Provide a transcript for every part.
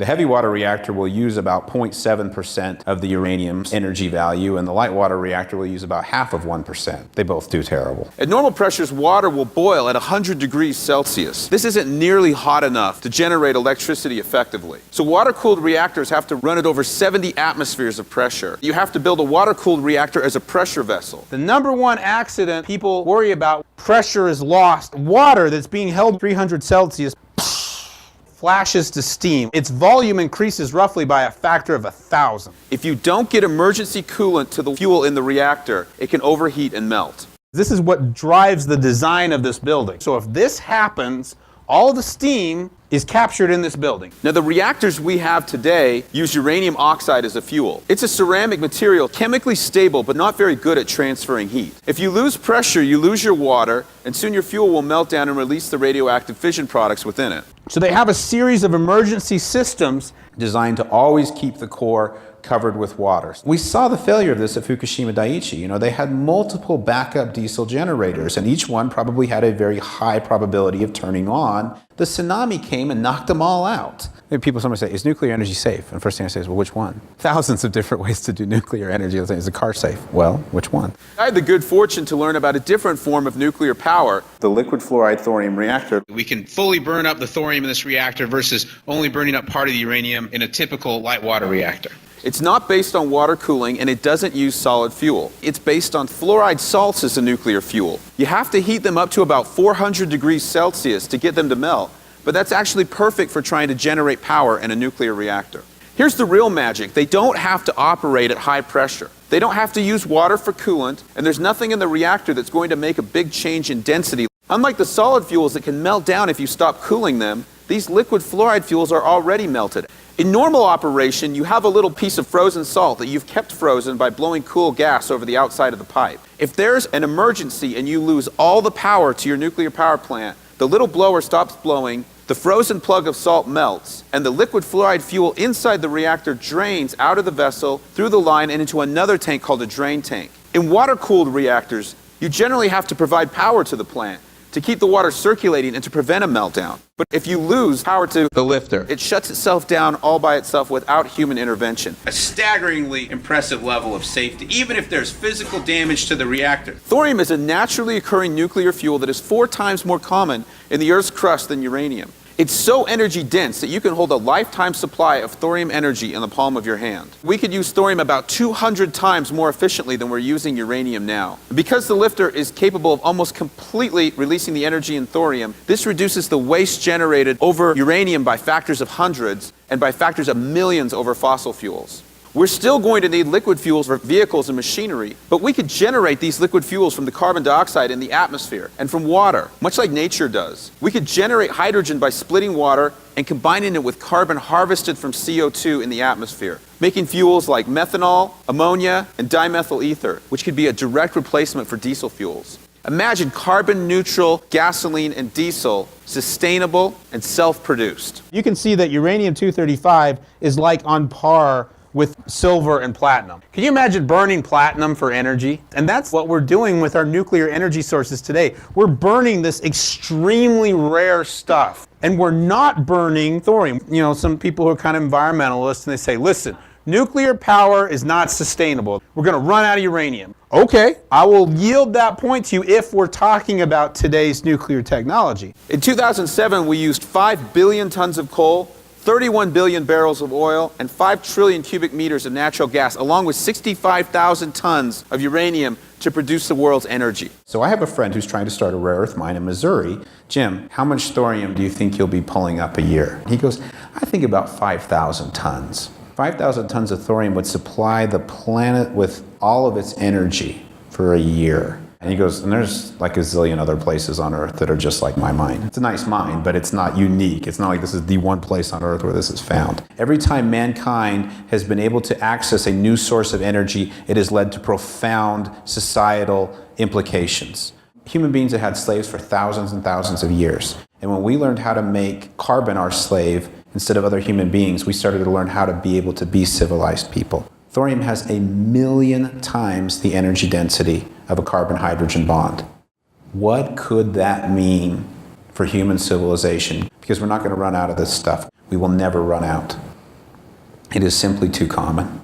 The heavy water reactor will use about 0.7% of the uranium's energy value, and the light water reactor will use about half of 1%. They both do terrible. At normal pressures, water will boil at 100 degrees Celsius. This isn't nearly hot enough to generate electricity effectively. So water-cooled reactors have to run at over 70 atmospheres of pressure. You have to build a water-cooled reactor as a pressure vessel. The number one accident people worry about, pressure is lost. Water that's being held 300 Celsius flashes to steam. Its volume increases roughly by a factor of 1,000. If you don't get emergency coolant to the fuel in the reactor, it can overheat and melt. This is what drives the design of this building. So if this happens, all the steam is captured in this building. Now, the reactors we have today use uranium oxide as a fuel. It's a ceramic material, chemically stable, but not very good at transferring heat. If you lose pressure, you lose your water, and soon your fuel will melt down and release the radioactive fission products within it. So they have a series of emergency systems designed to always keep the core covered with water. We saw the failure of this at Fukushima Daiichi. They had multiple backup diesel generators, and each one probably had a very high probability of turning on. The tsunami came and knocked them all out. People sometimes say, is nuclear energy safe? And the first thing I say is, well, which one? Thousands of different ways to do nuclear energy. Is the car safe? Well, which one? I had the good fortune to learn about a different form of nuclear power. The liquid fluoride thorium reactor. We can fully burn up the thorium in this reactor versus only burning up part of the uranium in a typical light water reactor. It's not based on water cooling, and it doesn't use solid fuel. It's based on fluoride salts as a nuclear fuel. You have to heat them up to about 400 degrees Celsius to get them to melt, but that's actually perfect for trying to generate power in a nuclear reactor. Here's the real magic. They don't have to operate at high pressure. They don't have to use water for coolant, and there's nothing in the reactor that's going to make a big change in density. Unlike the solid fuels that can melt down if you stop cooling them, these liquid fluoride fuels are already melted. In normal operation, you have a little piece of frozen salt that you've kept frozen by blowing cool gas over the outside of the pipe. If there's an emergency and you lose all the power to your nuclear power plant, the little blower stops blowing, the frozen plug of salt melts, and the liquid fluoride fuel inside the reactor drains out of the vessel, through the line, and into another tank called a drain tank. In water-cooled reactors, you generally have to provide power to the plant to keep the water circulating and to prevent a meltdown. But if you lose power to the lifter, it shuts itself down all by itself without human intervention. A staggeringly impressive level of safety, even if there's physical damage to the reactor. Thorium is a naturally occurring nuclear fuel that is 4 times more common in the Earth's crust than uranium. It's so energy dense that you can hold a lifetime supply of thorium energy in the palm of your hand. We could use thorium about 200 times more efficiently than we're using uranium now. Because the lifter is capable of almost completely releasing the energy in thorium, this reduces the waste generated over uranium by factors of hundreds and by factors of millions over fossil fuels. We're still going to need liquid fuels for vehicles and machinery, but we could generate these liquid fuels from the carbon dioxide in the atmosphere and from water, much like nature does. We could generate hydrogen by splitting water and combining it with carbon harvested from CO2 in the atmosphere, making fuels like methanol, ammonia, and dimethyl ether, which could be a direct replacement for diesel fuels. Imagine carbon-neutral gasoline and diesel, sustainable and self-produced. You can see that uranium-235 is like on par with silver and platinum. Can you imagine burning platinum for energy? And that's what we're doing with our nuclear energy sources today. We're burning this extremely rare stuff. And we're not burning thorium. Some people who are kind of environmentalists, and they say, listen, nuclear power is not sustainable. We're going to run out of uranium. Okay, I will yield that point to you if we're talking about today's nuclear technology. In 2007, we used 5 billion tons of coal, 31 billion barrels of oil, and 5 trillion cubic meters of natural gas, along with 65,000 tons of uranium to produce the world's energy. So I have a friend who's trying to start a rare earth mine in Missouri. Jim, how much thorium do you think you'll be pulling up a year? He goes, I think about 5,000 tons. 5,000 tons of thorium would supply the planet with all of its energy for a year. And he goes, and there's like a zillion other places on Earth that are just like my mine. It's a nice mine, but it's not unique. It's not like this is the one place on Earth where this is found. Every time mankind has been able to access a new source of energy, it has led to profound societal implications. Human beings have had slaves for thousands and thousands of years. And when we learned how to make carbon our slave instead of other human beings, we started to learn how to be able to be civilized people. Thorium has 1,000,000 times the energy density of a carbon-hydrogen bond. What could that mean for human civilization? Because we're not going to run out of this stuff. We will never run out. It is simply too common.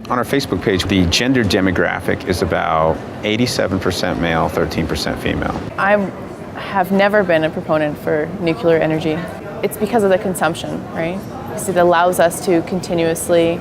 On our Facebook page, the gender demographic is about 87% male, 13% female. I have never been a proponent for nuclear energy. It's because of the consumption, right? Because it allows us to continuously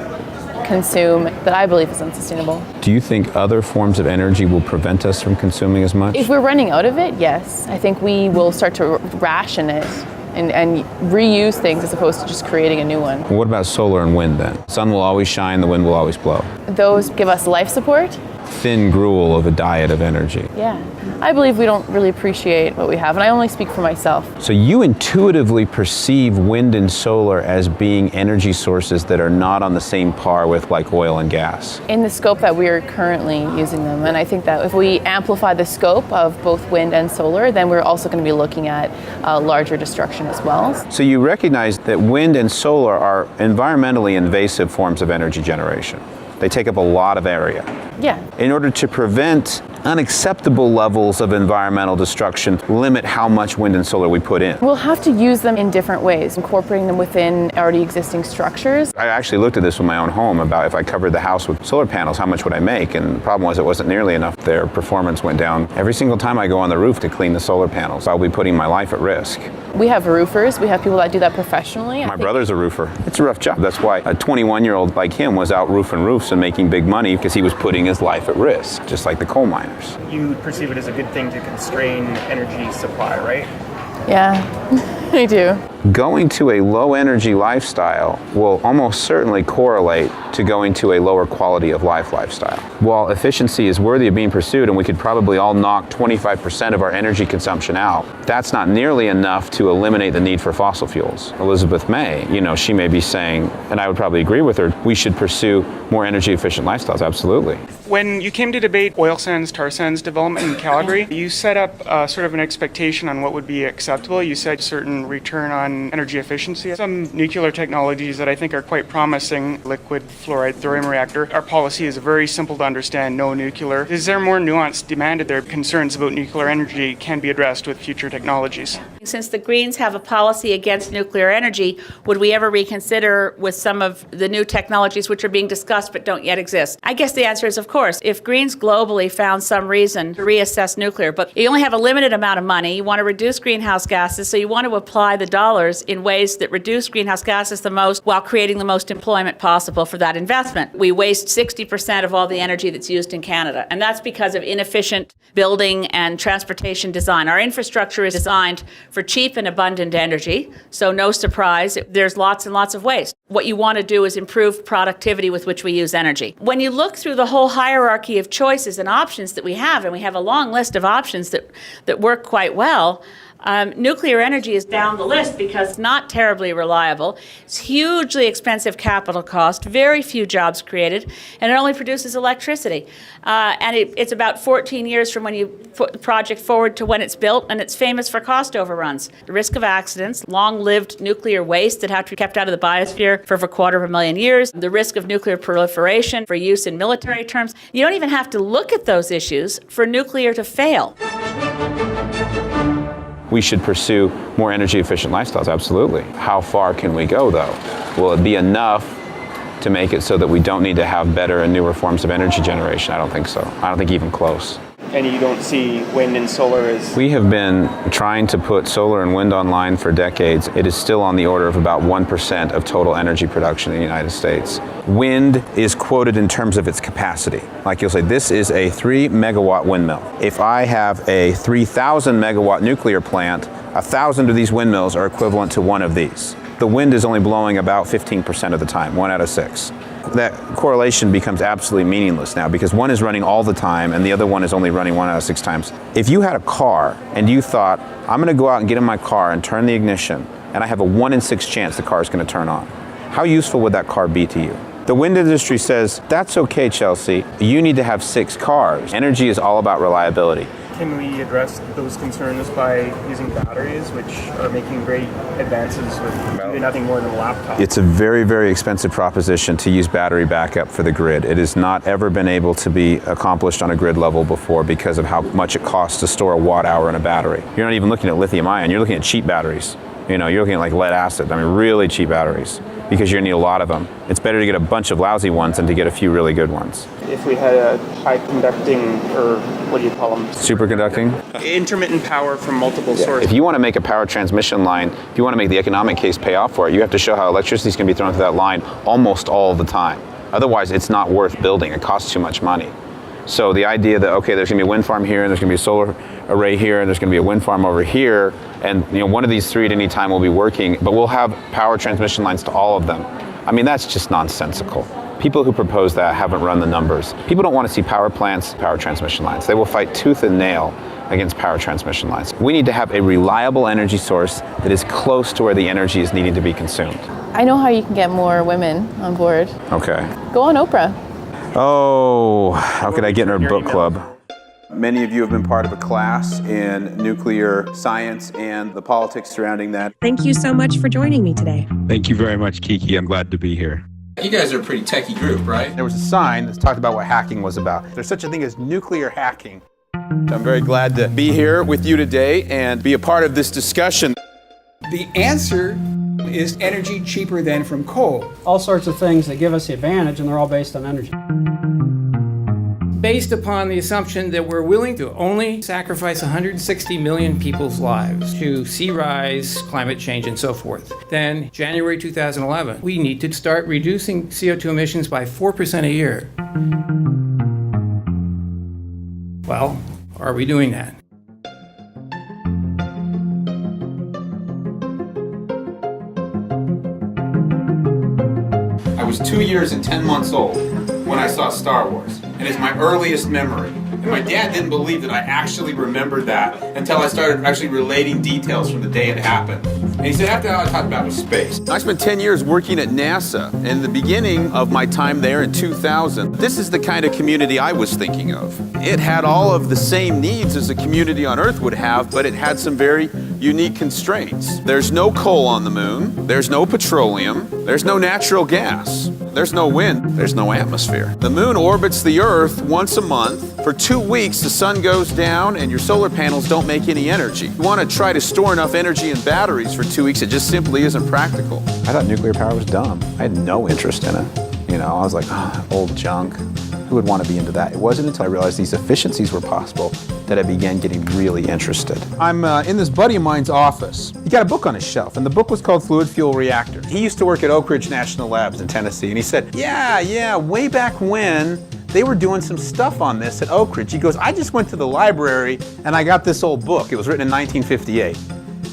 consume that I believe is unsustainable. Do you think other forms of energy will prevent us from consuming as much? If we're running out of it, yes. I think we will start to ration it and reuse things as opposed to just creating a new one. Well, what about solar and wind then? Sun will always shine, the wind will always blow. Those give us life support. Thin gruel of a diet of energy. Yeah. I believe we don't really appreciate what we have, and I only speak for myself. So you intuitively perceive wind and solar as being energy sources that are not on the same par with like oil and gas. In the scope that we are currently using them, and I think that if we amplify the scope of both wind and solar, then we're also going to be looking at larger destruction as well. So you recognize that wind and solar are environmentally invasive forms of energy generation. They take up a lot of area. Yeah. In order to prevent unacceptable levels of environmental destruction, limit how much wind and solar we put in. We'll have to use them in different ways, incorporating them within already existing structures. I actually looked at this with my own home about if I covered the house with solar panels, how much would I make? And the problem was it wasn't nearly enough. Their performance went down. Every single time I go on the roof to clean the solar panels, I'll be putting my life at risk. We have roofers. We have people that do that professionally. My brother's a roofer. It's a rough job. That's why a 21-year-old like him was out roofing roofs and making big money because he was putting his life at risk, just like the coal miners. You perceive it as a good thing to constrain energy supply, right? Yeah, I do. Going to a low energy lifestyle will almost certainly correlate to going to a lower quality of life lifestyle. While efficiency is worthy of being pursued and we could probably all knock 25% of our energy consumption out, that's not nearly enough to eliminate the need for fossil fuels. Elizabeth May, she may be saying, and I would probably agree with her, we should pursue more energy efficient lifestyles, absolutely. When you came to debate oil sands, tar sands development in Calgary, you set up sort of an expectation on what would be acceptable. You said certain return on energy efficiency. Some nuclear technologies that I think are quite promising, liquid fluoride thorium reactor. Our policy is very simple to understand, no nuclear. Is there more nuance demanded there? Concerns about nuclear energy can be addressed with future technologies. Since the Greens have a policy against nuclear energy, would we ever reconsider with some of the new technologies which are being discussed but don't yet exist? I guess the answer is of course. If Greens globally found some reason to reassess nuclear, but you only have a limited amount of money, you want to reduce greenhouse gases, so you want to apply the dollars in ways that reduce greenhouse gases the most while creating the most employment possible for that investment. We waste 60% of all the energy that's used in Canada, and that's because of inefficient building and transportation design. Our infrastructure is designed for cheap and abundant energy, so no surprise, there's lots and lots of waste. What you want to do is improve productivity with which we use energy. When you look through the whole hierarchy of choices and options that we have, and we have a long list of options that work quite well, nuclear energy is down the list because it's not terribly reliable. It's hugely expensive capital cost, very few jobs created, and it only produces electricity. And it's about 14 years from when you put the project forward to when it's built, and it's famous for cost overruns. The risk of accidents, long-lived nuclear waste that have to be kept out of the biosphere for over 250,000 years, the risk of nuclear proliferation for use in military terms. You don't even have to look at those issues for nuclear to fail. We should pursue more energy efficient lifestyles, absolutely. How far can we go though? Will it be enough to make it so that we don't need to have better and newer forms of energy generation? I don't think so. I don't think even close. and you don't see wind and solar as... We have been trying to put solar and wind online for decades. It is still on the order of about 1% of total energy production in the United States. Wind is quoted in terms of its capacity. Like you'll say, this is a 3 megawatt windmill. If I have a 3,000 megawatt nuclear plant, 1,000 of these windmills are equivalent to one of these. The wind is only blowing about 15% of the time, 1 out of 6. That correlation becomes absolutely meaningless now because one is running all the time and the other one is only running 1 out of 6 times. If you had a car and you thought, I'm going to go out and get in my car and turn the ignition and I have a 1 in 6 chance the car is going to turn on, how useful would that car be to you? The wind industry says, that's okay, Chelsea. You need to have 6 cars. Energy is all about reliability. Can we address those concerns by using batteries, which are making great advances with doing nothing more than a laptop? It's a very, very expensive proposition to use battery backup for the grid. It has not ever been able to be accomplished on a grid level before because of how much it costs to store a watt hour in a battery. You're not even looking at lithium ion, you're looking at cheap batteries. You're looking at like lead acid, really cheap batteries, because you're gonna need a lot of them. It's better to get a bunch of lousy ones than to get a few really good ones. If we had a high conducting, or what do you call them? Superconducting? Intermittent power from multiple sources. If you want to make a power transmission line, if you want to make the economic case pay off for it, you have to show how electricity is going to be thrown through that line almost all the time. Otherwise, it's not worth building. It costs too much money. So the idea that, okay, there's going to be a wind farm here, and there's going to be a solar array here, and there's going to be a wind farm over here, and one of these 3 at any time will be working, but we'll have power transmission lines to all of them. That's just nonsensical. People who propose that haven't run the numbers. People don't want to see power plants, power transmission lines. They will fight tooth and nail against power transmission lines. We need to have a reliable energy source that is close to where the energy is needing to be consumed. I know how you can get more women on board. Okay. Go on Oprah. Oh, how could I get in her book club? Many of you have been part of a class in nuclear science and the politics surrounding that. Thank you so much for joining me today. Thank you very much, Kiki. I'm glad to be here. You guys are a pretty techie group, right? There was a sign that talked about what hacking was about. There's such a thing as nuclear hacking. I'm very glad to be here with you today and be a part of this discussion. The answer is energy cheaper than from coal. All sorts of things that give us the advantage, and they're all based on energy. Based upon the assumption that we're willing to only sacrifice 160 million people's lives to sea rise, climate change, and so forth, then January 2011, we need to start reducing CO2 emissions by 4% a year. Well, are we doing that? I was 2 years and 10 months old when I saw Star Wars, and it's my earliest memory. And my dad didn't believe that I actually remembered that until I started actually relating details from the day it happened. And he said, after all I talked about was space. I spent 10 years working at NASA. In the beginning of my time there in 2000, this is the kind of community I was thinking of. It had all of the same needs as a community on Earth would have, but it had some very unique constraints. There's no coal on the moon, there's no petroleum, there's no natural gas, there's no wind, there's no atmosphere. The moon orbits the Earth once a month. For 2 weeks, the sun goes down and your solar panels don't make any energy. You want to try to store enough energy in batteries for 2 weeks, it just simply isn't practical. I thought nuclear power was dumb. I had no interest in it. I was like, old junk. Who would want to be into that? It wasn't until I realized these efficiencies were possible that I began getting really interested. I'm in this buddy of mine's office. He got a book on his shelf, and the book was called Fluid Fuel Reactors. He used to work at Oak Ridge National Labs in Tennessee, and he said, yeah, way back when, they were doing some stuff on this at Oak Ridge. He goes, I just went to the library, and I got this old book. It was written in 1958.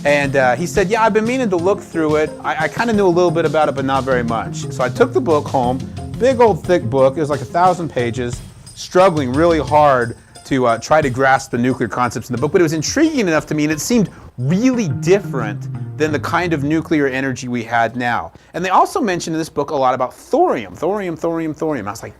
And he said, I've been meaning to look through it. I kind of knew a little bit about it, but not very much. So I took the book home, big old thick book. It was like 1,000 pages, struggling really hard to try to grasp the nuclear concepts in the book. But it was intriguing enough to me, and it seemed really different than the kind of nuclear energy we had now. And they also mentioned in this book a lot about thorium. I was like,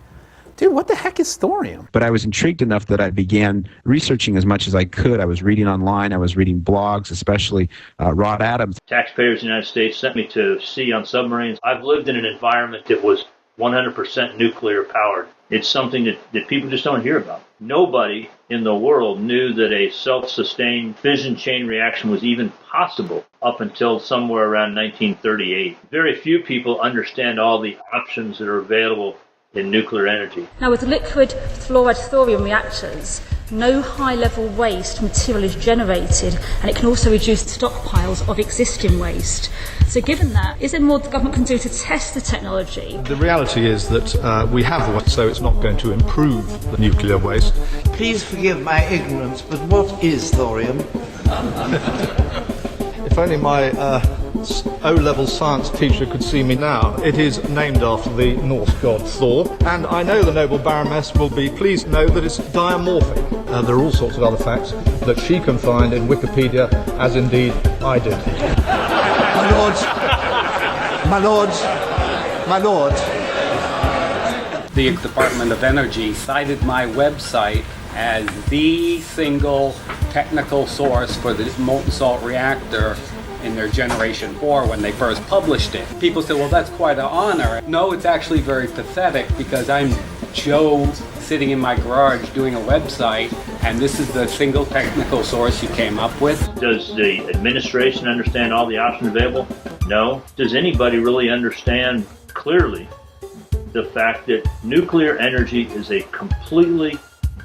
dude, what the heck is thorium? But I was intrigued enough that I began researching as much as I could. I was reading online. I was reading blogs, especially Rod Adams. Taxpayers in the United States sent me to sea on submarines. I've lived in an environment that was 100% nuclear powered. It's something that people just don't hear about. Nobody in the world knew that a self-sustained fission chain reaction was even possible up until somewhere around 1938. Very few people understand all the options that are available in nuclear energy. Now with liquid fluoride thorium reactors, no high-level waste material is generated, and it can also reduce stockpiles of existing waste. So given that, is there more the government can do to test the technology? The reality is that we have one, so it's not going to improve the nuclear waste. Please forgive my ignorance, but what is thorium? If only my O-level science teacher could see me now. It is named after the Norse god Thor, and I know the noble Baroness will be pleased to know that it's diamorphic. There are all sorts of other facts that she can find in Wikipedia, as indeed I did. My lords, my lords, my lords. The Department of Energy cited my website as the single technical source for the molten salt reactor in their Generation 4 when they first published it. People said, well, that's quite an honor. No, it's actually very pathetic because I'm Joe sitting in my garage doing a website, and this is the single technical source you came up with. Does the administration understand all the options available? No. Does anybody really understand clearly the fact that nuclear energy is a completely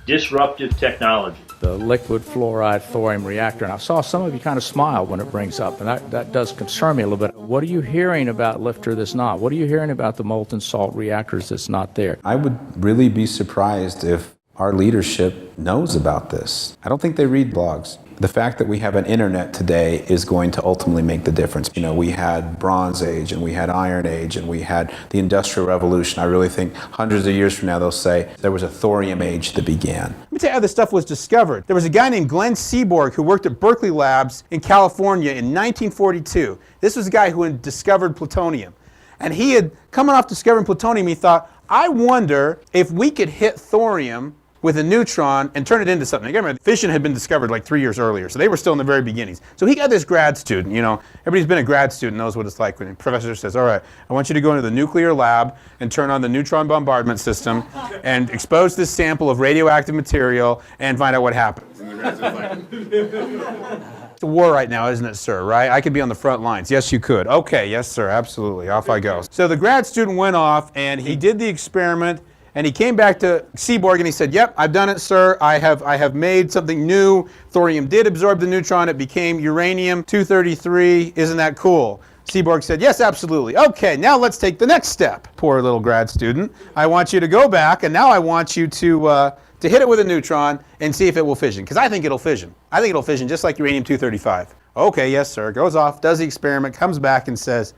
disruptive technology? The liquid fluoride thorium reactor, and I saw some of you kind of smile when it brings up, and that does concern me a little bit. What are you hearing about LFTR that's not? What are you hearing about the molten salt reactors that's not there? I would really be surprised if our leadership knows about this. I don't think they read blogs. The fact that we have an internet today is going to ultimately make the difference. You know, we had Bronze Age, and we had Iron Age, and we had the Industrial Revolution. I really think hundreds of years from now they'll say there was a thorium age that began. Let me tell you how this stuff was discovered. There was a guy named Glenn Seaborg who worked at Berkeley Labs in California in 1942. This was a guy who had discovered plutonium. And he had, coming off discovering plutonium, he thought, I wonder if we could hit thorium with a neutron and turn it into something. Again, remember, fission had been discovered like 3 years earlier, so they were still in the very beginnings. So he got this grad student, you know, everybody's been a grad student knows what it's like when a professor says, all right, I want you to go into the nuclear lab and turn on the neutron bombardment system and expose this sample of radioactive material and find out what happens. It's a war right now, isn't it, sir, right? I could be on the front lines. Yes, you could. Okay, yes, sir, absolutely. Off I go. So the grad student went off and he did the experiment. And he came back to Seaborg and he said, yep, I've done it, sir. I have made something new. Thorium did absorb the neutron. It became uranium-233. Isn't that cool? Seaborg said, yes, absolutely. Okay, now let's take the next step. Poor little grad student. I want you to go back, and now I want you to hit it with a neutron and see if it will fission, because I think it'll fission. I think it'll fission just like uranium-235. Okay, yes, sir. Goes off, does the experiment, comes back and says,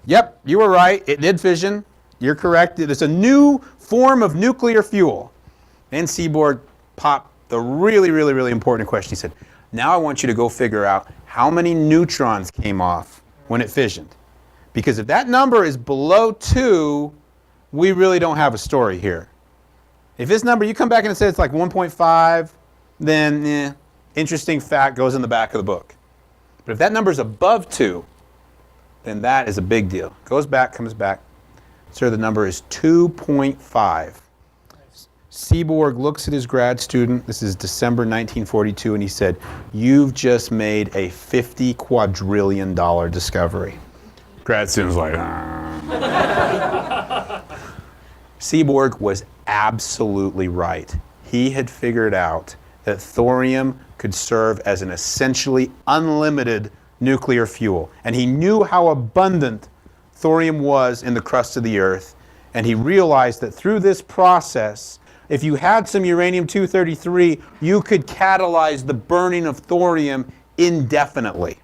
yep, you were right. It did fission. You're correct. It is a new form of nuclear fuel. And Seaborg popped the really, really, really important question. He said, now I want you to go figure out how many neutrons came off when it fissioned. Because if that number is below 2, we really don't have a story here. If this number, you come back and it says it's like 1.5, then interesting fact goes in the back of the book. But if that number is above 2, then that is a big deal. Goes back, comes back. Sir, the number is 2.5. Seaborg looks at his grad student. This is December 1942, and he said, you've just made a $50 quadrillion discovery. Grad student's like, Seaborg was absolutely right. He had figured out that thorium could serve as an essentially unlimited nuclear fuel. And he knew how abundant thorium was in the crust of the earth, and he realized that through this process, if you had some uranium-233, you could catalyze the burning of thorium indefinitely.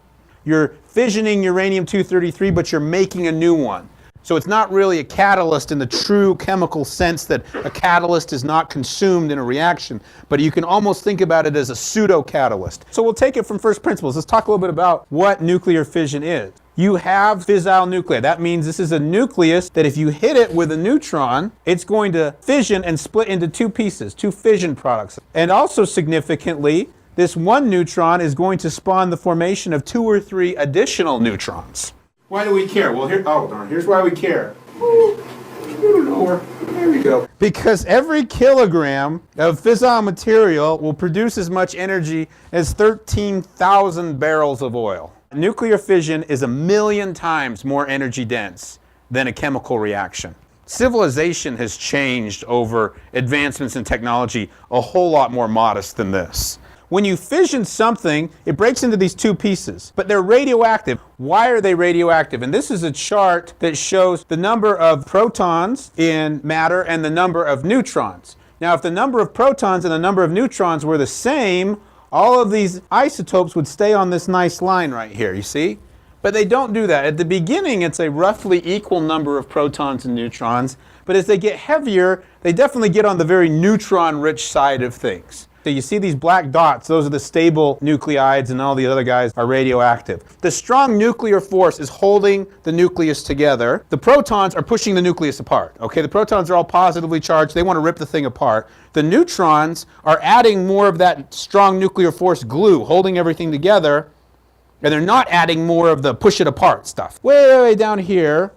You're fissioning uranium-233, but you're making a new one. So it's not really a catalyst in the true chemical sense that a catalyst is not consumed in a reaction, but you can almost think about it as a pseudo-catalyst. So we'll take it from first principles. Let's talk a little bit about what nuclear fission is. You have fissile nuclei. That means this is a nucleus that if you hit it with a neutron, it's going to fission and split into two pieces, two fission products. And also significantly, this one neutron is going to spawn the formation of 2 or 3 additional neutrons. Why do we care? Well, here's why we care. There we go. Because every kilogram of fissile material will produce as much energy as 13,000 barrels of oil. Nuclear fission is 1,000,000 times more energy dense than a chemical reaction. Civilization has changed over advancements in technology a whole lot more modest than this. When you fission something, it breaks into these two pieces, but they're radioactive. Why are they radioactive? And this is a chart that shows the number of protons in matter and the number of neutrons. Now, if the number of protons and the number of neutrons were the same, all of these isotopes would stay on this nice line right here, you see? But they don't do that. At the beginning, it's a roughly equal number of protons and neutrons, but as they get heavier, they definitely get on the very neutron-rich side of things. So you see these black dots, those are the stable nuclides, and all the other guys are radioactive. The strong nuclear force is holding the nucleus together. The protons are pushing the nucleus apart. Okay, the protons are all positively charged. They want to rip the thing apart. The neutrons are adding more of that strong nuclear force glue, holding everything together, and they're not adding more of the push it apart stuff. Way down here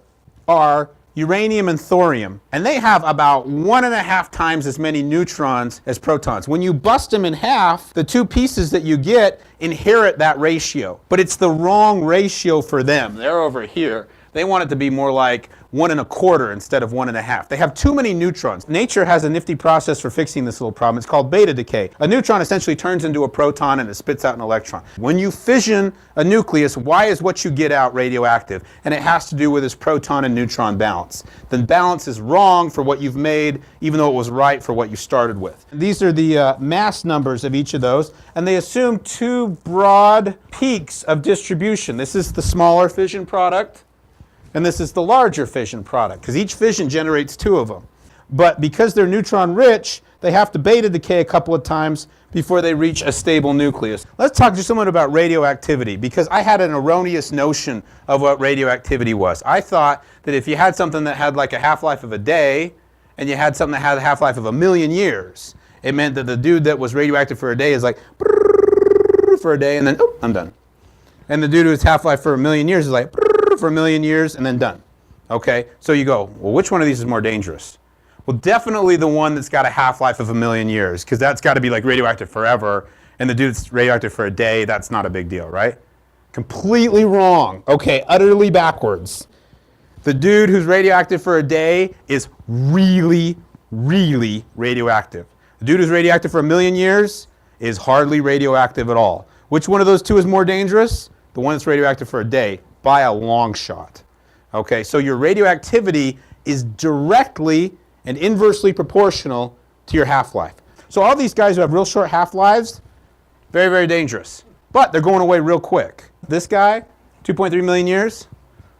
are uranium and thorium, and they have about 1.5 times as many neutrons as protons. When you bust them in half, the two pieces that you get inherit that ratio, but it's the wrong ratio for them. They're over here. They want it to be more like 1.25 instead of 1.5. They have too many neutrons. Nature has a nifty process for fixing this little problem. It's called beta decay. A neutron essentially turns into a proton and it spits out an electron. When you fission a nucleus, why is what you get out radioactive? And it has to do with this proton and neutron balance. The balance is wrong for what you've made, even though it was right for what you started with. These are the mass numbers of each of those, and they assume two broad peaks of distribution. This is the smaller fission product, and this is the larger fission product, because each fission generates two of them. But because they're neutron rich, they have to beta decay a couple of times before they reach a stable nucleus. Let's talk just a moment about radioactivity, because I had an erroneous notion of what radioactivity was. I thought that if you had something that had like a half-life of a day, and you had something that had a half-life of 1,000,000 years, it meant that the dude that was radioactive for a day is like for a day, and then I'm done. And the dude who's half-life for 1,000,000 years is like for 1,000,000 years and then done. Okay, so you go, well, which one of these is more dangerous? Well, definitely the one that's got a half-life of 1,000,000 years, because that's got to be like radioactive forever, and the dude that's radioactive for a day, that's not a big deal, right? Completely wrong. Okay, utterly backwards. The dude who's radioactive for a day is really, really radioactive. The dude who's radioactive for 1,000,000 years is hardly radioactive at all. Which one of those two is more dangerous? The one that's radioactive for a day, by a long shot. Okay, so your radioactivity is directly and inversely proportional to your half-life. So all these guys who have real short half-lives, very, very dangerous. But they're going away real quick. This guy, 2.3 million years,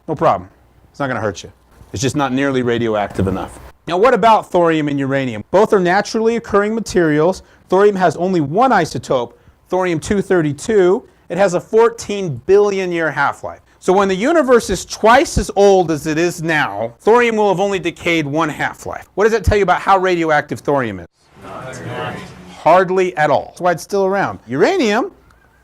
no problem. It's not going to hurt you. It's just not nearly radioactive enough. Now what about thorium and uranium? Both are naturally occurring materials. Thorium has only one isotope, thorium-232. It has a 14 billion year half-life. So when the universe is twice as old as it is now, thorium will have only decayed one half-life. What does that tell you about how radioactive thorium is? Hardly at all. That's why it's still around. Uranium,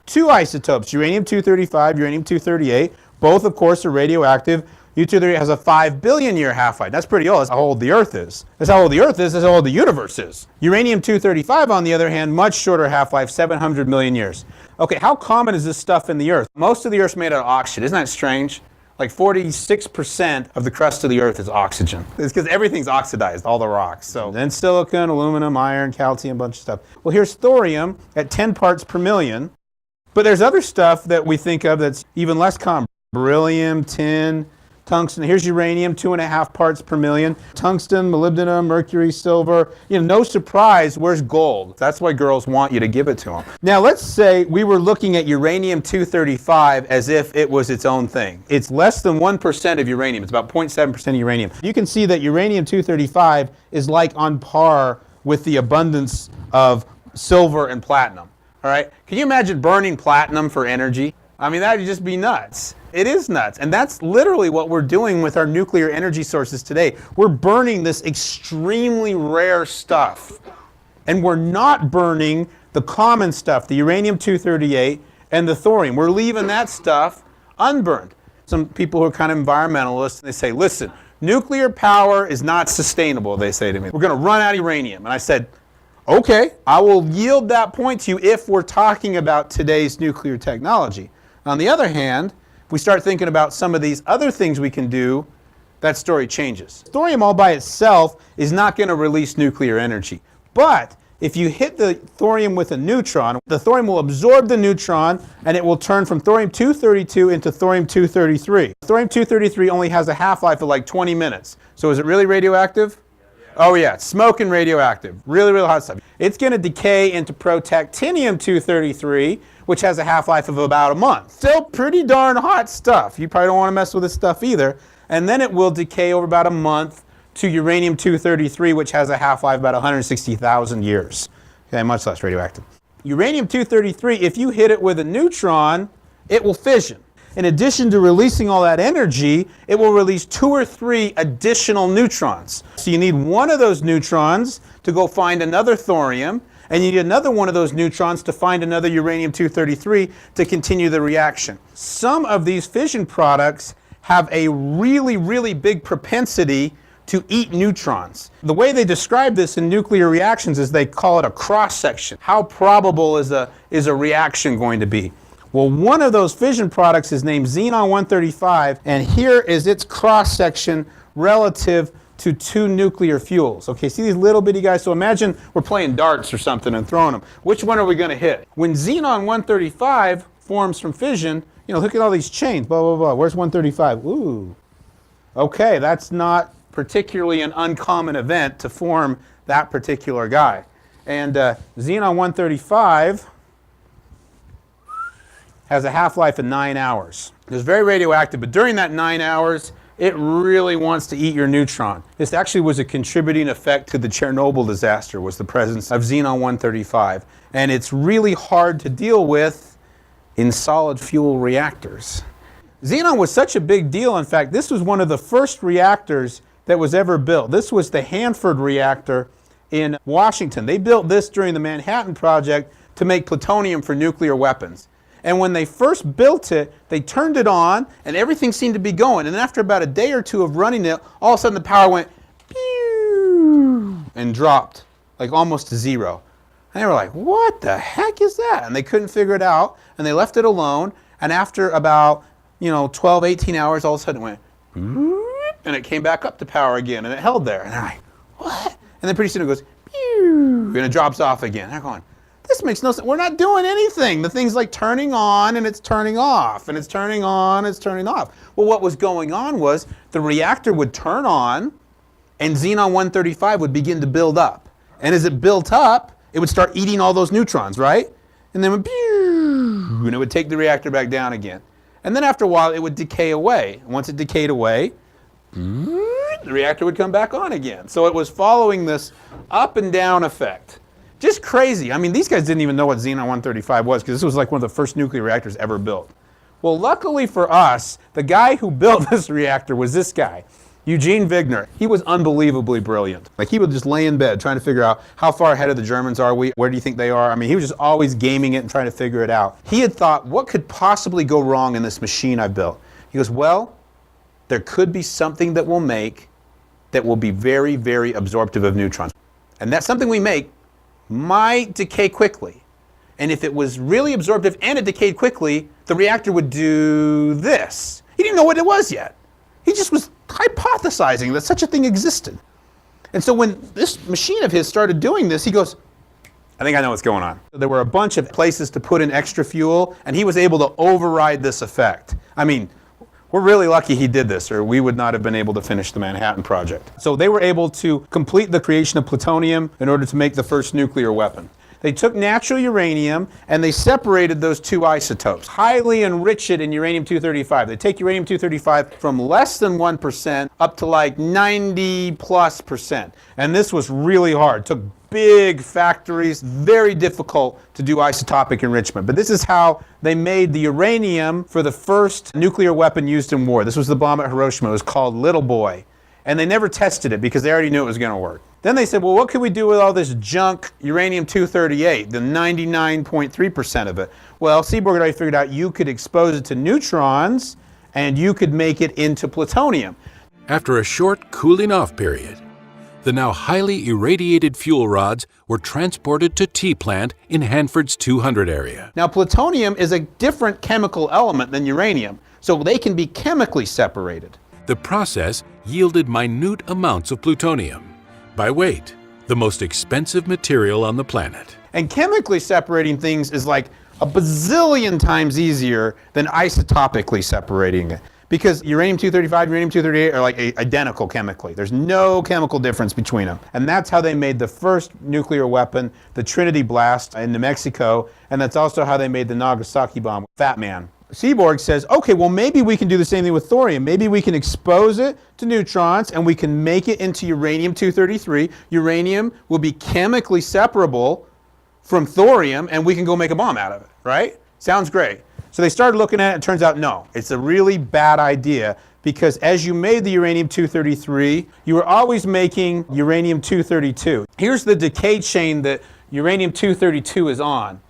two isotopes, uranium-235, uranium-238. Both, of course, are radioactive. U-238 has a 5 billion year half-life. That's pretty old. That's how old the Earth is. That's how old the Earth is. That's how old the universe is. Uranium-235, on the other hand, much shorter half-life, 700 million years. Okay, how common is this stuff in the Earth? Most of the Earth's made out of oxygen. Isn't that strange? Like 46% of the crust of the Earth is oxygen. It's because everything's oxidized, all the rocks. So then silicon, aluminum, iron, calcium, a bunch of stuff. Well, here's thorium at 10 parts per million. But there's other stuff that we think of that's even less common. Beryllium, tin, tungsten. Here's uranium, 2.5 parts per million. Tungsten, molybdenum, mercury, silver. No surprise, where's gold? That's why girls want you to give it to them. Now let's say we were looking at uranium-235 as if it was its own thing. It's less than 1% of uranium. It's about 0.7% of uranium. You can see that uranium-235 is like on par with the abundance of silver and platinum. All right? Can you imagine burning platinum for energy? I mean, that would just be nuts. It is nuts. And that's literally what we're doing with our nuclear energy sources today. We're burning this extremely rare stuff. And we're not burning the common stuff, the uranium-238 and the thorium. We're leaving that stuff unburned. Some people who are kind of environmentalists, they say, listen, nuclear power is not sustainable, they say to me. We're going to run out of uranium. And I said, okay, I will yield that point to you if we're talking about today's nuclear technology. On the other hand, if we start thinking about some of these other things we can do that story changes. Thorium all by itself is not going to release nuclear energy. But if you hit the thorium with a neutron, the thorium will absorb the neutron and it will turn from thorium-232 into thorium-233. Thorium-233 only has a half-life of like 20 minutes. So is it really radioactive? Oh yeah, it's smoking radioactive. Really, really hot stuff. It's going to decay into protactinium-233, which has a half-life of about a month. Still pretty darn hot stuff. You probably don't want to mess with this stuff either. And then it will decay over about a month to uranium-233, which has a half-life of about 160,000 years. Okay, much less radioactive. Uranium-233, if you hit it with a neutron, it will fission. In addition to releasing all that energy, it will release 2 or 3 additional neutrons. So you need one of those neutrons to go find another thorium, and you need another one of those neutrons to find another uranium-233 to continue the reaction. Some of these fission products have a really, really big propensity to eat neutrons. The way they describe this in nuclear reactions is they call it a cross-section. How probable is a reaction going to be? Well, one of those fission products is named xenon-135, and here is its cross-section relative to 2 nuclear fuels. Okay, see these little bitty guys? So imagine we're playing darts or something and throwing them. Which one are we going to hit? When xenon-135 forms from fission, you know, look at all these chains, blah, blah, blah. Where's 135? Ooh. Okay, that's not particularly an uncommon event to form that particular guy. And xenon-135 has a half-life of 9 hours. It's very radioactive, but during that 9 hours, it really wants to eat your neutron. This actually was a contributing effect to the Chernobyl disaster, was the presence of xenon-135. And it's really hard to deal with in solid fuel reactors. Xenon was such a big deal, in fact, this was one of the first reactors that was ever built. This was the Hanford reactor in Washington. They built this during the Manhattan Project to make plutonium for nuclear weapons. And when they first built it, they turned it on and everything seemed to be going. And after about a day or two of running it, all of a sudden the power went pew and dropped like almost to zero. And they were like, what the heck is that? And they couldn't figure it out and they left it alone. And after about 12, 18 hours, all of a sudden it went and it came back up to power again and it held there. And they're like, what? And then pretty soon it goes pew and it drops off again. And they're going, this makes no sense. We're not doing anything. The thing's like turning on and it's turning off and it's turning on and it's turning off. Well, what was going on was the reactor would turn on and xenon-135 would begin to build up. And as it built up, it would start eating all those neutrons, right? And then and it would take the reactor back down again. And then after a while, it would decay away. And once it decayed away, the reactor would come back on again. So it was following this up and down effect. Just crazy. I mean, these guys didn't even know what xenon-135 was because this was like one of the first nuclear reactors ever built. Well, luckily for us, the guy who built this reactor was this guy, Eugene Wigner. He was unbelievably brilliant. Like, he would just lay in bed trying to figure out how far ahead of the Germans are we? Where do you think they are? I mean, he was just always gaming it and trying to figure it out. He had thought, what could possibly go wrong in this machine I built? He goes, well, there could be something that we'll make that will be very, very absorptive of neutrons. And that something we make might decay quickly. And if it was really absorptive and it decayed quickly, the reactor would do this. He didn't know what it was yet. He just was hypothesizing that such a thing existed. And so when this machine of his started doing this, he goes, I think I know what's going on. There were a bunch of places to put in extra fuel, and he was able to override this effect. I mean, we're really lucky he did this, or we would not have been able to finish the Manhattan Project. So they were able to complete the creation of plutonium in order to make the first nuclear weapon. They took natural uranium and they separated those 2 isotopes, highly enrich it in uranium-235. They take uranium-235 from less than 1% up to like 90+%. And this was really hard. It took big factories, very difficult to do isotopic enrichment. But this is how they made the uranium for the first nuclear weapon used in war. This was the bomb at Hiroshima. It was called Little Boy. And they never tested it because they already knew it was going to work. Then they said, well, what can we do with all this junk uranium-238, the 99.3% of it? Well, Seaborg had already figured out you could expose it to neutrons and you could make it into plutonium. After a short cooling off period, the now highly irradiated fuel rods were transported to T-Plant in Hanford's 200 area. Now, plutonium is a different chemical element than uranium, so they can be chemically separated. The process yielded minute amounts of plutonium. By weight, the most expensive material on the planet. And chemically separating things is like a bazillion times easier than isotopically separating it. Because uranium-235, uranium-238 are like identical chemically. There's no chemical difference between them. And that's how they made the first nuclear weapon, the Trinity blast in New Mexico, and that's also how they made the Nagasaki bomb, Fat Man. Seaborg says, okay, well maybe we can do the same thing with thorium. Maybe we can expose it to neutrons and we can make it into uranium-233. Uranium will be chemically separable from thorium and we can go make a bomb out of it, right? Sounds great. So they started looking at it, and it turns out no, it's a really bad idea because as you made the uranium-233, you were always making uranium-232. Here's the decay chain that uranium-232 is on.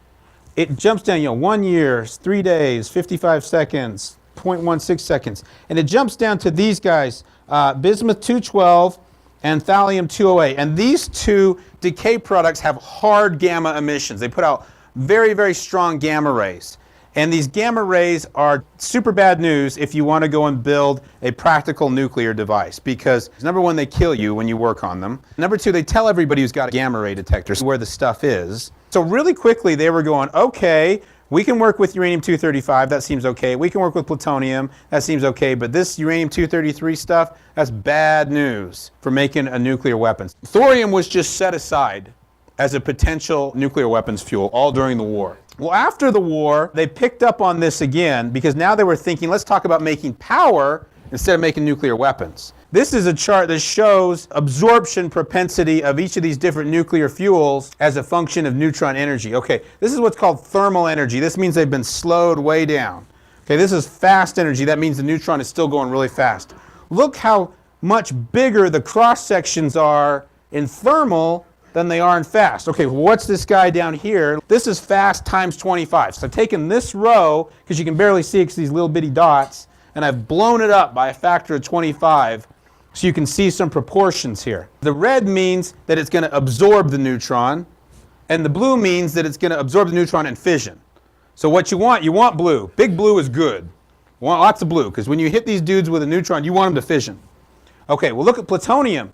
It jumps down, 1 year, 3 days, 55 seconds, 0.16 seconds. And it jumps down to these guys, bismuth-212 and thallium-208. And these two decay products have hard gamma emissions. They put out very, very strong gamma rays. And these gamma rays are super bad news if you want to go and build a practical nuclear device because number one, they kill you when you work on them. Number two, they tell everybody who's got a gamma ray detector where the stuff is. So really quickly they were going, okay, we can work with uranium-235, that seems okay. We can work with plutonium, that seems okay. But this uranium-233 stuff, that's bad news for making a nuclear weapon. Thorium was just set aside as a potential nuclear weapons fuel all during the war. Well, after the war, they picked up on this again because now they were thinking, let's talk about making power instead of making nuclear weapons. This is a chart that shows absorption propensity of each of these different nuclear fuels as a function of neutron energy. Okay, this is what's called thermal energy. This means they've been slowed way down. Okay, this is fast energy. That means the neutron is still going really fast. Look how much bigger the cross sections are in thermal than they are in fast. Okay, well, what's this guy down here? This is fast times 25. So I've taken this row, because you can barely see it because these little bitty dots, and I've blown it up by a factor of 25 so you can see some proportions here. The red means that it's going to absorb the neutron, and the blue means that it's going to absorb the neutron and fission. So what you want blue. Big blue is good. You want lots of blue, because when you hit these dudes with a neutron, you want them to fission. Okay, well look at plutonium.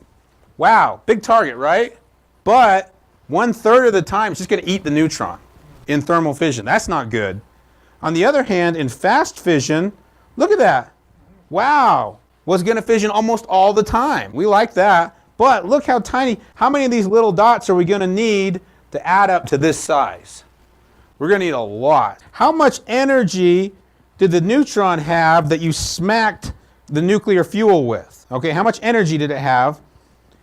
Wow, big target, right? But 1/3 of the time, it's just going to eat the neutron in thermal fission. That's not good. On the other hand, in fast fission, look at that. Wow, was going to fission almost all the time. We like that. But look how tiny, how many of these little dots are we going to need to add up to this size? We're going to need a lot. How much energy did the neutron have that you smacked the nuclear fuel with? Okay, how much energy did it have?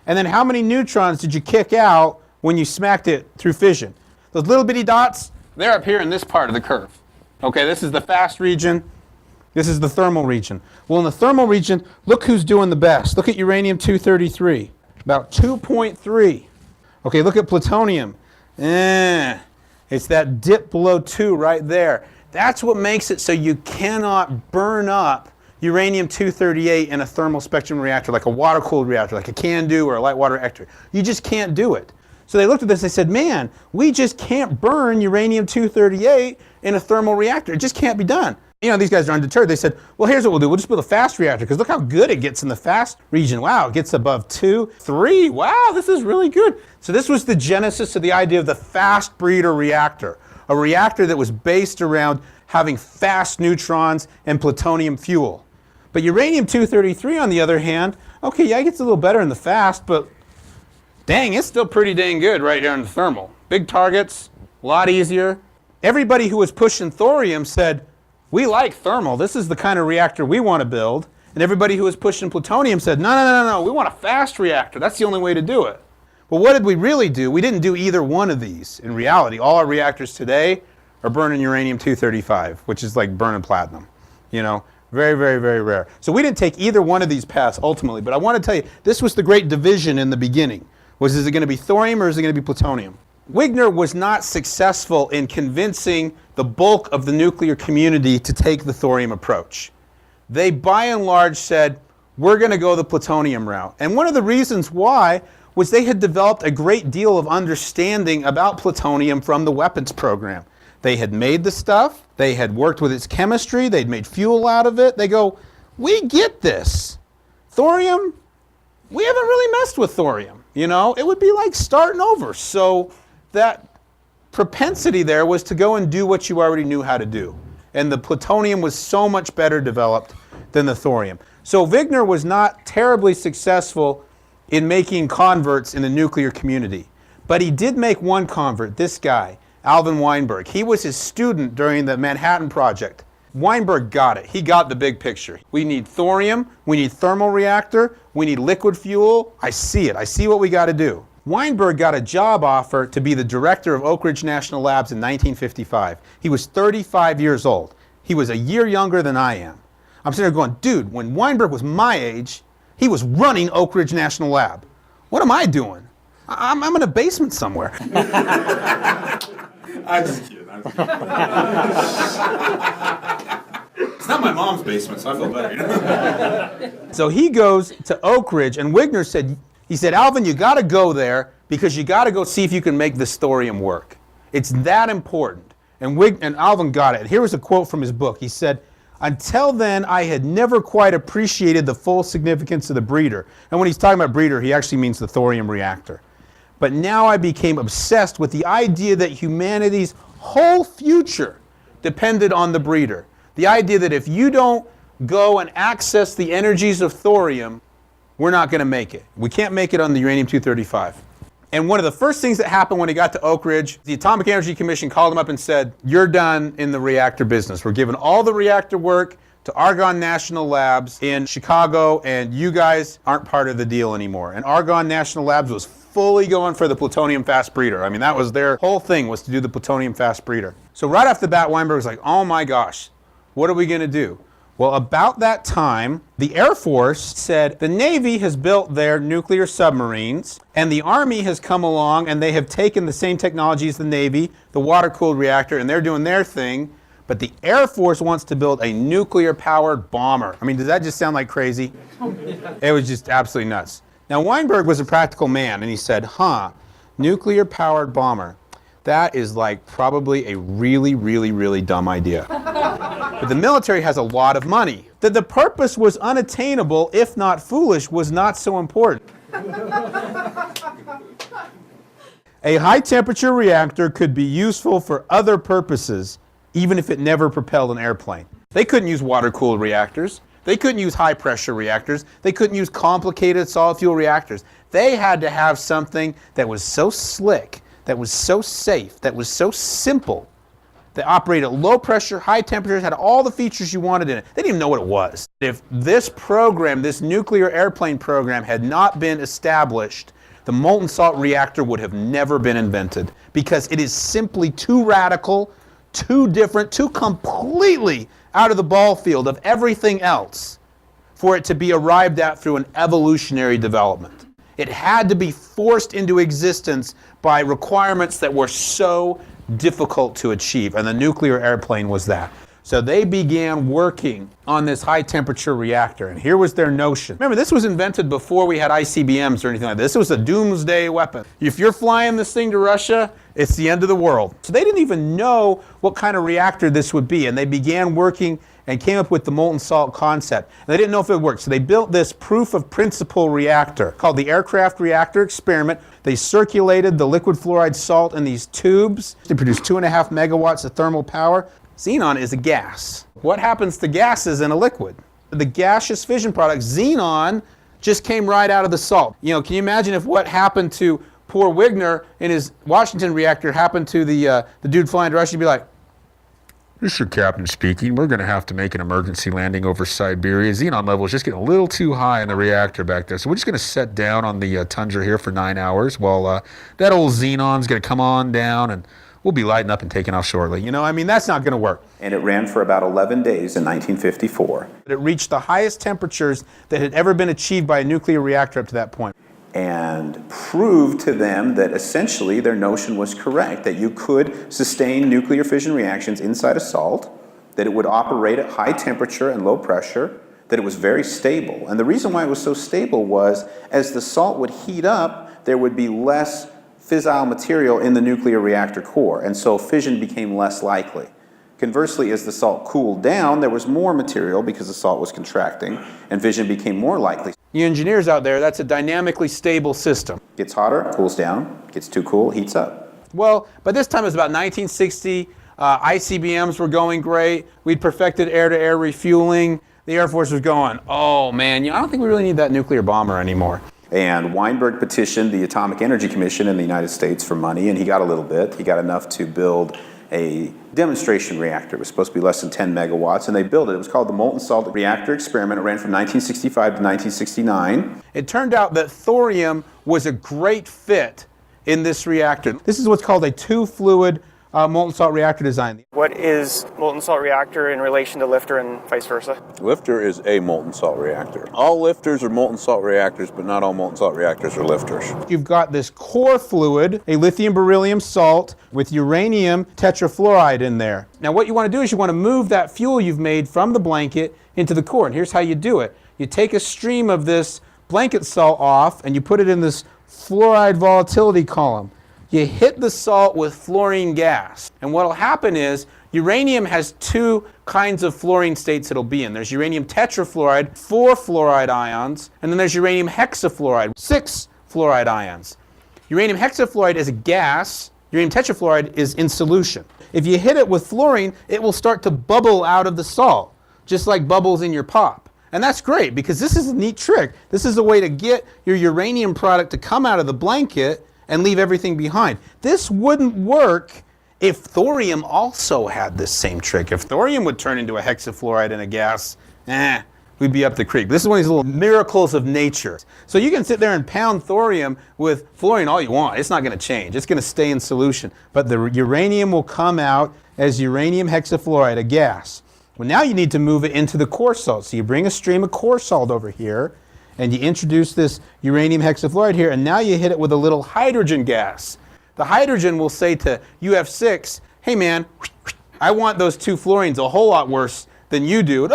And then how many neutrons did you kick out when you smacked it through fission? Those little bitty dots, they're up here in this part of the curve. Okay, this is the fast region. This is the thermal region. Well, in the thermal region, look who's doing the best. Look at uranium-233, about 2.3. Okay, look at plutonium. It's that dip below 2 right there. That's what makes it so you cannot burn up uranium-238 in a thermal spectrum reactor, like a water-cooled reactor, like a CANDU or a light water reactor. You just can't do it. So they looked at this and they said, man, we just can't burn uranium-238 in a thermal reactor. It just can't be done. These guys are undeterred. They said, well, here's what we'll do. We'll just build a fast reactor because look how good it gets in the fast region. Wow, it gets above 2, 3. Wow, this is really good. So this was the genesis of the idea of the fast breeder reactor, a reactor that was based around having fast neutrons and plutonium fuel. But uranium-233, on the other hand, okay, yeah, it gets a little better in the fast, but dang, it's still pretty dang good right here in the thermal. Big targets, a lot easier. Everybody who was pushing thorium said, we like thermal. This is the kind of reactor we want to build. And everybody who was pushing plutonium said, no, we want a fast reactor. That's the only way to do it. Well, what did we really do? We didn't do either one of these. In reality, all our reactors today are burning uranium-235, which is like burning platinum, Very, very, very rare. So we didn't take either one of these paths ultimately, but I want to tell you, this was the great division in the beginning. Is it going to be thorium or is it going to be plutonium? Wigner was not successful in convincing the bulk of the nuclear community to take the thorium approach. They, by and large, said, we're going to go the plutonium route. And one of the reasons why was they had developed a great deal of understanding about plutonium from the weapons program. They had made the stuff, they had worked with its chemistry, they'd made fuel out of it. They go, we get this. Thorium, we haven't really messed with thorium. You know, it would be like starting over. So that propensity there was to go and do what you already knew how to do. And the plutonium was so much better developed than the thorium. So Wigner was not terribly successful in making converts in the nuclear community. But he did make one convert, this guy, Alvin Weinberg. He was his student during the Manhattan Project. Weinberg got it. He got the big picture. We need thorium, we need thermal reactor, we need liquid fuel. I see it. I see what we got to do. Weinberg got a job offer to be the director of Oak Ridge National Labs in 1955. He was 35 years old. He was a year younger than I am. I'm sitting there going, dude, when Weinberg was my age, he was running Oak Ridge National Lab. What am I doing? I'm in a basement somewhere. I'm just kidding. It's not my mom's basement, so I feel better. So he goes to Oak Ridge, and Wigner said, Alvin, you got to go there because you got to go see if you can make this thorium work. It's that important. And Alvin got it. Here was a quote from his book. He said, until then, I had never quite appreciated the full significance of the breeder. And when he's talking about breeder, he actually means the thorium reactor. But now I became obsessed with the idea that humanity's whole future depended on the breeder. The idea that if you don't go and access the energies of thorium, we're not going to make it. We can't make it on the uranium-235. And one of the first things that happened when he got to Oak Ridge, the Atomic Energy Commission called him up and said, you're done in the reactor business. We're giving all the reactor work to Argonne National Labs in Chicago, and you guys aren't part of the deal anymore. And Argonne National Labs was fully going for the plutonium fast breeder. I mean, that was their whole thing, was to do the plutonium fast breeder. So right off the bat, Weinberg was like, oh my gosh, what are we going to do? Well, about that time, the Air Force said the Navy has built their nuclear submarines, and the Army has come along and they have taken the same technology as the Navy, the water-cooled reactor, and they're doing their thing. But the Air Force wants to build a nuclear-powered bomber. I mean, does that just sound like crazy? It was just absolutely nuts. Now, Weinberg was a practical man, and he said, nuclear powered bomber. That is like probably a really, really, really dumb idea. But the military has a lot of money. That the purpose was unattainable, if not foolish, was not so important. A high-temperature reactor could be useful for other purposes, even if it never propelled an airplane. They couldn't use water-cooled reactors. They couldn't use high-pressure reactors. They couldn't use complicated solid-fuel reactors. They had to have something that was so slick, that was so safe, that was so simple, that operated at low pressure, high temperatures, had all the features you wanted in it. They didn't even know what it was. If this program, this nuclear airplane program, had not been established, the molten salt reactor would have never been invented, because it is simply too radical, too different, too completely out of the ball field of everything else for it to be arrived at through an evolutionary development. It had to be forced into existence by requirements that were so difficult to achieve, and the nuclear airplane was that. So they began working on this high-temperature reactor, and here was their notion. Remember, this was invented before we had ICBMs or anything like this. This was a doomsday weapon. If you're flying this thing to Russia, it's the end of the world. So they didn't even know what kind of reactor this would be, and they began working and came up with the molten salt concept. And they didn't know if it would work, so they built this proof of principle reactor called the aircraft reactor experiment. They circulated the liquid fluoride salt in these tubes. They produced 2.5 megawatts of thermal power. Xenon is a gas. What happens to gases in a liquid? The gaseous fission product, xenon, just came right out of the salt. You know, can you imagine if what happened to poor Wigner in his Washington reactor happened to the dude flying to Russia? He'd be like, "This is your captain speaking. We're going to have to make an emergency landing over Siberia. Xenon level is just getting a little too high in the reactor back there. So we're just going to set down on the tundra here for 9 hours while that old xenon's going to come on down, and we'll be lighting up and taking off shortly." You know, I mean, that's not going to work. And it ran for about 11 days in 1954. It reached the highest temperatures that had ever been achieved by a nuclear reactor up to that point. And proved to them that essentially their notion was correct, that you could sustain nuclear fission reactions inside a salt, that it would operate at high temperature and low pressure, that it was very stable. And the reason why it was so stable was as the salt would heat up, there would be less fissile material in the nuclear reactor core, and so fission became less likely. Conversely, as the salt cooled down, there was more material because the salt was contracting, and fission became more likely. You engineers out there, that's a dynamically stable system. Gets hotter, cools down, gets too cool, heats up. Well, by this time it was about 1960. ICBMs were going great. We'd perfected air-to-air refueling. The Air Force was going, oh man, I don't think we really need that nuclear bomber anymore. And Weinberg petitioned the Atomic Energy Commission in the United States for money, and he got a little bit. He got enough to build a demonstration reactor. It was supposed to be less than 10 megawatts, and they built it. It was called the Molten Salt Reactor Experiment. It ran from 1965 to 1969. It turned out that thorium was a great fit in this reactor. This is what's called a two-fluid molten salt reactor design. What is molten salt reactor in relation to lifter and vice versa? Lifter is a molten salt reactor. All lifters are molten salt reactors, but not all molten salt reactors are lifters. You've got this core fluid, a lithium beryllium salt with uranium tetrafluoride in there. Now what you want to do is you want to move that fuel you've made from the blanket into the core. And here's how you do it. You take a stream of this blanket salt off and you put it in this fluoride volatility column. You hit the salt with fluorine gas, and what will happen is uranium has two kinds of fluorine states it'll be in. There's uranium tetrafluoride, 4 fluoride ions, and then there's uranium hexafluoride, 6 fluoride ions. Uranium hexafluoride is a gas, uranium tetrafluoride is in solution. If you hit it with fluorine, it will start to bubble out of the salt, just like bubbles in your pop. And that's great, because this is a neat trick. This is a way to get your uranium product to come out of the blanket and leave everything behind. This wouldn't work if thorium also had this same trick. If thorium would turn into a hexafluoride in a gas, we'd be up the creek. This is one of these little miracles of nature. So you can sit there and pound thorium with fluorine all you want. It's not going to change. It's going to stay in solution. But the uranium will come out as uranium hexafluoride, a gas. Well, now you need to move it into the core salt. So you bring a stream of core salt over here, and you introduce this uranium hexafluoride here, and now you hit it with a little hydrogen gas. The hydrogen will say to UF6, hey man, I want those 2 fluorines a whole lot worse than you do.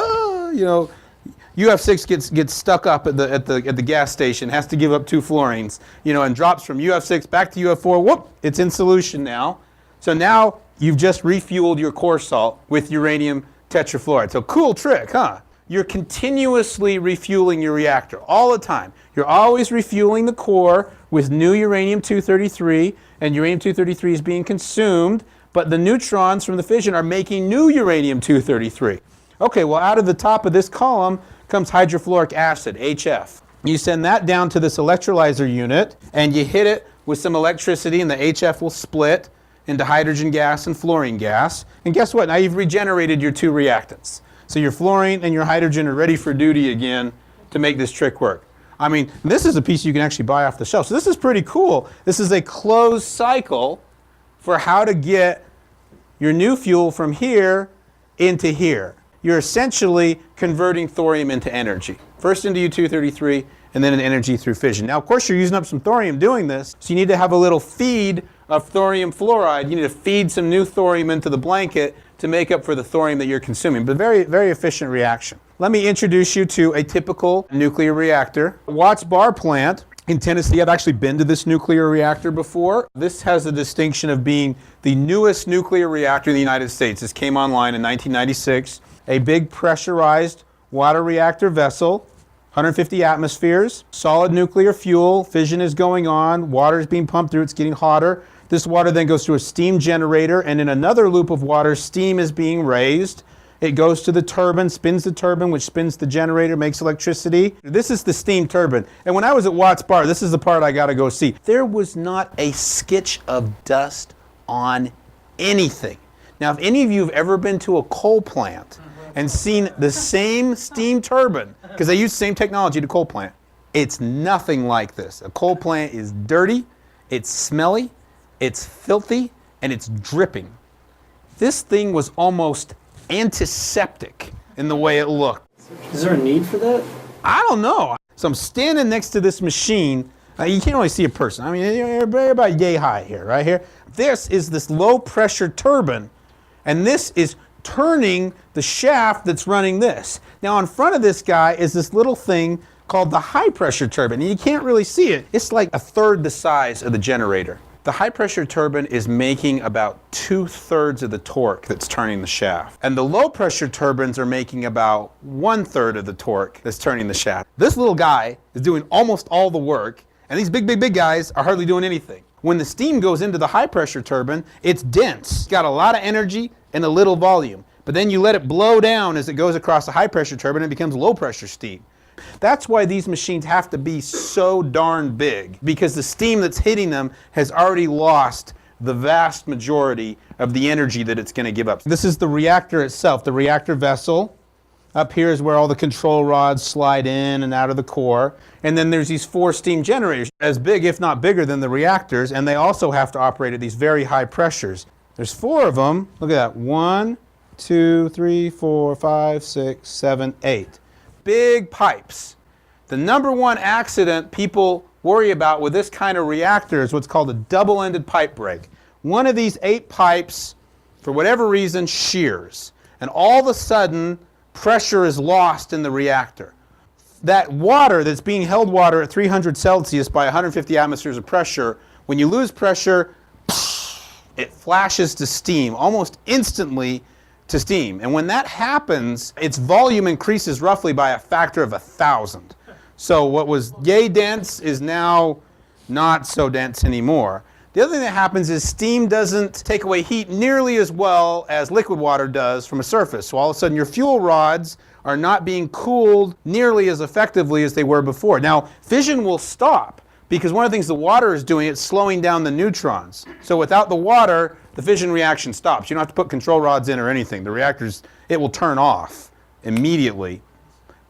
UF6 gets stuck up at the gas station, has to give up 2 fluorines, and drops from UF6 back to UF4. Whoop, it's in solution now. So now you've just refueled your core salt with uranium tetrafluoride. So cool trick, huh? You're continuously refueling your reactor all the time. You're always refueling the core with new uranium-233, and uranium-233 is being consumed, but the neutrons from the fission are making new uranium-233. Okay, well, out of the top of this column comes hydrofluoric acid, HF. You send that down to this electrolyzer unit, and you hit it with some electricity, and the HF will split into hydrogen gas and fluorine gas. And guess what? Now you've regenerated your 2 reactants. So your fluorine and your hydrogen are ready for duty again to make this trick work. I mean, this is a piece you can actually buy off the shelf. So this is pretty cool. This is a closed cycle for how to get your new fuel from here into here. You're essentially converting thorium into energy. First into U-233 and then into energy through fission. Now, of course, you're using up some thorium doing this, so you need to have a little feed of thorium fluoride. You need to feed some new thorium into the blanket to make up for the thorium that you're consuming. But very, very efficient reaction. Let me introduce you to a typical nuclear reactor. Watts Bar plant in Tennessee. I've actually been to this nuclear reactor before. This has the distinction of being the newest nuclear reactor in the United States. This came online in 1996. A big pressurized water reactor vessel, 150 atmospheres, solid nuclear fuel, fission is going on, water is being pumped through, it's getting hotter. This water then goes through a steam generator, and in another loop of water, steam is being raised. It goes to the turbine, spins the turbine, which spins the generator, makes electricity. This is the steam turbine. And when I was at Watts Bar, this is the part I got to go see. There was not a skitch of dust on anything. Now, if any of you have ever been to a coal plant and seen the same steam turbine, because they use the same technology to coal plant, it's nothing like this. A coal plant is dirty, it's smelly, it's filthy, and it's dripping. This thing was almost antiseptic in the way it looked. Is there a need for that? I don't know. So I'm standing next to this machine. You can't really see a person. I mean, you're about yay high here, right here. This is this low pressure turbine, and this is turning the shaft that's running this. Now in front of this guy is this little thing called the high pressure turbine, and you can't really see it. It's like a third the size of the generator. The high pressure turbine is making about 2/3 of the torque that's turning the shaft. And the low pressure turbines are making about 1/3 of the torque that's turning the shaft. This little guy is doing almost all the work, and these big guys are hardly doing anything. When the steam goes into the high pressure turbine, it's dense. It's got a lot of energy and a little volume. But then you let it blow down as it goes across the high pressure turbine and it becomes low pressure steam. That's why these machines have to be so darn big, because the steam that's hitting them has already lost the vast majority of the energy that it's going to give up. This is the reactor itself, the reactor vessel. Up here is where all the control rods slide in and out of the core. And then there's these 4 steam generators, as big if not bigger than the reactors, and they also have to operate at these very high pressures. There's 4 of them. Look at that. 1, 2, 3, 4, 5, 6, 7, 8. Big pipes. The number one accident people worry about with this kind of reactor is what's called a double-ended pipe break. One of these 8 pipes, for whatever reason, shears. And all of a sudden, pressure is lost in the reactor. That water that's being held water at 300 Celsius by 150 atmospheres of pressure, when you lose pressure, it flashes to steam almost instantly to steam. And when that happens, its volume increases roughly by a factor of 1,000. So what was yay dense is now not so dense anymore. The other thing that happens is steam doesn't take away heat nearly as well as liquid water does from a surface. So all of a sudden your fuel rods are not being cooled nearly as effectively as they were before. Now, fission will stop, because one of the things the water is doing, it's slowing down the neutrons. So without the water, the fission reaction stops. You don't have to put control rods in or anything. The reactors, it will turn off immediately,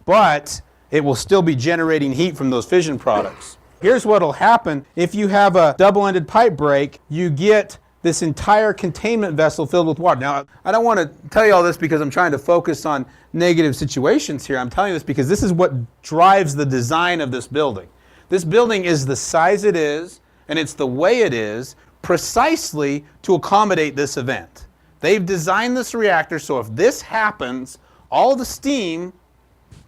but it will still be generating heat from those fission products. Here's what will happen. If you have a double-ended pipe break, you get this entire containment vessel filled with water. Now, I don't want to tell you all this because I'm trying to focus on negative situations here. I'm telling you this because this is what drives the design of this building. This building is the size it is, and it's the way it is, precisely to accommodate this event. They've designed this reactor so if this happens, all the steam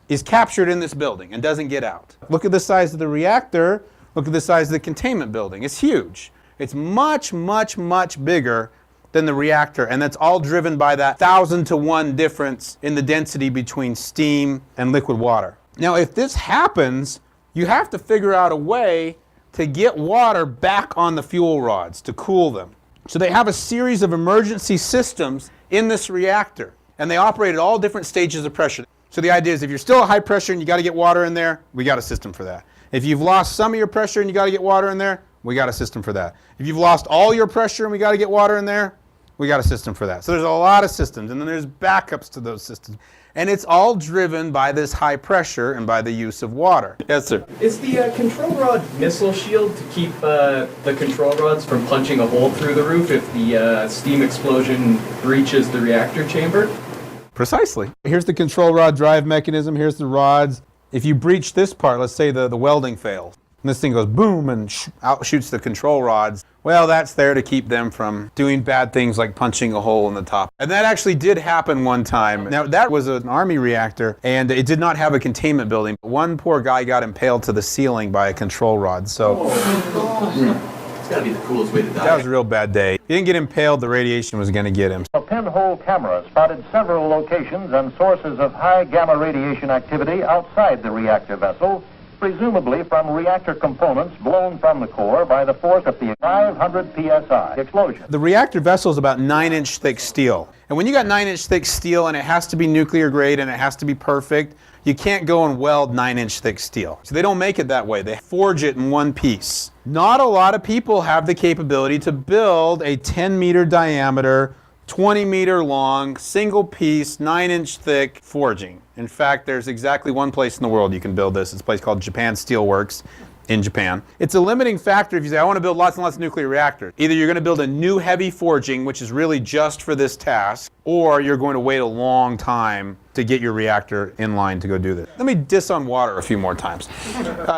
is captured in this building and doesn't get out. Look at the size of the reactor. Look at the size of the containment building. It's huge. It's much, much, much bigger than the reactor, and that's all driven by that 1,000-to-1 difference in the density between steam and liquid water. Now, if this happens, you have to figure out a way to get water back on the fuel rods to cool them. So they have a series of emergency systems in this reactor, and they operate at all different stages of pressure. So the idea is if you're still at high pressure and you got to get water in there, we got a system for that. If you've lost some of your pressure and you got to get water in there, we got a system for that. If you've lost all your pressure and we got to get water in there, we got a system for that. So there's a lot of systems, and then there's backups to those systems. And it's all driven by this high pressure and by the use of water. Yes, sir. Is the control rod missile shield to keep the control rods from punching a hole through the roof if the steam explosion breaches the reactor chamber? Precisely. Here's the control rod drive mechanism. Here's the rods. If you breach this part, let's say the welding fails, and this thing goes boom and out shoots the control rods, well, that's there to keep them from doing bad things like punching a hole in the top. And that actually did happen one time. Now, that was an Army reactor, and it did not have a containment building. One poor guy got impaled to the ceiling by a control rod. So It's got to be the coolest way to die. that was a real bad day. He didn't get impaled, the radiation was going to get him. A pinhole camera spotted several locations and sources of high gamma radiation activity outside the reactor vessel, presumably from reactor components blown from the core by the force of the 500 psi explosion. The reactor vessel is about 9-inch thick steel. And when you got 9-inch thick steel and it has to be nuclear grade and it has to be perfect, you can't go and weld 9-inch thick steel. So they don't make it that way. They forge it in one piece. Not a lot of people have the capability to build a 10-meter diameter, 20-meter long, single piece, 9-inch thick forging. In fact, there's exactly one place in the world you can build this. It's a place called Japan Steel Works in Japan. It's a limiting factor if you say, I want to build lots and lots of nuclear reactors. Either you're going to build a new heavy forging, which is really just for this task, or you're going to wait a long time to get your reactor in line to go do this. Let me diss on water a few more times.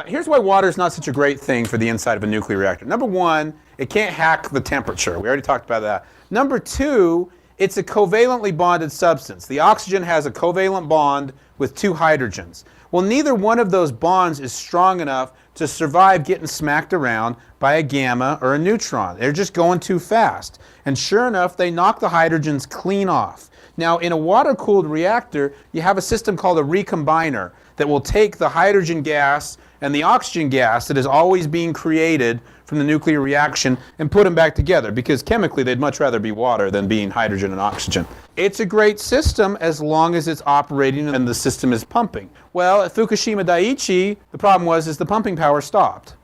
Here's why water is not such a great thing for the inside of a nuclear reactor. Number one, it can't hack the temperature. We already talked about that. Number two, it's a covalently bonded substance. The oxygen has a covalent bond with 2 hydrogens. Well, neither one of those bonds is strong enough to survive getting smacked around by a gamma or a neutron. They're just going too fast. And sure enough, they knock the hydrogens clean off. Now, in a water-cooled reactor, you have a system called a recombiner that will take the hydrogen gas and the oxygen gas that is always being created from the nuclear reaction and put them back together, because chemically they'd much rather be water than being hydrogen and oxygen. It's a great system as long as it's operating and the system is pumping. Well, at Fukushima Daiichi, the problem was the pumping power stopped.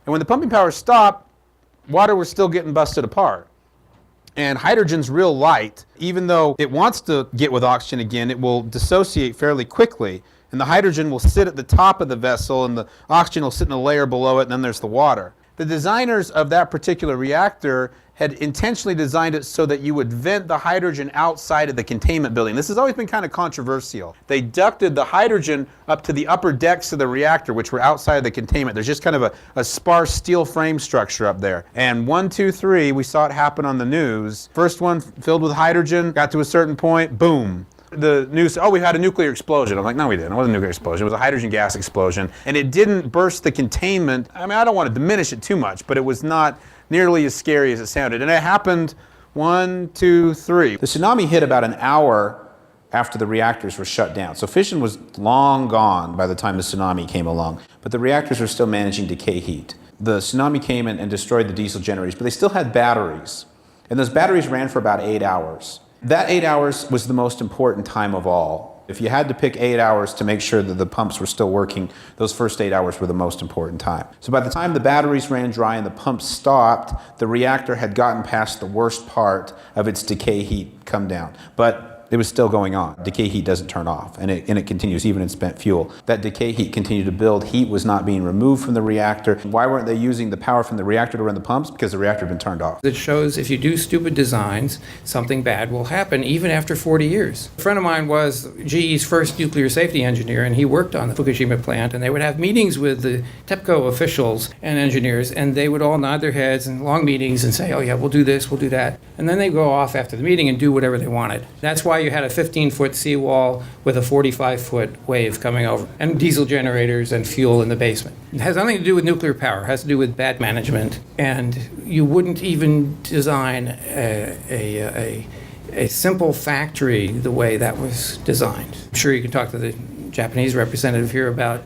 And when the pumping power stopped, water was still getting busted apart. And hydrogen's real light. Even though it wants to get with oxygen again, it will dissociate fairly quickly. And the hydrogen will sit at the top of the vessel, and the oxygen will sit in a layer below it, and then there's the water. The designers of that particular reactor had intentionally designed it so that you would vent the hydrogen outside of the containment building. This has always been kind of controversial. They ducted the hydrogen up to the upper decks of the reactor, which were outside of the containment. There's just kind of a sparse steel frame structure up there. And 1, 2, 3, we saw it happen on the news. First one filled with hydrogen, got to a certain point, boom. The news said, oh, we had a nuclear explosion. I'm like, no, we didn't. It wasn't a nuclear explosion. It was a hydrogen gas explosion. And it didn't burst the containment. I mean, I don't want to diminish it too much, but it was not nearly as scary as it sounded. And it happened 1, 2, 3. The tsunami hit about an hour after the reactors were shut down. So fission was long gone by the time the tsunami came along, but the reactors were still managing decay heat. The tsunami came in and destroyed the diesel generators, but they still had batteries. And those batteries ran for about 8 hours. That 8 hours was the most important time of all. If you had to pick 8 hours to make sure that the pumps were still working, those first 8 hours were the most important time. So by the time the batteries ran dry and the pumps stopped, the reactor had gotten past the worst part of its decay heat come down. But it was still going on. Decay heat doesn't turn off, and it continues even in spent fuel. That decay heat continued to build. Heat was not being removed from the reactor. Why weren't they using the power from the reactor to run the pumps? Because the reactor had been turned off. It shows if you do stupid designs, something bad will happen even after 40 years. A friend of mine was GE's first nuclear safety engineer, and he worked on the Fukushima plant, and they would have meetings with the TEPCO officials and engineers, and they would all nod their heads in long meetings and say, oh yeah, we'll do this, we'll do that. And then they go off after the meeting and do whatever they wanted. That's why you had a 15-foot seawall with a 45-foot wave coming over, and diesel generators and fuel in the basement. It has nothing to do with nuclear power. It has to do with bad management. And you wouldn't even design a simple factory the way that was designed. I'm sure you can talk to the Japanese representative here about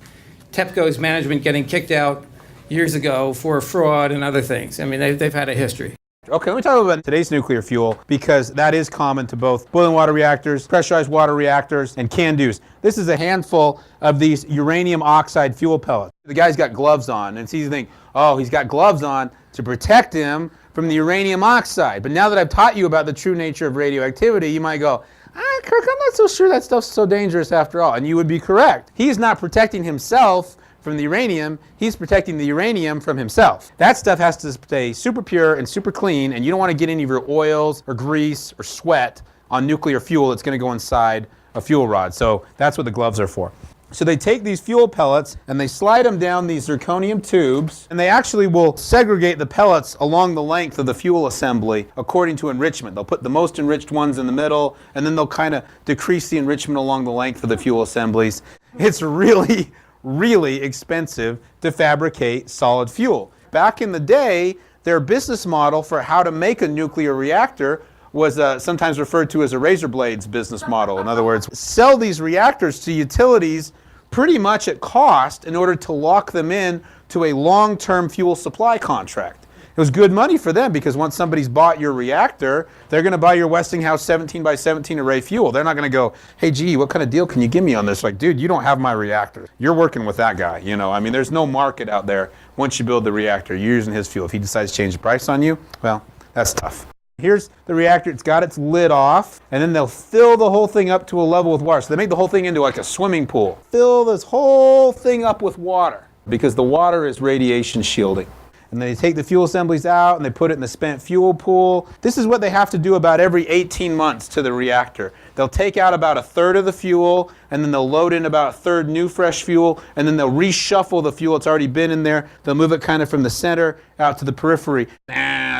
TEPCO's management getting kicked out years ago for fraud and other things. I mean, they've had a history. Okay, let me talk about today's nuclear fuel, because that is common to both boiling water reactors, pressurized water reactors, and CANDUs. This is a handful of these uranium oxide fuel pellets. The guy's got gloves on, and it's easy to think, oh, he's got gloves on to protect him from the uranium oxide. But now that I've taught you about the true nature of radioactivity, you might go, Kirk, I'm not so sure that stuff's so dangerous after all. And you would be correct. He's not protecting himself from the uranium, he's protecting the uranium from himself. That stuff has to stay super pure and super clean, and you don't want to get any of your oils or grease or sweat on nuclear fuel that's going to go inside a fuel rod. So that's what the gloves are for. So they take these fuel pellets and they slide them down these zirconium tubes, and they actually will segregate the pellets along the length of the fuel assembly according to enrichment. They'll put the most enriched ones in the middle, and then they'll kind of decrease the enrichment along the length of the fuel assemblies. It's really expensive to fabricate solid fuel. Back in the day, their business model for how to make a nuclear reactor was sometimes referred to as a razor blades business model. In other words, sell these reactors to utilities pretty much at cost in order to lock them in to a long-term fuel supply contract. It was good money for them, because once somebody's bought your reactor, they're going to buy your Westinghouse 17 by 17 array fuel. They're not going to go, hey, gee, what kind of deal can you give me on this? Like, dude, you don't have my reactor. You're working with that guy. You know, I mean, there's no market out there once you build the reactor. You're using his fuel. If he decides to change the price on you, well, that's tough. Here's the reactor. It's got its lid off, and then they'll fill the whole thing up to a level with water. So they make the whole thing into like a swimming pool. Fill this whole thing up with water, because the water is radiation shielding. And they take the fuel assemblies out and they put it in the spent fuel pool. This is what they have to do about every 18 months to the reactor. They'll take out about a third of the fuel, and then they'll load in about a third new fresh fuel, and then they'll reshuffle the fuel that's already been in there. They'll move it kind of from the center out to the periphery.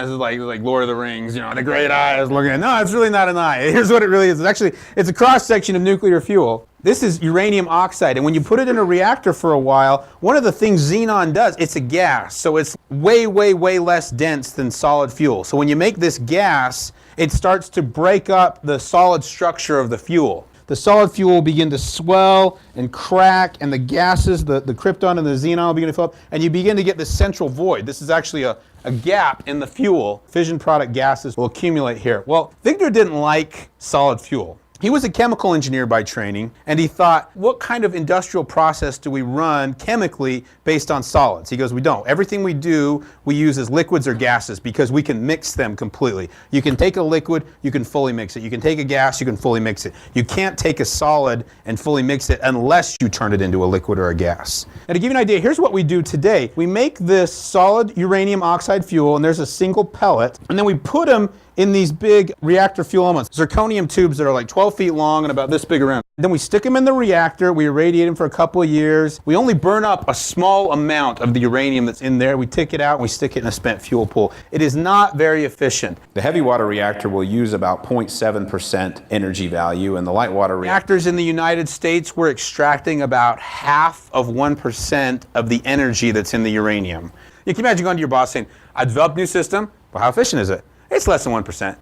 This is like Lord of the Rings, the great eye is looking at. No, it's really not an eye. Here's what it really is. It's a cross-section of nuclear fuel. This is uranium oxide, and when you put it in a reactor for a while, one of the things xenon does, it's a gas, so it's way, way, way less dense than solid fuel. So when you make this gas, it starts to break up the solid structure of the fuel. The solid fuel will begin to swell and crack, and the gases, the krypton and the xenon will begin to fill up, and you begin to get this central void. This is actually a gap in the fuel. Fission product gases will accumulate here. Well, Victor didn't like solid fuel. He was a chemical engineer by training, and he thought, what kind of industrial process do we run chemically based on solids? He goes, we don't. Everything we do, we use as liquids or gases because we can mix them completely. You can take a liquid, you can fully mix it. You can take a gas, you can fully mix it. You can't take a solid and fully mix it unless you turn it into a liquid or a gas. Now to give you an idea, here's what we do today. We make this solid uranium oxide fuel, and there's a single pellet, and then we put them in these big reactor fuel elements, zirconium tubes that are like 12 feet long and about this big around. Then we stick them in the reactor, we irradiate them for a couple of years. We only burn up a small amount of the uranium that's in there. We take it out and we stick it in a spent fuel pool. It is not very efficient. The heavy water reactor will use about 0.7% energy value, and the light water reactors in the United States, we're extracting about half of 1% of the energy that's in the uranium. You can imagine going to your boss saying, I developed a new system. Well, how efficient is it? It's less than 1%.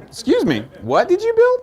Excuse me, what did you build?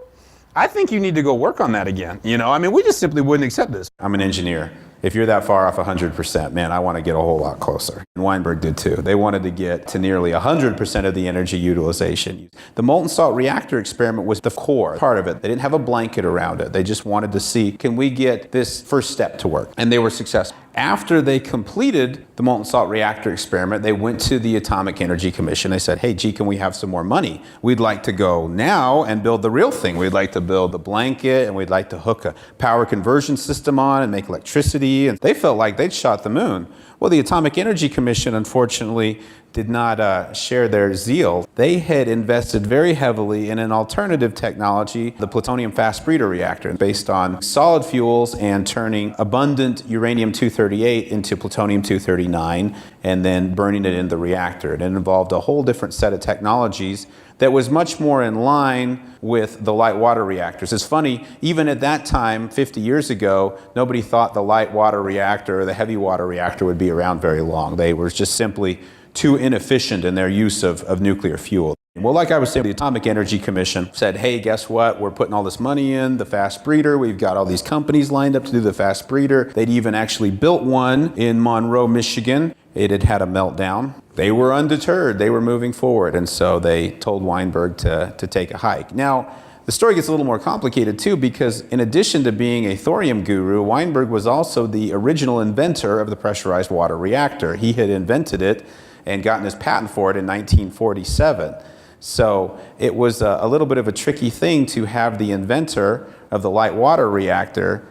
I think you need to go work on that again. We just simply wouldn't accept this. I'm an engineer. If you're that far off 100%, man, I want to get a whole lot closer. And Weinberg did too. They wanted to get to nearly 100% of the energy utilization. The molten salt reactor experiment was the core part of it. They didn't have a blanket around it. They just wanted to see, can we get this first step to work? And they were successful. After they completed the molten salt reactor experiment, they went to the Atomic Energy Commission. They said, hey, gee, can we have some more money? We'd like to go now and build the real thing. We'd like to build the blanket, and we'd like to hook a power conversion system on and make electricity. And they felt like they'd shot the moon. Well, the Atomic Energy Commission, unfortunately, did not share their zeal. They had invested very heavily in an alternative technology, the plutonium fast breeder reactor, based on solid fuels and turning abundant uranium-238 into plutonium-239 and then burning it in the reactor. It involved a whole different set of technologies that was much more in line with the light water reactors. It's funny, even at that time, 50 years ago, nobody thought the light water reactor or the heavy water reactor would be around very long. They were just simply too inefficient in their use of nuclear fuel. Well, like I was saying, the Atomic Energy Commission said, hey, guess what? We're putting all this money in the fast breeder. We've got all these companies lined up to do the fast breeder. They'd even actually built one in Monroe, Michigan. It had had a meltdown. They were undeterred. They were moving forward. And so they told Weinberg to take a hike. Now, the story gets a little more complicated too, because in addition to being a thorium guru, Weinberg was also the original inventor of the pressurized water reactor. He had invented it and gotten his patent for it in 1947. So it was a little bit of a tricky thing to have the inventor of the light water reactor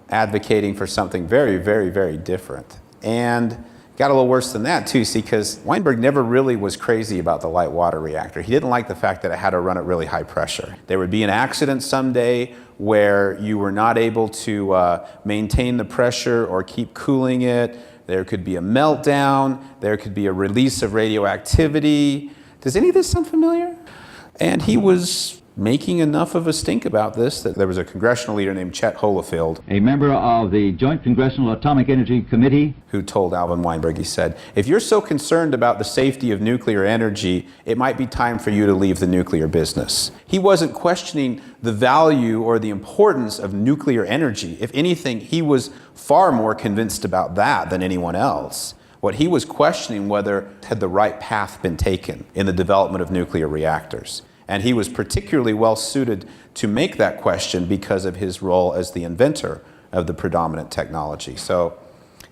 advocating for something very, very, very different. And got a little worse than that too, see, because Weinberg never really was crazy about the light water reactor. He didn't like the fact that it had to run at really high pressure. There would be an accident someday where you were not able to maintain the pressure or keep cooling it. There could be a meltdown. There could be a release of radioactivity. Does any of this sound familiar? And he was making enough of a stink about this that there was a congressional leader named Chet Holofield, a member of the Joint Congressional Atomic Energy Committee, who told Alvin Weinberg, he said, if you're so concerned about the safety of nuclear energy, it might be time for you to leave the nuclear business. He wasn't questioning the value or the importance of nuclear energy. If anything, he was far more convinced about that than anyone else. What he was questioning whether had the right path been taken in the development of nuclear reactors. And he was particularly well suited to make that question because of his role as the inventor of the predominant technology. So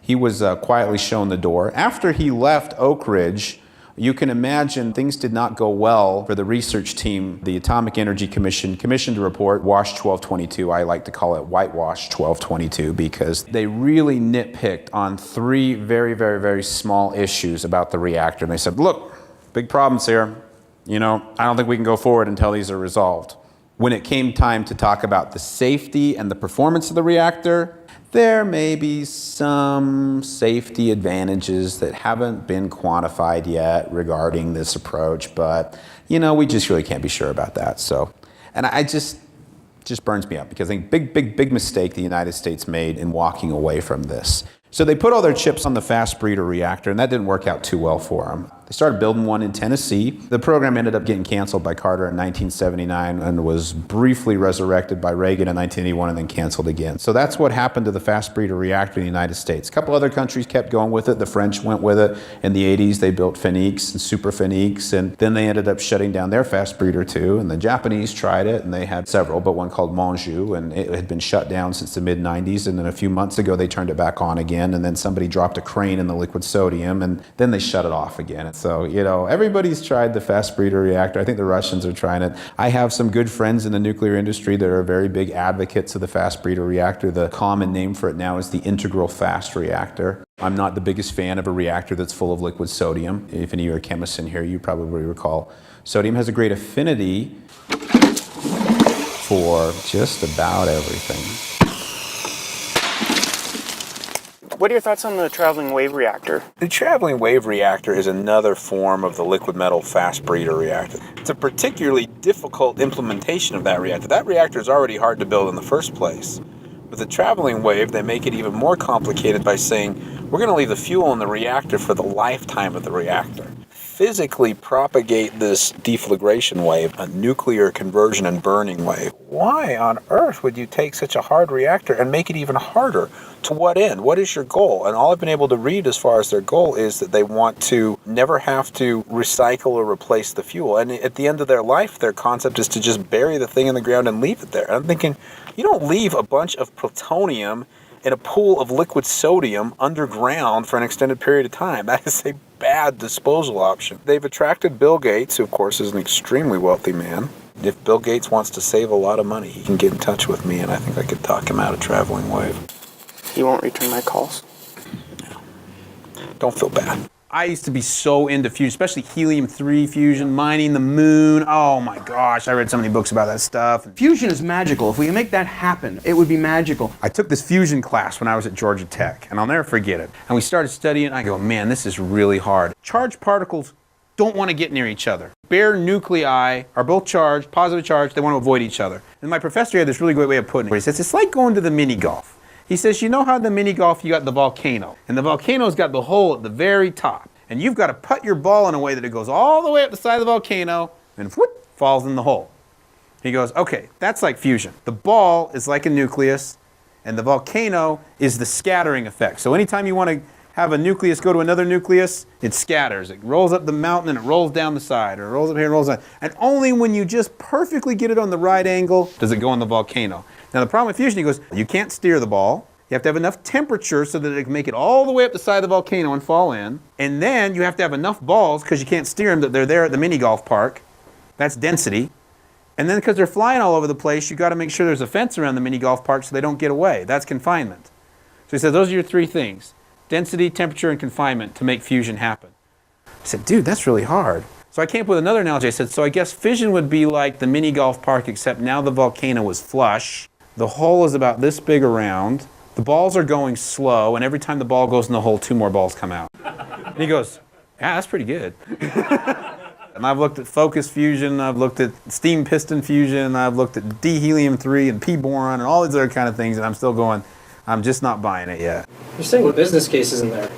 he was quietly shown the door. After he left Oak Ridge, you can imagine things did not go well for the research team. The Atomic Energy Commission commissioned a report, WASH 1222. I like to call it Whitewash 1222 because they really nitpicked on three very, very, very small issues about the reactor. And they said, look, big problems here. I don't think we can go forward until these are resolved. When it came time to talk about the safety and the performance of the reactor, There may be some safety advantages that haven't been quantified yet regarding this approach, but we just really can't be sure about that. So, and I just burns me up because I think big mistake the United States made in walking away from this. So they put all their chips on the fast breeder reactor, and that didn't work out too well for them. They started building one in Tennessee. The program ended up getting canceled by Carter in 1979 and was briefly resurrected by Reagan in 1981 and then canceled again. So that's what happened to the fast breeder reactor in the United States. A couple other countries kept going with it. The French went with it. In the 80s, they built Phoenix and Super Phoenix, and then they ended up shutting down their fast breeder too. And the Japanese tried it, and they had several, but one called Monju, and it had been shut down since the mid-90s. And then a few months ago, they turned it back on again, and then somebody dropped a crane in the liquid sodium, and then they shut it off again. So, everybody's tried the fast breeder reactor. I think the Russians are trying it. I have some good friends in the nuclear industry that are very big advocates of the fast breeder reactor. The common name for it now is the integral fast reactor. I'm not the biggest fan of a reactor that's full of liquid sodium. If any of you are chemists in here, you probably recall sodium has a great affinity for just about everything. What are your thoughts on the traveling wave reactor? The traveling wave reactor is another form of the liquid metal fast breeder reactor. It's a particularly difficult implementation of that reactor. That reactor is already hard to build in the first place. With the traveling wave, they make it even more complicated by saying, we're going to leave the fuel in the reactor for the lifetime of the reactor. Physically propagate this deflagration wave, a nuclear conversion and burning wave. Why on earth would you take such a hard reactor and make it even harder? To what end? What is your goal? And all I've been able to read as far as their goal is that they want to never have to recycle or replace the fuel. And at the end of their life, their concept is to just bury the thing in the ground and leave it there. And I'm thinking, you don't leave a bunch of plutonium in a pool of liquid sodium underground for an extended period of time. That is a bad disposal option. They've attracted Bill Gates, who of course is an extremely wealthy man. If Bill Gates wants to save a lot of money, he can get in touch with me, and I think I could talk him out of traveling wave. He won't return my calls. No. Don't feel bad. I used to be so into fusion, especially helium-3 fusion, mining the moon. Oh my gosh, I read so many books about that stuff. Fusion is magical. If we can make that happen, it would be magical. I took this fusion class when I was at Georgia Tech, and I'll never forget it. And we started studying, and I go, man, this is really hard. Charged particles don't want to get near each other. Bare nuclei are both charged, positive charged, they want to avoid each other. And my professor had this really great way of putting it. He says, it's like going to the mini golf. He says, you know how the mini golf, you got the volcano, and the volcano's got the hole at the very top, and you've got to putt your ball in a way that it goes all the way up the side of the volcano and whoop, falls in the hole. He goes, okay, that's like fusion. The ball is like a nucleus, and the volcano is the scattering effect. So anytime you want to have a nucleus go to another nucleus, it scatters. It rolls up the mountain and it rolls down the side, or it rolls up here and rolls down. And only when you just perfectly get it on the right angle does it go in the volcano. Now the problem with fusion, he goes, you can't steer the ball. You have to have enough temperature so that it can make it all the way up the side of the volcano and fall in. And then you have to have enough balls, because you can't steer them, that they're there at the mini golf park. That's density. And then because they're flying all over the place, you've got to make sure there's a fence around the mini golf park so they don't get away. That's confinement. So he said, those are your three things: density, temperature, and confinement to make fusion happen. I said, dude, that's really hard. So I came up with another analogy. I said, so I guess fission would be like the mini golf park, except now the volcano is flush. The hole is about this big around. The balls are going slow, and every time the ball goes in the hole, 2 more balls come out. And he goes, yeah, that's pretty good. And I've looked at focus fusion, I've looked at steam piston fusion, I've looked at D-helium-3 and P-boron and all these other kind of things, and I'm still going, I'm just not buying it yet. You're saying what business case is in there.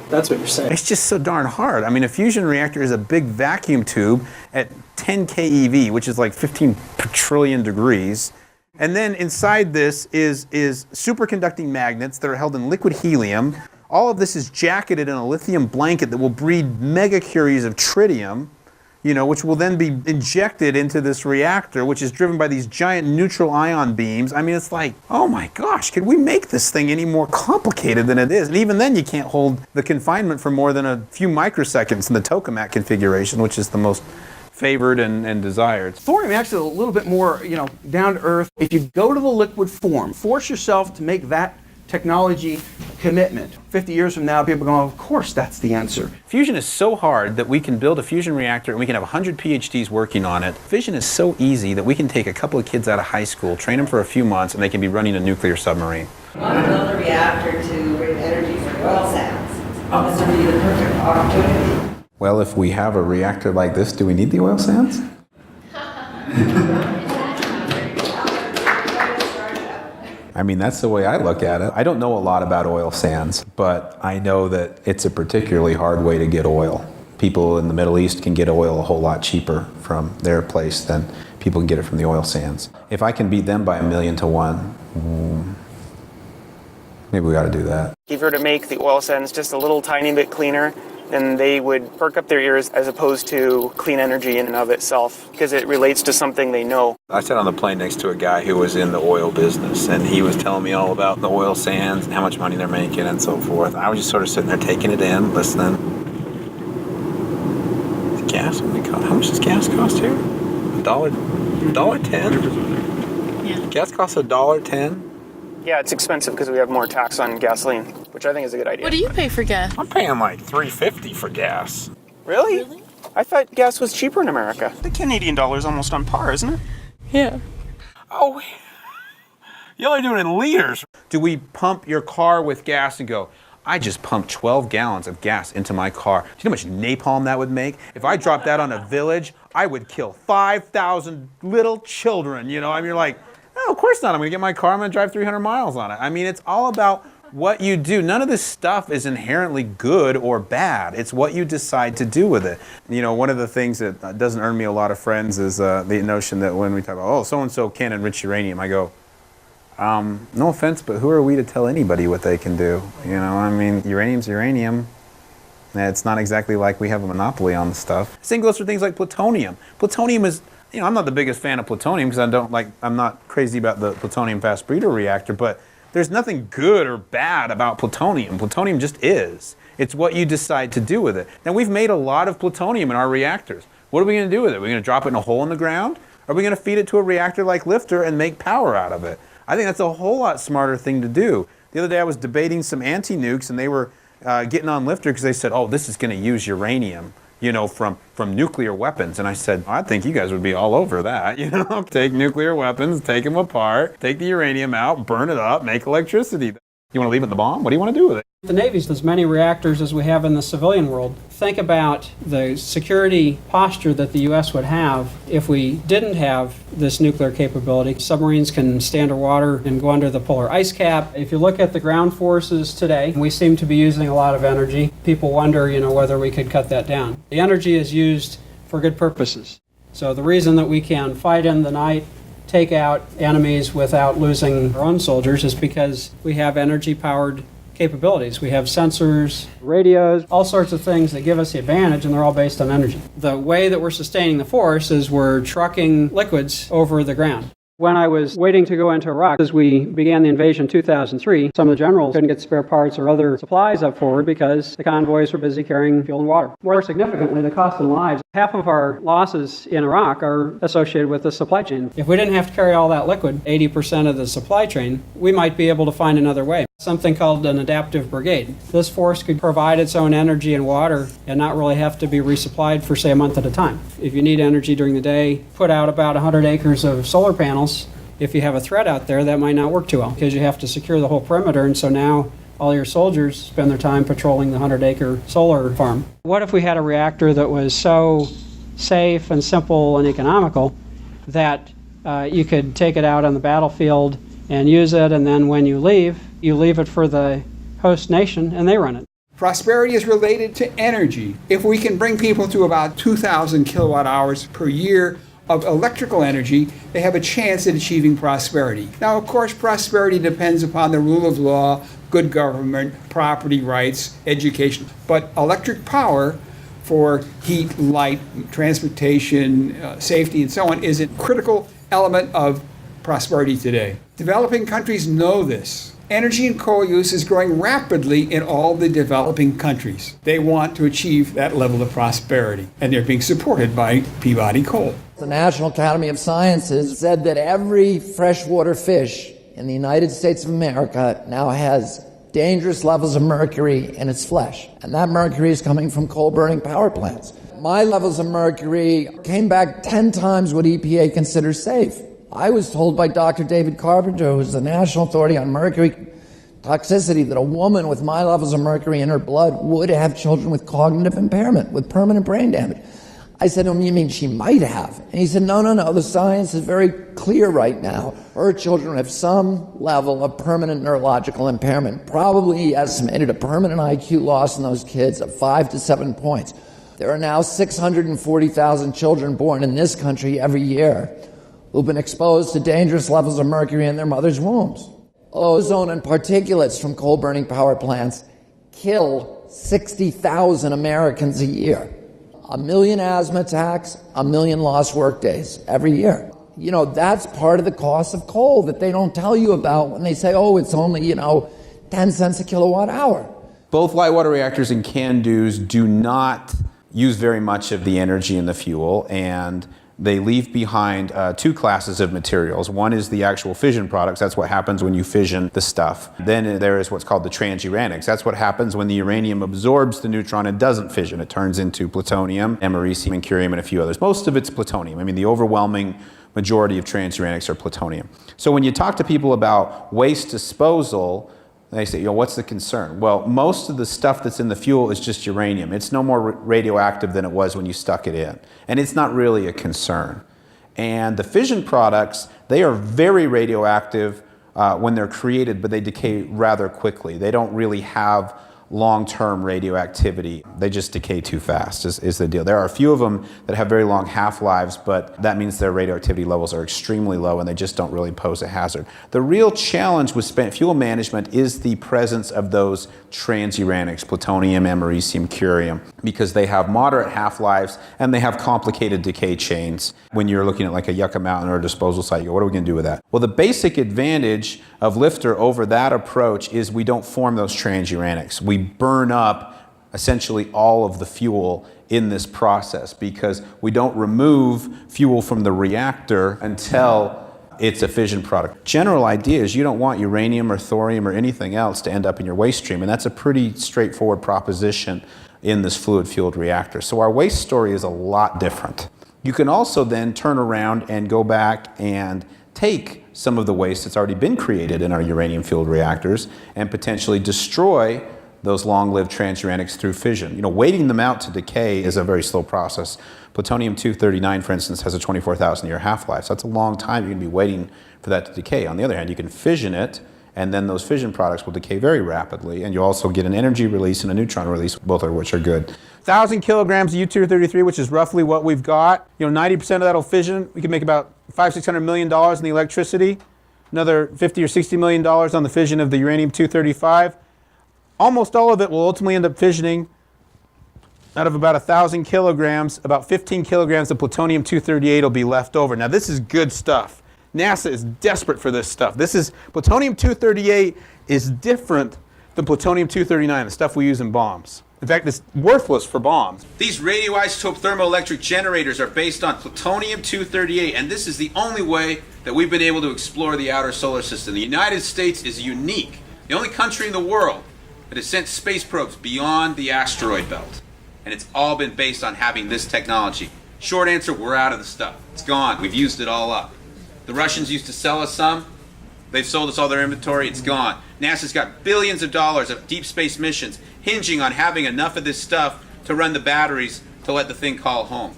That's what you're saying. It's just so darn hard. I mean, a fusion reactor is a big vacuum tube at 10 keV, which is like 15 trillion degrees. And then inside this is superconducting magnets that are held in liquid helium. All of this is jacketed in a lithium blanket that will breed megacuries of tritium, which will then be injected into this reactor, which is driven by these giant neutral ion beams. I mean, it's like, oh my gosh, could we make this thing any more complicated than it is? And even then, you can't hold the confinement for more than a few microseconds in the tokamak configuration, which is the most favored and desired. Thorium actually a little bit more, down to earth. If you go to the liquid form, force yourself to make that technology commitment. 50 years from now, people are going, of course, that's the answer. Fusion is so hard that we can build a fusion reactor and we can have 100 PhDs working on it. Fission is so easy that we can take a couple of kids out of high school, train them for a few months, and they can be running a nuclear submarine. I want to build a reactor to bring energy from oil sands. This would be the perfect opportunity. Well, if we have a reactor like this, do we need the oil sands? I mean, that's the way I look at it. I don't know a lot about oil sands, but I know that it's a particularly hard way to get oil. People in the Middle East can get oil a whole lot cheaper from their place than people can get it from the oil sands. If I can beat them by 1,000,000 to 1, maybe we ought to do that. If you were to make the oil sands just a little tiny bit cleaner, then they would perk up their ears as opposed to clean energy in and of itself, because it relates to something they know. I sat on the plane next to a guy who was in the oil business, and he was telling me all about the oil sands and how much money they're making and so forth. I was just sort of sitting there taking it in, listening. Gas, how much does gas cost here? $1.10? Yeah. Gas costs $1.10? Yeah, it's expensive because we have more tax on gasoline, which I think is a good idea. What do you pay for gas? I'm paying like $3.50 for gas. Really? I thought gas was cheaper in America. The Canadian dollar is almost on par, isn't it? Yeah. Oh, you're only doing it in liters. Do we pump your car with gas and go, I just pumped 12 gallons of gas into my car. Do you know how much napalm that would make? If I dropped that on a village, I would kill 5,000 little children. You know, I mean, you're like, no, of course not. I'm going to get my car, I'm going to drive 300 miles on it. I mean, it's all about what you do. None of this stuff is inherently good or bad. It's what you decide to do with it. You know, one of the things that doesn't earn me a lot of friends is the notion that when we talk about, oh, so-and-so can enrich uranium, I go, no offense, but who are we to tell anybody what they can do? You know, I mean, uranium's uranium. It's not exactly like we have a monopoly on the stuff. Same goes for things like plutonium. Plutonium is, you know, I'm not the biggest fan of plutonium because I'm not crazy about the plutonium fast breeder reactor, but there's nothing good or bad about plutonium. Plutonium just is. It's what you decide to do with it. Now, we've made a lot of plutonium in our reactors. What are we going to do with it? Are we going to drop it in a hole in the ground? Or are we going to feed it to a reactor like Lifter and make power out of it? I think that's a whole lot smarter thing to do. The other day I was debating some anti-nukes, and they were getting on Lifter because they said, oh, this is going to use uranium, you know, from nuclear weapons. And I said, I think you guys would be all over that. You know, take nuclear weapons, take them apart, take the uranium out, burn it up, make electricity. You want to leave it in the bomb? What do you want to do with it? The Navy's as many reactors as we have in the civilian world. Think about the security posture that the U.S. would have if we didn't have this nuclear capability. Submarines can stay underwater and go under the polar ice cap. If you look at the ground forces today, we seem to be using a lot of energy. People wonder, you know, whether we could cut that down. The energy is used for good purposes. So the reason that we can fight in the night, take out enemies without losing our own soldiers is because we have energy-powered capabilities. We have sensors, radios, all sorts of things that give us the advantage, and they're all based on energy. The way that we're sustaining the force is we're trucking liquids over the ground. When I was waiting to go into Iraq, as we began the invasion in 2003, some of the generals couldn't get spare parts or other supplies up forward because the convoys were busy carrying fuel and water. More significantly, the cost of lives. Half of our losses in Iraq are associated with the supply chain. If we didn't have to carry all that liquid, 80% of the supply chain, we might be able to find another way. Something called an adaptive brigade. This force could provide its own energy and water and not really have to be resupplied for, say, a month at a time. If you need energy during the day, put out about 100 acres of solar panels. If you have a threat out there, that might not work too well because you have to secure the whole perimeter, and so now all your soldiers spend their time patrolling the 100-acre solar farm. What if we had a reactor that was so safe and simple and economical that you could take it out on the battlefield and use it, and then when you leave it for the host nation and they run it? Prosperity is related to energy. If we can bring people to about 2,000 kilowatt hours per year of electrical energy, they have a chance at achieving prosperity. Now, of course, prosperity depends upon the rule of law, good government, property rights, education. But electric power for heat, light, transportation, safety, and so on is a critical element of prosperity today. Developing countries know this. Energy and coal use is growing rapidly in all the developing countries. They want to achieve that level of prosperity, and they're being supported by Peabody Coal. The National Academy of Sciences said that every freshwater fish in the United States of America now has dangerous levels of mercury in its flesh, and that mercury is coming from coal-burning power plants. My levels of mercury came back 10 times what EPA considers safe. I was told by Dr. David Carpenter, who's the national authority on mercury, toxicity that a woman with my levels of mercury in her blood would have children with cognitive impairment, with permanent brain damage. I said to him, you mean she might have? And he said, no, the science is very clear right now. Her children have some level of permanent neurological impairment. Probably he estimated a permanent IQ loss in those kids of 5 to 7 points. There are now 640,000 children born in this country every year who've been exposed to dangerous levels of mercury in their mother's wombs. Ozone and particulates from coal-burning power plants kill 60,000 Americans a year. 1 million asthma attacks, 1 million lost workdays every year. You know, that's part of the cost of coal that they don't tell you about when they say, oh, it's only, 10 cents a kilowatt hour. Both light water reactors and CANDUs do not use very much of the energy in the fuel, and they leave behind two classes of materials. One is the actual fission products. That's what happens when you fission the stuff. Then there is what's called the transuranics. That's what happens when the uranium absorbs the neutron and doesn't fission. It turns into plutonium, americium, and curium, and a few others. Most of it's plutonium. I mean, the overwhelming majority of transuranics are plutonium. So when you talk to people about waste disposal, they say, what's the concern? Well, most of the stuff that's in the fuel is just uranium. It's no more radioactive than it was when you stuck it in. And it's not really a concern. And the fission products, they are very radioactive when they're created, but they decay rather quickly. They don't really have long-term radioactivity. They just decay too fast is the deal. There are a few of them that have very long half-lives, but that means their radioactivity levels are extremely low and they just don't really pose a hazard. The real challenge with spent fuel management is the presence of those transuranics, plutonium, americium, curium, because they have moderate half-lives and they have complicated decay chains. When you're looking at like a Yucca Mountain or a disposal site, you go, what are we going to do with that? Well, the basic advantage of LFTR over that approach is we don't form those transuranics. We burn up essentially all of the fuel in this process because we don't remove fuel from the reactor until it's a fission product. General idea is you don't want uranium or thorium or anything else to end up in your waste stream, and that's a pretty straightforward proposition in this fluid-fueled reactor. So our waste story is a lot different. You can also then turn around and go back and take some of the waste that's already been created in our uranium-fueled reactors and potentially destroy those long-lived transuranics through fission. Waiting them out to decay is a very slow process. Plutonium-239, for instance, has a 24,000-year half-life, so that's a long time you're going to be waiting for that to decay. On the other hand, you can fission it, and then those fission products will decay very rapidly, and you also get an energy release and a neutron release, both of which are good. 1,000 kilograms of U-233, which is roughly what we've got. 90% of that will fission. We can make about $500–600 million in the electricity, another $50 or $60 million on the fission of the uranium-235. Almost all of it will ultimately end up fissioning. Out of about 1,000 kilograms, about 15 kilograms of plutonium-238 will be left over. Now this is good stuff. NASA is desperate for this stuff. Plutonium-238 is different than plutonium-239, the stuff we use in bombs. In fact, it's worthless for bombs. These radioisotope thermoelectric generators are based on plutonium-238, and this is the only way that we've been able to explore the outer solar system. The United States is unique, the only country in the world that has sent space probes beyond the asteroid belt. And it's all been based on having this technology. Short answer, we're out of the stuff. It's gone. We've used it all up. The Russians used to sell us some. They've sold us all their inventory. It's gone. NASA's got billions of dollars of deep space missions hinging on having enough of this stuff to run the batteries to let the thing call home.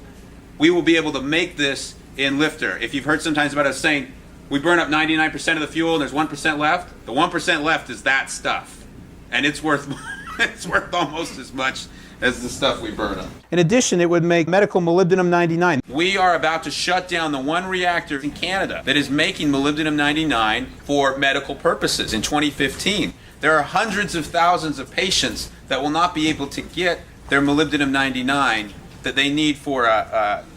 We will be able to make this in LFTR. If you've heard sometimes about us saying we burn up 99% of the fuel and there's 1% left, the 1% left is that stuff. And it's worth almost as much as the stuff we burn up. In addition, it would make medical molybdenum-99. We are about to shut down the one reactor in Canada that is making molybdenum-99 for medical purposes in 2015. There are hundreds of thousands of patients that will not be able to get their molybdenum-99 that they need for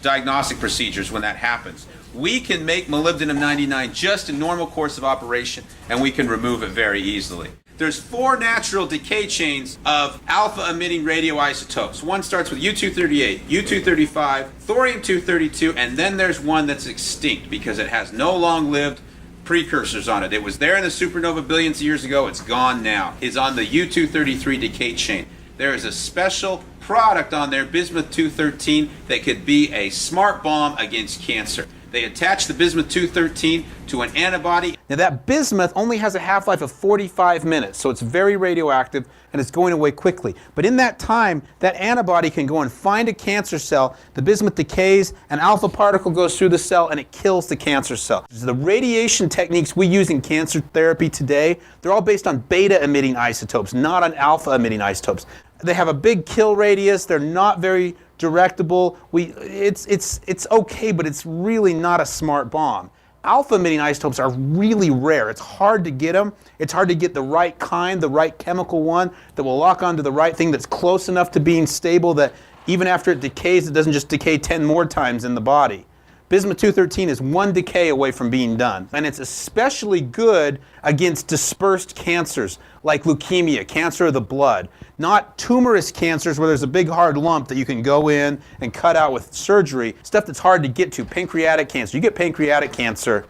diagnostic procedures when that happens. We can make molybdenum-99 just in normal course of operation, and we can remove it very easily. There's 4 natural decay chains of alpha-emitting radioisotopes. One starts with U-238, U-235, thorium-232, and then there's one that's extinct because it has no long-lived precursors on it. It was there in the supernova billions of years ago. It's gone now. It's on the U-233 decay chain. There is a special product on there, bismuth-213, that could be a smart bomb against cancer. They attach the bismuth-213 to an antibody. Now that bismuth only has a half-life of 45 minutes, so it's very radioactive and it's going away quickly. But in that time, that antibody can go and find a cancer cell, the bismuth decays, an alpha particle goes through the cell and it kills the cancer cell. The radiation techniques we use in cancer therapy today, they're all based on beta-emitting isotopes, not on alpha-emitting isotopes. They have a big kill radius, they're not very directable. It's okay, but it's really not a smart bomb. Alpha-emitting isotopes are really rare. It's hard to get them. It's hard to get the right kind, the right chemical one that will lock onto the right thing that's close enough to being stable that even after it decays, it doesn't just decay 10 more times in the body. Bismuth-213 is one decay away from being done. And it's especially good against dispersed cancers like leukemia, cancer of the blood. Not tumorous cancers where there's a big hard lump that you can go in and cut out with surgery. Stuff that's hard to get to, pancreatic cancer. You get pancreatic cancer,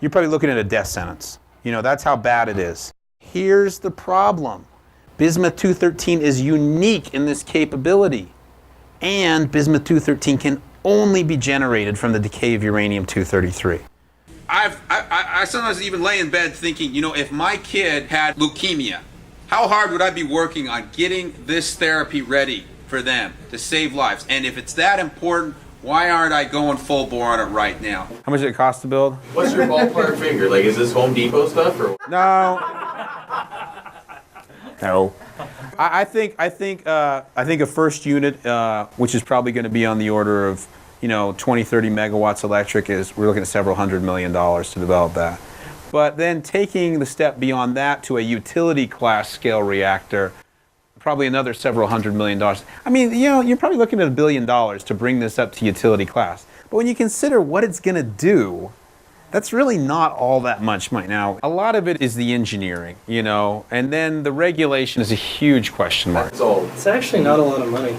you're probably looking at a death sentence. You know, that's how bad it is. Here's the problem. Bismuth-213 is unique in this capability. And bismuth-213 can only be generated from the decay of uranium-233. I sometimes even lay in bed thinking, you know, if my kid had leukemia, how hard would I be working on getting this therapy ready for them to save lives? And if it's that important, why aren't I going full bore on it right now? How much did it cost to build? What's your ballpark figure? Like, is this Home Depot stuff or? No. No. I think a first unit, which is probably going to be on the order of 20, 30 megawatts electric, we're looking at several $100 million to develop that. But then taking the step beyond that to a utility class scale reactor, probably another several $100 million. I mean, you're probably looking at $1 billion to bring this up to utility class. But when you consider what it's going to do, that's really not all that much money. Now, a lot of it is the engineering, and then the regulation is a huge question mark. It's actually not a lot of money,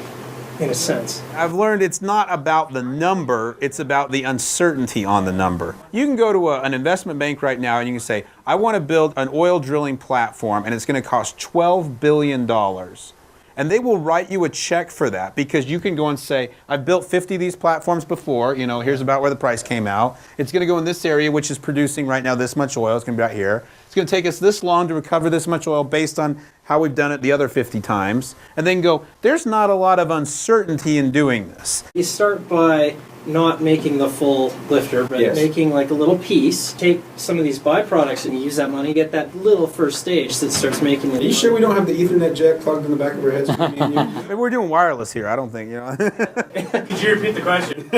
in a sense. I've learned it's not about the number, it's about the uncertainty on the number. You can go to an investment bank right now and you can say, I want to build an oil drilling platform and it's going to cost $12 billion. And they will write you a check for that because you can go and say, I've built 50 of these platforms before, here's about where the price came out. It's going to go in this area which is producing right now this much oil. It's going to be out here. It's going to take us this long to recover this much oil based on how we've done it the other 50 times. And then go, there's not a lot of uncertainty in doing this. You start by not making the full lifter, but making like a little piece. Take some of these byproducts and use that money, get that little first stage that starts making it. Are you sure we don't have the Ethernet jack plugged in the back of our heads? Maybe we're doing wireless here, I don't think, Could you repeat the question?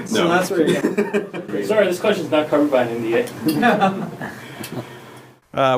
So that's where you're going. Sorry, this question's not covered by an NDA.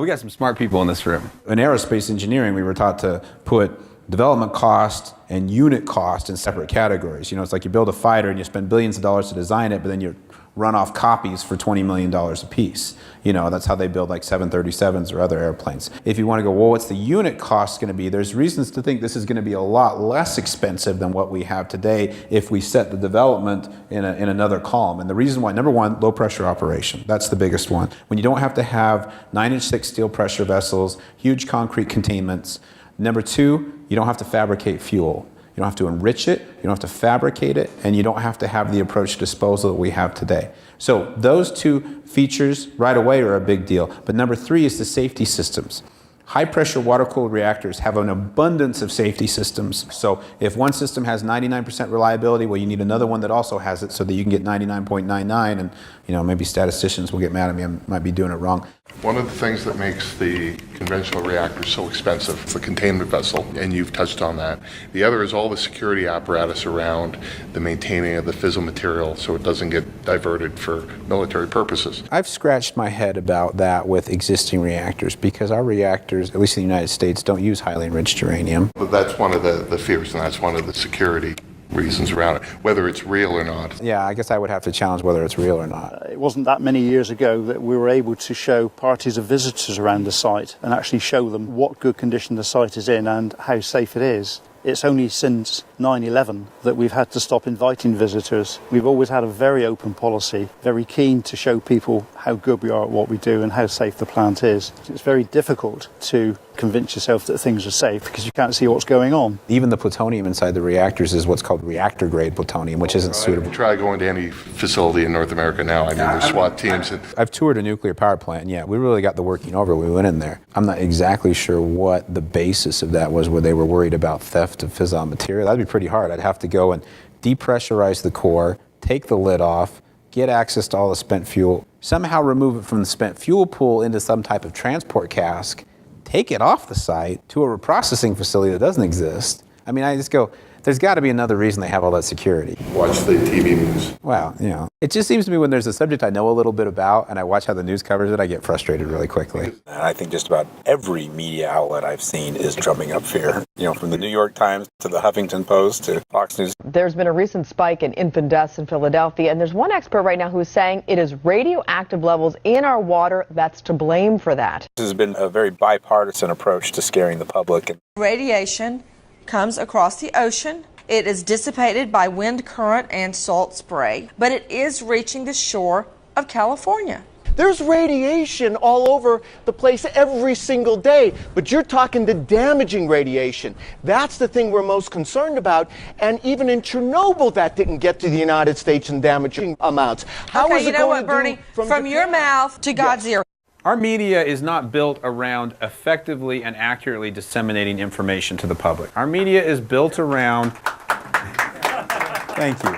We got some smart people in this room. In aerospace engineering, we were taught to put development cost and unit cost in separate categories. It's like you build a fighter and you spend billions of dollars to design it, but then you run off copies for $20 million a piece. That's how they build like 737s or other airplanes. If you want to go, well, what's the unit cost going to be? There's reasons to think this is going to be a lot less expensive than what we have today if we set the development in another column. And the reason why, number one, low pressure operation. That's the biggest one. When you don't have to have 9-inch thick steel pressure vessels, huge concrete containments. Number two, you don't have to fabricate fuel. You don't have to enrich it, you don't have to fabricate it, and you don't have to have the approach to disposal that we have today. So those two features right away are a big deal. But number three is the safety systems. High-pressure water-cooled reactors have an abundance of safety systems. So if one system has 99% reliability, well, you need another one that also has it so that you can get 99.99, and maybe statisticians will get mad at me, I might be doing it wrong. One of the things that makes the conventional reactor so expensive is the containment vessel, and you've touched on that. The other is all the security apparatus around the maintaining of the fissile material so it doesn't get diverted for military purposes. I've scratched my head about that with existing reactors because our reactors, at least in the United States, don't use highly enriched uranium. But that's one of the fears, and that's one of the security reasons around it, whether it's real or not. Yeah, I guess I would have to challenge whether it's real or not. It wasn't that many years ago that we were able to show parties of visitors around the site and actually show them what good condition the site is in and how safe it is. It's only since 9/11 that we've had to stop inviting visitors. We've always had a very open policy, very keen to show people how good we are at what we do and how safe the plant is. It's very difficult to convince yourself that things are safe because you can't see what's going on. Even the plutonium inside the reactors is what's called reactor-grade plutonium, which isn't suitable. Try going to any facility in North America now. I mean, there's SWAT teams. I've toured a nuclear power plant, and yeah, we really got the working over when we went in there. I'm not exactly sure what the basis of that was, where they were worried about theft of fissile material. That'd be pretty hard. I'd have to go and depressurize the core, take the lid off, get access to all the spent fuel, somehow remove it from the spent fuel pool into some type of transport cask, take it off the site to a reprocessing facility that doesn't exist. I mean, I just go, there's got to be another reason they have all that security. Watch the TV news. Well, you know, it just seems to me when there's a subject I know a little bit about and I watch how the news covers it, I get frustrated really quickly. And I think just about every media outlet I've seen is drumming up fear. You know, from the New York Times to the Huffington Post to Fox News. There's been a recent spike in infant deaths in Philadelphia, and there's one expert right now who is saying it is radioactive levels in our water that's to blame for that. This has been a very bipartisan approach to scaring the public. Radiation comes across the ocean. It is dissipated by wind current and salt spray, but it is reaching the shore of California. There's radiation all over the place every single day, but you're talking the damaging radiation. That's the thing we're most concerned about, and even in Chernobyl that didn't get to the United States in damaging amounts. How is you it know going what, Bernie? From your mouth to God's ear. Our media is not built around effectively and accurately disseminating information to the public. Our media is built around... Thank you.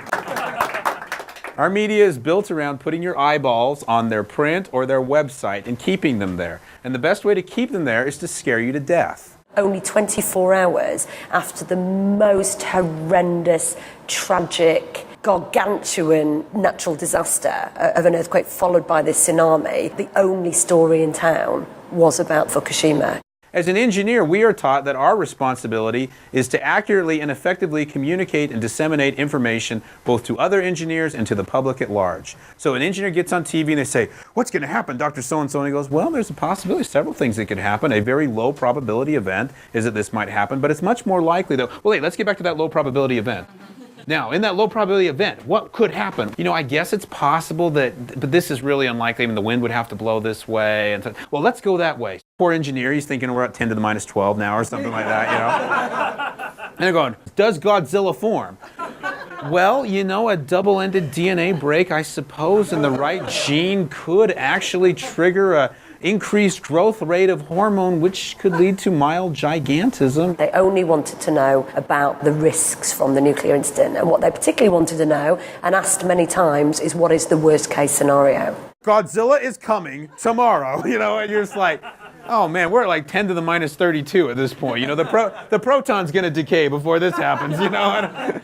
Our media is built around putting your eyeballs on their print or their website and keeping them there. And the best way to keep them there is to scare you to death. Only 24 hours after the most horrendous, tragic, gargantuan natural disaster of an earthquake followed by this tsunami, the only story in town was about Fukushima. As an engineer, we are taught that our responsibility is to accurately and effectively communicate and disseminate information both to other engineers and to the public at large. So an engineer gets on TV and they say, "What's going to happen, Dr. So-and-so?" And he goes, "Well, there's a possibility, several things that could happen. A very low probability event is that this might happen, but it's much more likely that..." Well, wait, let's get back to that low probability event. Now, in that low probability event, what could happen? You know, I guess it's possible that, but this is really unlikely. I mean, the wind would have to blow this way. And so, well, let's go that way. Poor engineer, he's thinking we're at 10 to the minus 12 now or something like that, you know? And they're going, does Godzilla form? Well, you know, a double-ended DNA break, I suppose, in the right gene could actually trigger a increased growth rate of hormone, which could lead to mild gigantism. They only wanted to know about the risks from the nuclear incident, and what they particularly wanted to know, and asked many times, is what is the worst case scenario? Godzilla is coming tomorrow, you know, and you're just like, oh man, we're at like 10 to the minus 32 at this point. You know, the proton's going to decay before this happens, you know.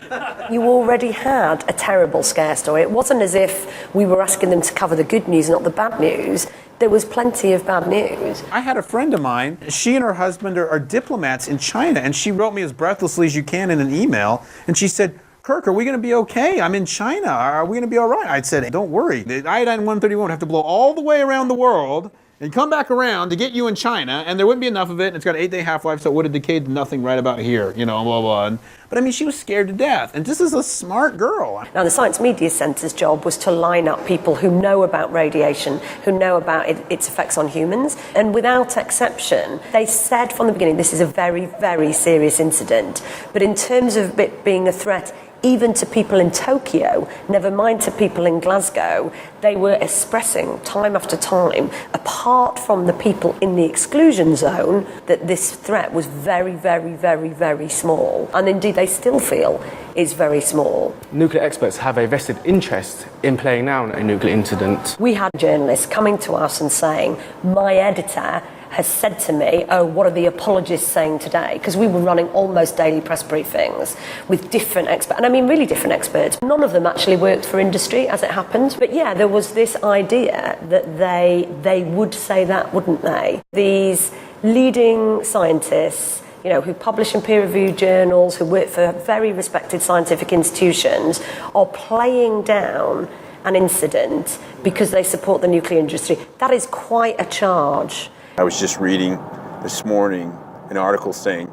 You already had a terrible scare story. It wasn't as if we were asking them to cover the good news, not the bad news. There was plenty of bad news. I had a friend of mine, she and her husband are diplomats in China, and she wrote me as breathlessly as you can in an email, and she said, "Kirk, are we going to be okay? I'm in China. Are we going to be all right?" I said, "Don't worry. The iodine-131 would have to blow all the way around the world and come back around to get you in China, and there wouldn't be enough of it, and it's got an 8-day half-life, so it would have decayed to nothing right about here, you know, blah, blah. But I mean, she was scared to death, and this is a smart girl. Now, the Science Media Centre's job was to line up people who know about radiation, who know about its effects on humans, and without exception, they said from the beginning, this is a very, very serious incident. But in terms of it being a threat, even to people in Tokyo, never mind to people in Glasgow, they were expressing time after time, apart from the people in the exclusion zone, that this threat was very, very, very, very small. And indeed, they still feel is very small. Nuclear experts have a vested interest in playing down a nuclear incident. We had journalists coming to us and saying, my editor has said to me, "Oh, what are the apologists saying today?" Because we were running almost daily press briefings with different experts, and I mean really different experts. None of them actually worked for industry, as it happened. But yeah, there was this idea that they would say that, wouldn't they? These leading scientists, you know, who publish in peer-reviewed journals, who work for very respected scientific institutions, are playing down an incident because they support the nuclear industry. That is quite a charge. I was just reading this morning an article saying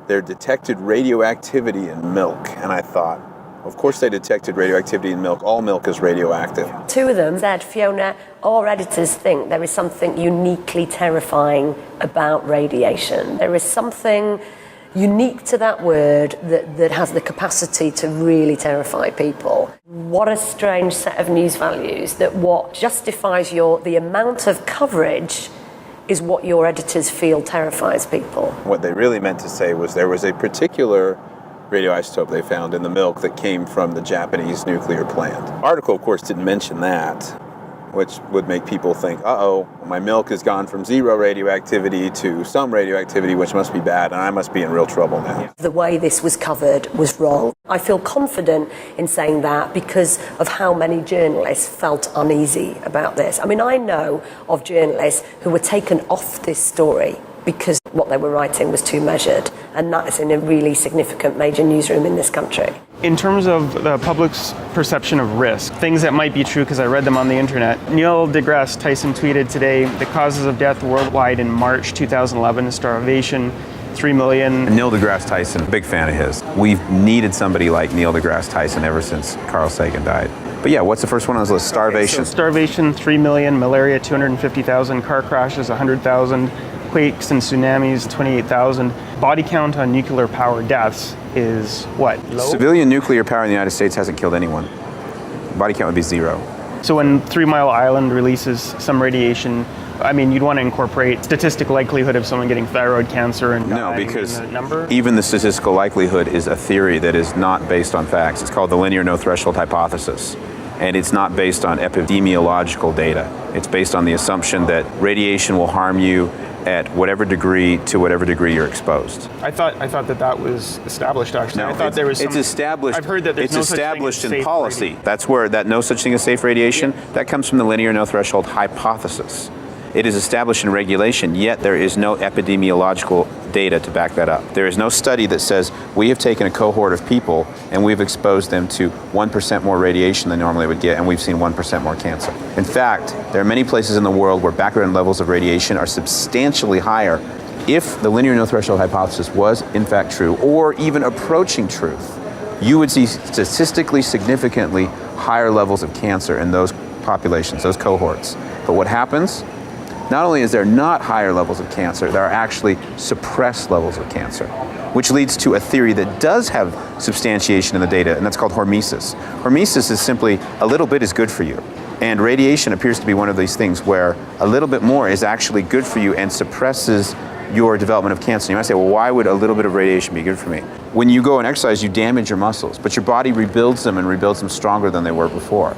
there detected radioactivity in milk, and I thought, Of course they detected radioactivity in milk. All milk is radioactive. Two of them said, Fiona, our editors think there is something uniquely terrifying about radiation. There is something unique to that word that has the capacity to really terrify people. What a strange set of news values, that what justifies the amount of coverage is what your editors feel terrifies people. What they really meant to say was there was a particular radioisotope they found in the milk that came from the Japanese nuclear plant. The article, of course, didn't mention that, which would make people think, uh-oh, my milk has gone from zero radioactivity to some radioactivity, which must be bad, and I must be in real trouble now. The way this was covered was wrong. I feel confident in saying that because of how many journalists felt uneasy about this. I mean, I know of journalists who were taken off this story because what they were writing was too measured, and that is in a really significant major newsroom in this country. In terms of the public's perception of risk, things that might be true because I read them on the internet, Neil deGrasse Tyson tweeted today, the causes of death worldwide in March 2011, starvation, 3 million. Neil deGrasse Tyson, big fan of his. We've needed somebody like Neil deGrasse Tyson ever since Carl Sagan died. But yeah, what's the first one on his list? Starvation. Okay, so starvation, 3 million, malaria, 250,000, car crashes, 100,000, quakes and tsunamis, 28,000. Body count on nuclear power deaths is what? Low? Civilian nuclear power in the United States hasn't killed anyone. Body count would be 0. So when 3 Mile Island releases some radiation, I mean, you'd want to incorporate statistical likelihood of someone getting thyroid cancer and dying. No, because in the number? even the statistical likelihood is a theory that is not based on facts. It's called the linear no threshold hypothesis. And it's not based on epidemiological data. It's based on the assumption that radiation will harm you at whatever degree to whatever degree you're exposed. I thought that was established, actually. No, I thought there was some, it's established. I've heard that there's it's no established such thing as in safe policy. radiation. That's where that no such thing as safe radiation, that comes from the linear no threshold hypothesis. It is established in regulation, yet there is no epidemiological data to back that up. There is no study that says we have taken a cohort of people and we've exposed them to 1% more radiation than normally would get, and we've seen 1% more cancer. In fact, there are many places in the world where background levels of radiation are substantially higher. If the linear no threshold hypothesis was in fact true, or even approaching truth, you would see statistically significantly higher levels of cancer in those populations, those cohorts. But what happens? Not only is there not higher levels of cancer, there are actually suppressed levels of cancer, which leads to a theory that does have substantiation in the data, and that's called hormesis. Hormesis is simply a little bit is good for you. And radiation appears to be one of these things where a little bit more is actually good for you and suppresses your development of cancer. You might say, well, why would a little bit of radiation be good for me? When you go and exercise, you damage your muscles, but your body rebuilds them and rebuilds them stronger than they were before.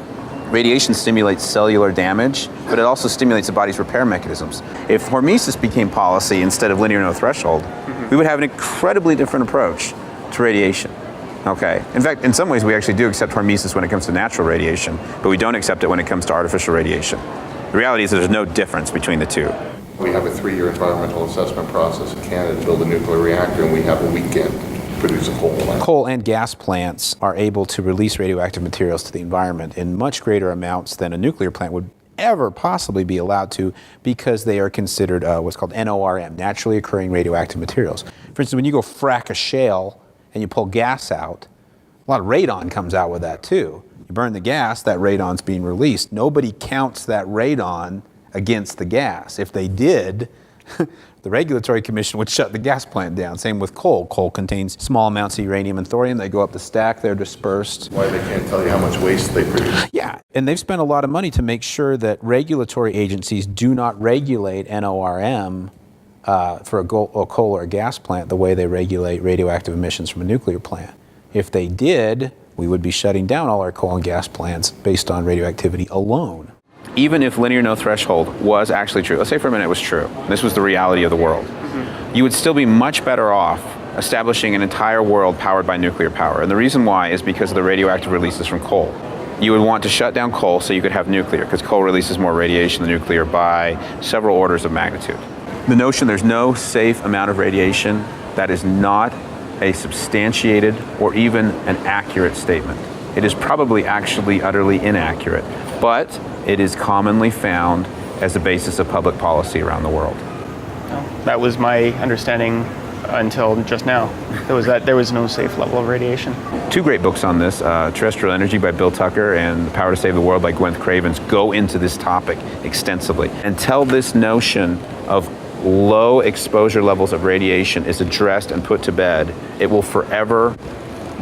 Radiation stimulates cellular damage, but it also stimulates the body's repair mechanisms. If hormesis became policy instead of linear no threshold, we would have an incredibly different approach to radiation. Okay. In fact, in some ways, we actually do accept hormesis when it comes to natural radiation, but we don't accept it when it comes to artificial radiation. The reality is that there's no difference between the two. We have a 3-year environmental assessment process in Canada to build a nuclear reactor, and we have a weekend to produce a coal plant. Coal and gas plants are able to release radioactive materials to the environment in much greater amounts than a nuclear plant would ever possibly be allowed to, because they are considered what's called NORM, naturally occurring radioactive materials. For instance, when you go frack a shale and you pull gas out, a lot of radon comes out with that too. You burn the gas, that radon's being released. Nobody counts that radon against the gas. If they did, the Regulatory Commission would shut the gas plant down. Same with coal. Coal contains small amounts of uranium and thorium. They go up the stack, they're dispersed. Why they can't tell you how much waste they produce. Yeah, and they've spent a lot of money to make sure that regulatory agencies do not regulate NORM for a coal or a gas plant the way they regulate radioactive emissions from a nuclear plant. If they did, we would be shutting down all our coal and gas plants based on radioactivity alone. Even if linear no threshold was actually true, let's say for a minute it was true, this was the reality of the world, you would still be much better off establishing an entire world powered by nuclear power. And the reason why is because of the radioactive releases from coal. You would want to shut down coal so you could have nuclear, because coal releases more radiation than nuclear by several orders of magnitude. The notion there's no safe amount of radiation, that is not a substantiated or even an accurate statement. It is probably actually utterly inaccurate, but it is commonly found as the basis of public policy around the world. That was my understanding until just now. There was no safe level of radiation. Two great books on this, Terrestrial Energy by Bill Tucker and The Power to Save the World by Gwen Cravens, go into this topic extensively. Until this notion of low exposure levels of radiation is addressed and put to bed, it will forever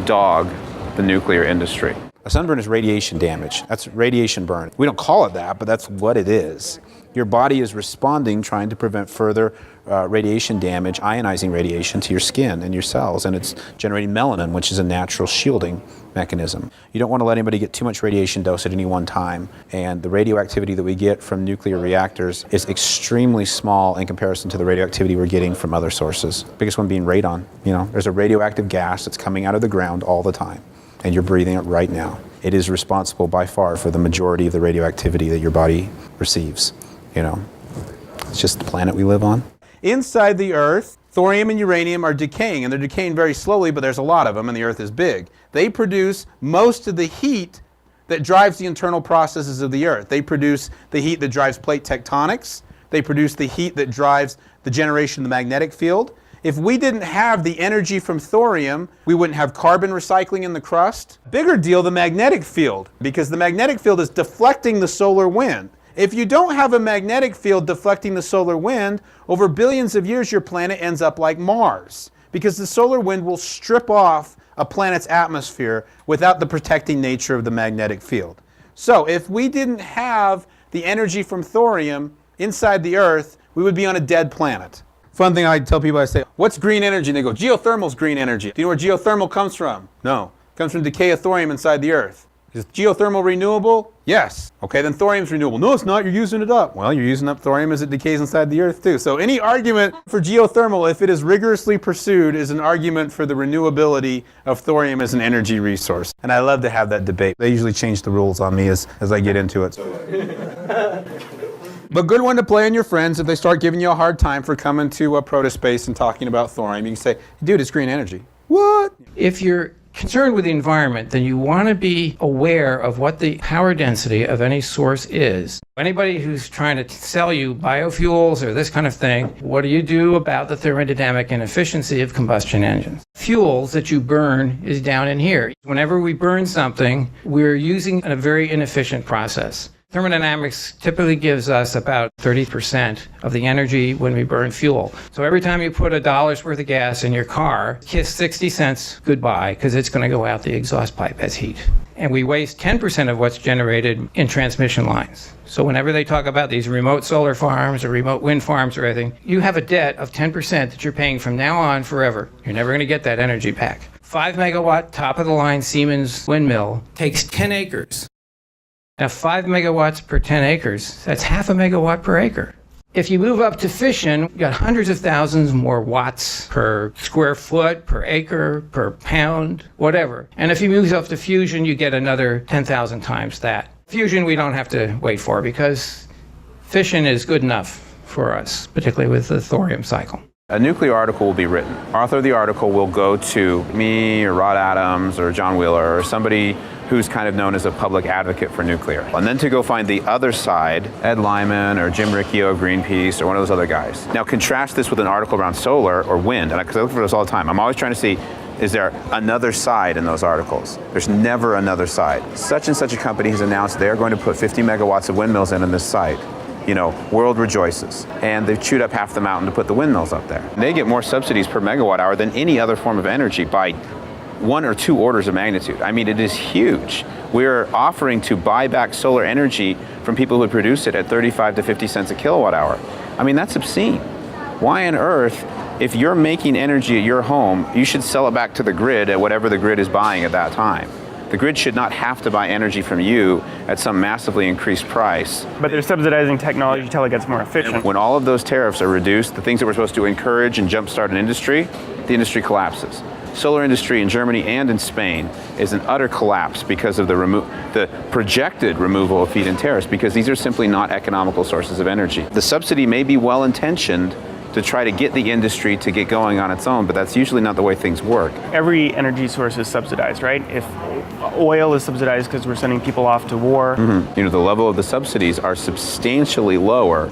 dog the nuclear industry. A sunburn is radiation damage. That's radiation burn. We don't call it that, but that's what it is. Your body is responding, trying to prevent further radiation damage, ionizing radiation to your skin and your cells, and it's generating melanin, which is a natural shielding mechanism. You don't want to let anybody get too much radiation dose at any one time, and the radioactivity that we get from nuclear reactors is extremely small in comparison to the radioactivity we're getting from other sources. Biggest one being radon. You know, there's a radioactive gas that's coming out of the ground all the time, and you're breathing it right now. It is responsible by far for the majority of the radioactivity that your body receives. You know, it's just the planet we live on. Inside the Earth, thorium and uranium are decaying, and they're decaying very slowly, but there's a lot of them, and the Earth is big. They produce most of the heat that drives the internal processes of the Earth. They produce the heat that drives plate tectonics. They produce the heat that drives the generation of the magnetic field. If we didn't have the energy from thorium, we wouldn't have carbon recycling in the crust. Bigger deal, the magnetic field, because the magnetic field is deflecting the solar wind. If you don't have a magnetic field deflecting the solar wind, over billions of years your planet ends up like Mars, because the solar wind will strip off a planet's atmosphere without the protecting nature of the magnetic field. So if we didn't have the energy from thorium inside the Earth, we would be on a dead planet. Fun thing I tell people, I say, what's green energy? And they go, geothermal's green energy. Do you know where geothermal comes from? No. It comes from decay of thorium inside the Earth. Is geothermal renewable? Yes. Okay, then thorium's renewable. No, it's not. You're using it up. Well, you're using up thorium as it decays inside the Earth, too. So any argument for geothermal, if it is rigorously pursued, is an argument for the renewability of thorium as an energy resource. And I love to have that debate. They usually change the rules on me as I get into it. But good one to play on your friends if they start giving you a hard time for coming to protospace and talking about thorium. You can say, dude, it's green energy. What? If you're concerned with the environment, then you want to be aware of what the power density of any source is. Anybody who's trying to sell you biofuels or this kind of thing, what do you do about the thermodynamic inefficiency of combustion engines? Fuels that you burn is down in here. Whenever we burn something, we're using a very inefficient process. Thermodynamics typically gives us about 30% of the energy when we burn fuel. So every time you put $1 worth of gas in your car, kiss 60 cents goodbye, because it's going to go out the exhaust pipe as heat. And we waste 10% of what's generated in transmission lines. So whenever they talk about these remote solar farms or remote wind farms or anything, you have a debt of 10% that you're paying from now on forever. You're never going to get that energy back. 5 megawatt top of the line Siemens windmill takes 10 acres. Now 5 megawatts per 10 acres, that's half a megawatt per acre. If you move up to fission, you got hundreds of thousands more watts per square foot, per acre, per pound, whatever. And if you move up to fusion, you get another 10,000 times that. Fusion we don't have to wait for because fission is good enough for us, particularly with the thorium cycle. A nuclear article will be written. Author of the article will go to me or Rod Adams or John Wheeler or somebody who's kind of known as a public advocate for nuclear. And then to go find the other side, Ed Lyman or Jim Riccio of Greenpeace or one of those other guys. Now contrast this with an article around solar or wind, and because I look for this all the time. I'm always trying to see, is there another side in those articles? There's never another side. Such and such a company has announced they're going to put 50 megawatts of windmills in this site. You know, world rejoices. And they've chewed up half the mountain to put the windmills up there. They get more subsidies per megawatt hour than any other form of energy by 1 or 2 orders of magnitude. I mean, it is huge. We're offering to buy back solar energy from people who produce it at 35 to 50 cents a kilowatt hour. I mean, that's obscene. Why on earth, if you're making energy at your home, you should sell it back to the grid at whatever the grid is buying at that time. The grid should not have to buy energy from you at some massively increased price. But they're subsidizing technology until it gets more efficient. When all of those tariffs are reduced, the things that we're supposed to encourage and jumpstart an industry, the industry collapses. Solar industry in Germany and in Spain is an utter collapse because of the projected removal of feed-in tariffs, because these are simply not economical sources of energy. The subsidy may be well-intentioned to try to get the industry to get going on its own, but that's usually not the way things work. Every energy source is subsidized, right? If oil is subsidized because we're sending people off to war. Mm-hmm. You know, the level of the subsidies are substantially lower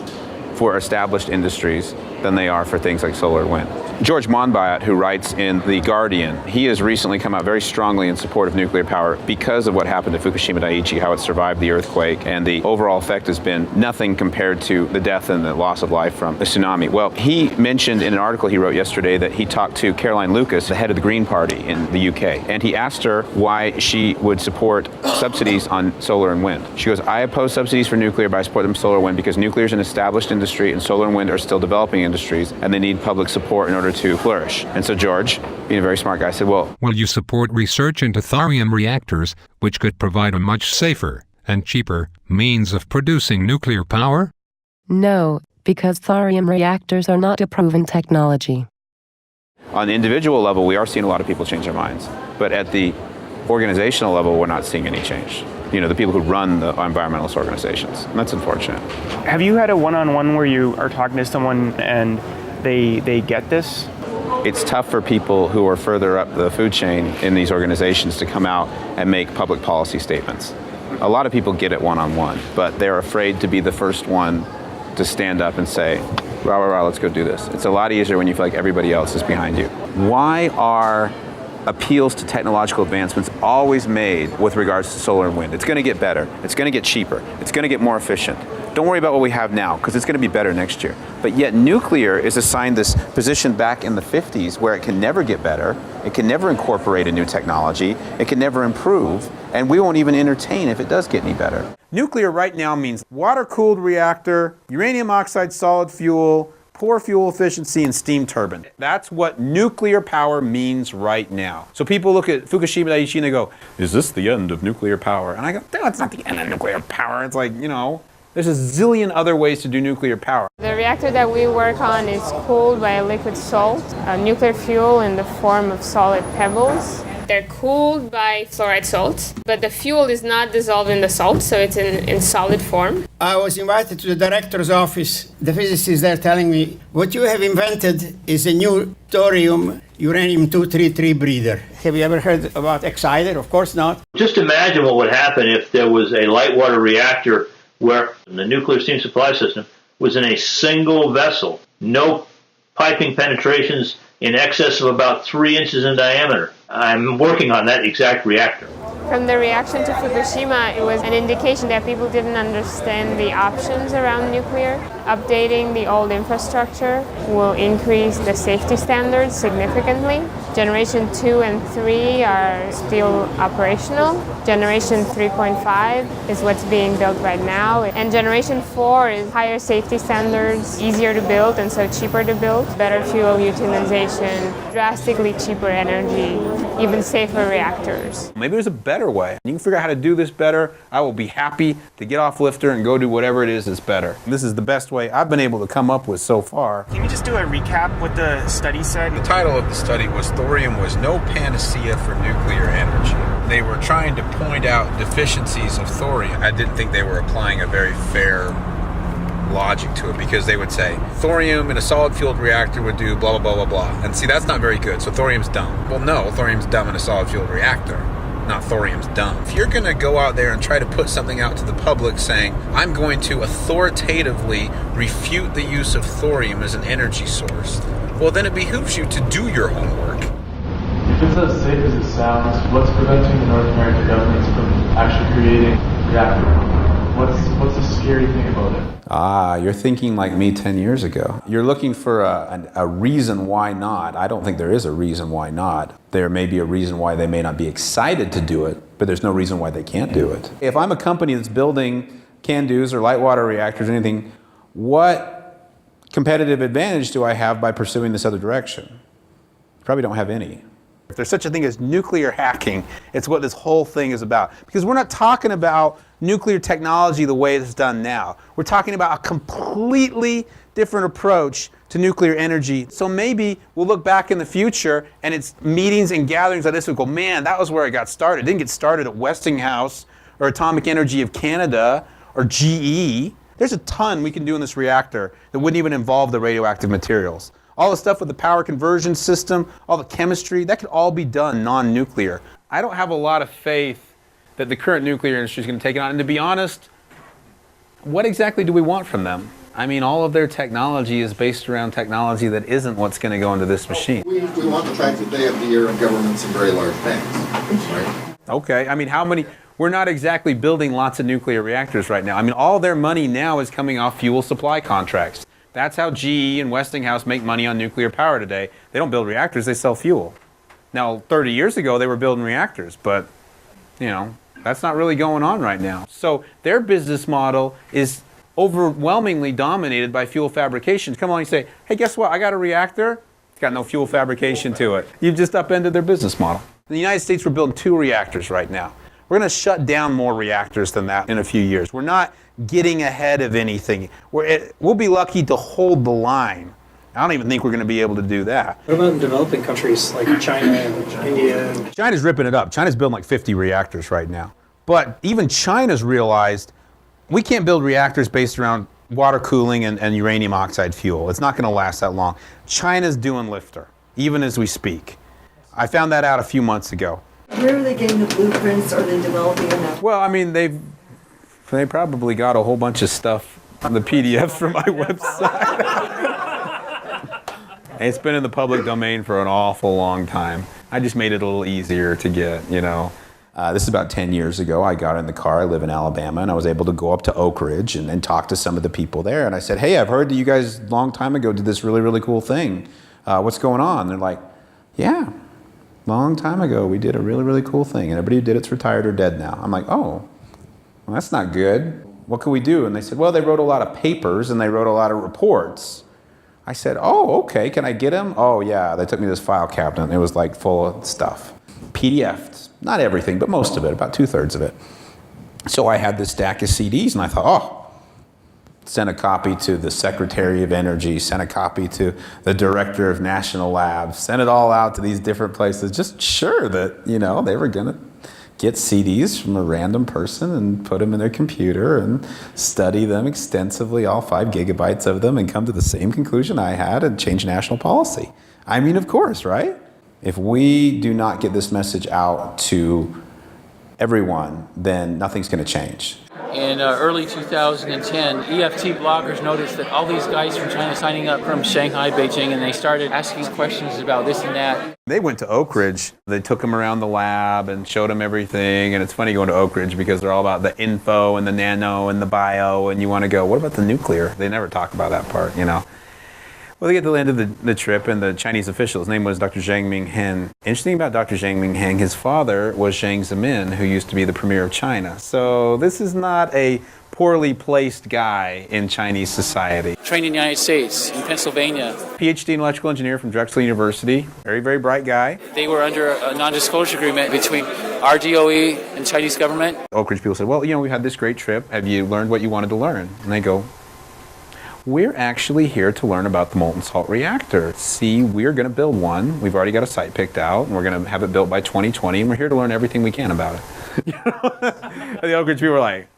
for established industries than they are for things like solar and wind. George Monbiot, who writes in The Guardian, he has recently come out very strongly in support of nuclear power because of what happened to Fukushima Daiichi, how it survived the earthquake, and the overall effect has been nothing compared to the death and the loss of life from the tsunami. Well, he mentioned in an article he wrote yesterday that he talked to Caroline Lucas, the head of the Green Party in the UK, and he asked her why she would support subsidies on solar and wind. She goes, I oppose subsidies for nuclear, but I support them solar and wind because nuclear is an established industry and solar and wind are still developing industries, and they need public support in order to flourish. And so George, being a very smart guy, said, well, will you support research into thorium reactors, which could provide a much safer and cheaper means of producing nuclear power? No, because thorium reactors are not a proven technology. On the individual level, we are seeing a lot of people change their minds. But at the organizational level, we're not seeing any change. You know, the people who run the environmentalist organizations. And that's unfortunate. Have you had a one-on-one where you are talking to someone and they get this? It's tough for people who are further up the food chain in these organizations to come out and make public policy statements. A lot of people get it one-on-one, but they're afraid to be the first one to stand up and say, rah, rah, rah, let's go do this. It's a lot easier when you feel like everybody else is behind you. Why are appeals to technological advancements always made with regards to solar and wind? It's going to get better. It's going to get cheaper. It's going to get more efficient. Don't worry about what we have now, because it's going to be better next year. But yet nuclear is assigned this position back in the 50s where it can never get better, it can never incorporate a new technology, it can never improve, and we won't even entertain if it does get any better. Nuclear right now means water-cooled reactor, uranium oxide solid fuel, poor fuel efficiency, and steam turbine. That's what nuclear power means right now. So people look at Fukushima Daiichi and they go, is this the end of nuclear power? And I go, no, it's not the end of nuclear power. It's like, you know, there's a zillion other ways to do nuclear power. The reactor that we work on is cooled by a liquid salt, a nuclear fuel in the form of solid pebbles. They're cooled by fluoride salts, but the fuel is not dissolved in the salt, so it's in solid form. I was invited to the director's office. The physicist there telling me, what you have invented is a new thorium uranium-233 breeder. Have you ever heard about Exciter? Of course not. Just imagine what would happen if there was a light water reactor where the nuclear steam supply system was in a single vessel, no piping penetrations in excess of about 3 inches in diameter. I'm working on that exact reactor. From the reaction to Fukushima, it was an indication that people didn't understand the options around nuclear. Updating the old infrastructure will increase the safety standards significantly. Generation 2 and 3 are still operational. Generation 3.5 is what's being built right now. And Generation 4 is higher safety standards, easier to build and so cheaper to build, better fuel utilization, drastically cheaper energy, even safer reactors. Maybe there's a better way. You can figure out how to do this better. I will be happy to get off lifter and go do whatever it is that's better. This is the best way I've been able to come up with so far. Can you just do a recap what the study said? The title of the study was Thorium was no panacea for nuclear energy. They were trying to point out deficiencies of thorium. I didn't think they were applying a very fair logic to it, because they would say thorium in a solid fueled reactor would do blah blah blah blah blah, and see, that's not very good, so thorium's dumb. Well, no, thorium's dumb in a solid fueled reactor, not thorium's dumb. If you're going to go out there and try to put something out to the public saying, I'm going to authoritatively refute the use of thorium as an energy source, well, then it behooves you to do your homework. If it's as safe as it sounds, what's preventing the North American governments from actually creating reactor? What's the scary thing about it? Ah, you're thinking like me 10 years ago. You're looking for a reason why not. I don't think there is a reason why not. There may be a reason why they may not be excited to do it, but there's no reason why they can't do it. If I'm a company that's building CANDUs or light water reactors or anything, what competitive advantage do I have by pursuing this other direction? Probably don't have any. If there's such a thing as nuclear hacking, it's what this whole thing is about. Because we're not talking about nuclear technology the way it's done now. We're talking about a completely different approach to nuclear energy. So maybe we'll look back in the future and it's meetings and gatherings like this will go, man, that was where it got started. It didn't get started at Westinghouse or Atomic Energy of Canada or GE. There's a ton we can do in this reactor that wouldn't even involve the radioactive materials. All the stuff with the power conversion system, all the chemistry, that could all be done non-nuclear. I don't have a lot of faith that the current nuclear industry is going to take it on. And to be honest, what exactly do we want from them? I mean, all of their technology is based around technology that isn't what's going to go into this machine. We want the fact that they have the ear of governments in very large banks, right? Okay, I mean, how many? We're not exactly building lots of nuclear reactors right now. I mean, all their money now is coming off fuel supply contracts. That's how GE and Westinghouse make money on nuclear power today. They don't build reactors, they sell fuel. Now, 30 years ago, they were building reactors, but, you know, that's not really going on right now. So their business model is overwhelmingly dominated by fuel fabrication. Come along and say, hey, guess what? I got a reactor. It's got no fuel fabrication to it. You've just upended their business model. In the United States, we're building 2 reactors right now. We're going to shut down more reactors than that in a few years. We're not getting ahead of anything. We'll be lucky to hold the line. I don't even think we're going to be able to do that. What about in developing countries like China and India? China's ripping it up. China's building like 50 reactors right now. But even China's realized we can't build reactors based around water cooling and uranium oxide fuel. It's not going to last that long. China's doing lifter, even as we speak. I found that out a few months ago. Where are they getting the blueprints? Are they developing enough? Well, I mean, they probably got a whole bunch of stuff, the PDFs from my website. It's been in the public domain for an awful long time. I just made it a little easier to get, you know. This is about 10 years ago. I got in the car. I live in Alabama, and I was able to go up to Oak Ridge and talk to some of the people there. And I said, hey, I've heard that you guys a long time ago did this really, really cool thing. What's going on? And they're like, yeah, long time ago we did a really, really cool thing. And everybody who did it's retired or dead now. I'm like, oh, well, that's not good. What can we do? And they said, well, they wrote a lot of papers and they wrote a lot of reports. I said, oh, okay, can I get them? Oh, yeah. They took me to this file cabinet, and it was like full of stuff. PDFs. Not everything, but most of it, about 2/3 of it. So I had this stack of CDs, and I thought, oh, sent a copy to the Secretary of Energy, sent a copy to the Director of National Labs, sent it all out to these different places, just sure that, you know, they were going to get CDs from a random person and put them in their computer and study them extensively, all 5 gigabytes of them, and come to the same conclusion I had and change national policy. I mean, of course, right? If we do not get this message out to everyone, then nothing's going to change. In early 2010, EFT bloggers noticed that all these guys from China signing up from Shanghai, Beijing, and they started asking questions about this and that. They went to Oak Ridge. They took them around the lab and showed them everything. And it's funny going to Oak Ridge because they're all about the info and the nano and the bio. And you want to go, what about the nuclear? They never talk about that part, you know. Well, they get to the end of the trip, and the Chinese official, his name was Dr. Zhang Mingheng. Interesting about Dr. Zhang Mingheng, his father was Jiang Zemin, who used to be the premier of China. So this is not a poorly placed guy in Chinese society. Trained in the United States, in Pennsylvania. PhD in electrical engineer from Drexel University. Very, very bright guy. They were under a non-disclosure agreement between our DOE and Chinese government. Oak Ridge people said, well, you know, we had this great trip. Have you learned what you wanted to learn? And they go, we're actually here to learn about the molten salt reactor. See, we're going to build one. We've already got a site picked out, and we're going to have it built by 2020, and we're here to learn everything we can about it. And the Oak Ridge people were like,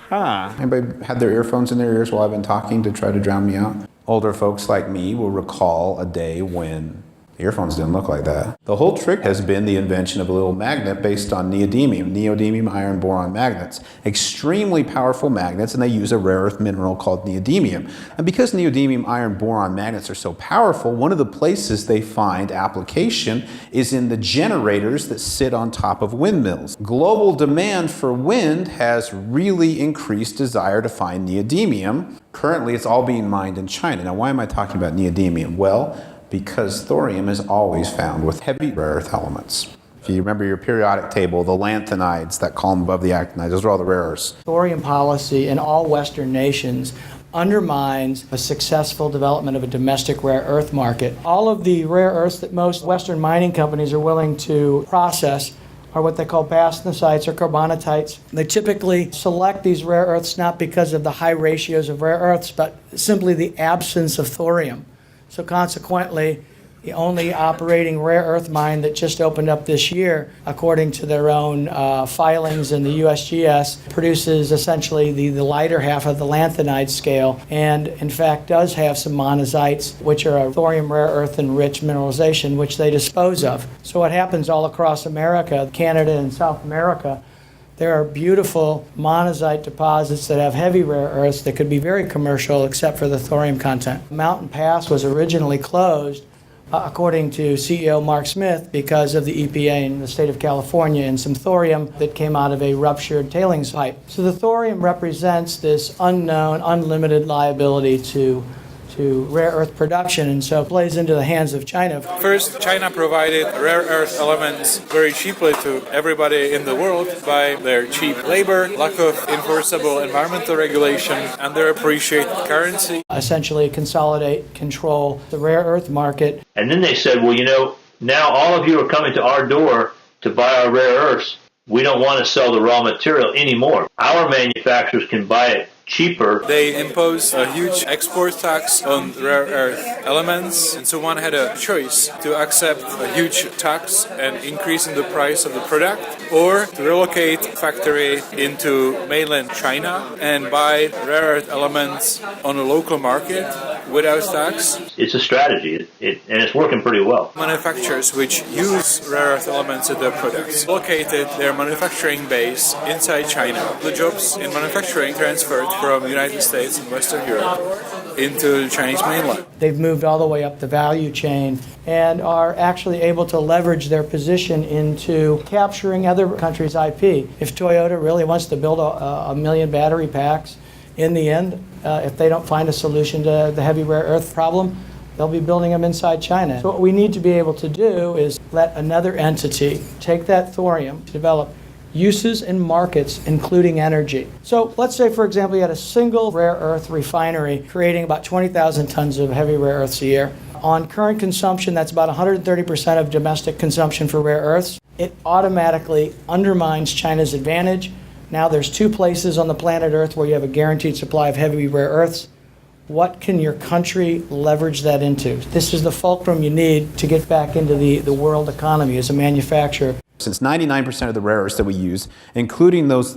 huh. Anybody had their earphones in their ears while I've been talking to try to drown me out? Older folks like me will recall a day when earphones didn't look like that. The whole trick has been the invention of a little magnet based on neodymium iron boron magnets. Extremely powerful magnets, and they use a rare earth mineral called neodymium. And because neodymium iron boron magnets are so powerful, one of the places they find application is in the generators that sit on top of windmills. Global demand for wind has really increased desire to find neodymium. Currently, it's all being mined in China. Now, why am I talking about neodymium? Well, because thorium is always found with heavy rare earth elements. If you remember your periodic table, the lanthanides, that column above the actinides, those are all the rare earths. Thorium policy in all Western nations undermines a successful development of a domestic rare earth market. All of the rare earths that most Western mining companies are willing to process are what they call bastnasites or carbonatites. They typically select these rare earths not because of the high ratios of rare earths, but simply the absence of thorium. So consequently, the only operating rare earth mine that just opened up this year, according to their own filings in the USGS, produces essentially the lighter half of the lanthanide scale, and in fact does have some monazites, which are a thorium rare earth enriched mineralization, which they dispose of. So what happens all across America, Canada and South America, There are beautiful monazite deposits that have heavy rare earths that could be very commercial except for the thorium content. Mountain Pass was originally closed, according to CEO Mark Smith, because of the EPA in the state of California and some thorium that came out of a ruptured tailings pipe. So the thorium represents this unknown, unlimited liability to rare earth production, and so it plays into the hands of China. First, China provided rare earth elements very cheaply to everybody in the world by their cheap labor, lack of enforceable environmental regulation, and their appreciated currency. Essentially consolidate, control the rare earth market. And then they said, well, now all of you are coming to our door to buy our rare earths. We don't want to sell the raw material anymore. Our manufacturers can buy it cheaper. They imposed a huge export tax on rare earth elements, and so one had a choice to accept a huge tax and increase in the price of the product, or to relocate factory into mainland China and buy rare earth elements on a local market without tax. It's a strategy, and it's working pretty well. Manufacturers which use rare earth elements in their products located their manufacturing base inside China. The jobs in manufacturing transferred from the United States and Western Europe into the Chinese mainland. They've moved all the way up the value chain and are actually able to leverage their position into capturing other countries' IP. If Toyota really wants to build a million battery packs, in the end, if they don't find a solution to the heavy rare earth problem, they'll be building them inside China. So what we need to be able to do is let another entity take that thorium, develop uses and markets, including energy. So let's say, for example, you had a single rare earth refinery creating about 20,000 tons of heavy rare earths a year. On current consumption, that's about 130% of domestic consumption for rare earths. It automatically undermines China's advantage. Now there's 2 places on the planet Earth where you have a guaranteed supply of heavy rare earths. What can your country leverage that into? This is the fulcrum you need to get back into the world economy as a manufacturer. Since 99% of the rare earths that we use, including those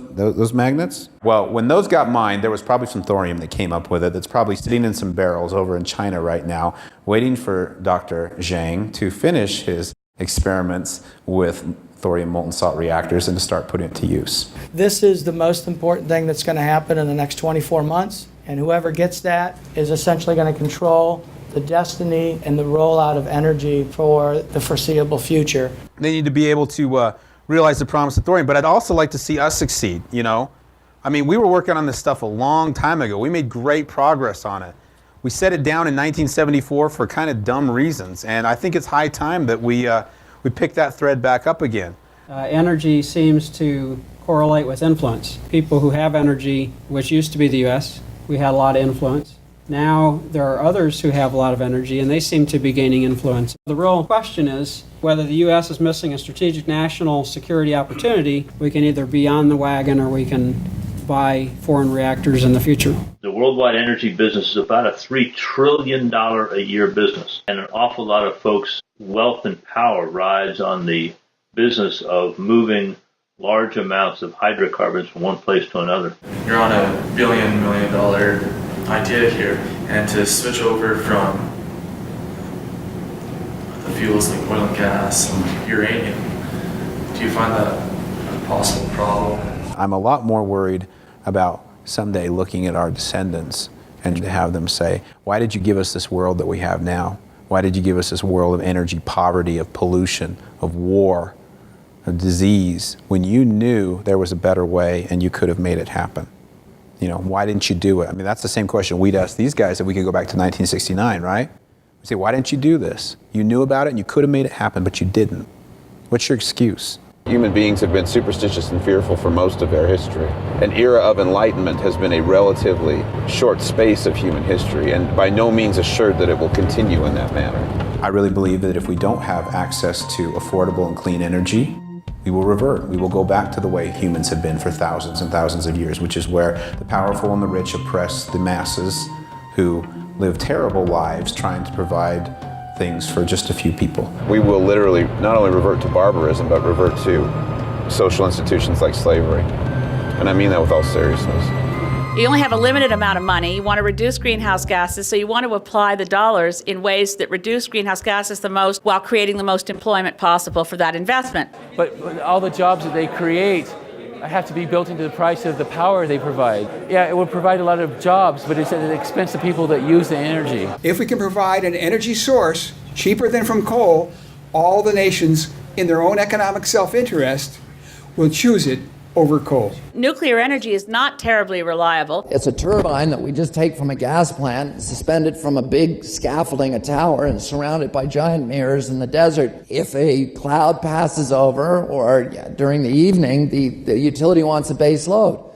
magnets, well, when those got mined, there was probably some thorium that came up with it that's probably sitting in some barrels over in China right now, waiting for Dr. Zhang to finish his experiments with thorium molten salt reactors and to start putting it to use. This is the most important thing that's going to happen in the next 24 months, and whoever gets that is essentially going to control the destiny and the rollout of energy for the foreseeable future. They need to be able to realize the promise of thorium, but I'd also like to see us succeed, I mean, we were working on this stuff a long time ago. We made great progress on it. We set it down in 1974 for kind of dumb reasons, and I think it's high time that we pick that thread back up again. Energy seems to correlate with influence. People who have energy, which used to be the U.S., we had a lot of influence. Now there are others who have a lot of energy, and they seem to be gaining influence. The real question is whether the U.S. is missing a strategic national security opportunity. We can either be on the wagon or we can buy foreign reactors in the future. The worldwide energy business is about a $3 trillion a year business, and an awful lot of folks' wealth and power rides on the business of moving large amounts of hydrocarbons from one place to another. You're on a $1 million idea here, and to switch over from the fuels like oil and gas and uranium, do you find that a possible problem? I'm a lot more worried about someday looking at our descendants and to have them say, why did you give us this world that we have now? Why did you give us this world of energy poverty, of pollution, of war, of disease, when you knew there was a better way and you could have made it happen? Why didn't you do it? I mean, that's the same question we'd ask these guys if we could go back to 1969, right? We say, why didn't you do this? You knew about it and you could have made it happen, but you didn't. What's your excuse? Human beings have been superstitious and fearful for most of their history. An era of enlightenment has been a relatively short space of human history, and by no means assured that it will continue in that manner. I really believe that if we don't have access to affordable and clean energy, we will revert. We will go back to the way humans have been for thousands and thousands of years, which is where the powerful and the rich oppress the masses who live terrible lives trying to provide things for just a few people. We will literally not only revert to barbarism, but revert to social institutions like slavery. And I mean that with all seriousness. You only have a limited amount of money. You want to reduce greenhouse gases, so you want to apply the dollars in ways that reduce greenhouse gases the most while creating the most employment possible for that investment. But all the jobs that they create have to be built into the price of the power they provide. Yeah, it would provide a lot of jobs, but it's at the expense of people that use the energy. If we can provide an energy source cheaper than from coal, all the nations, in their own economic self-interest, will choose it over coal. Nuclear energy is not terribly reliable. It's a turbine that we just take from a gas plant, suspend it from a big scaffolding, a tower, and surround it by giant mirrors in the desert. If a cloud passes over, or during the evening, the utility wants a base load.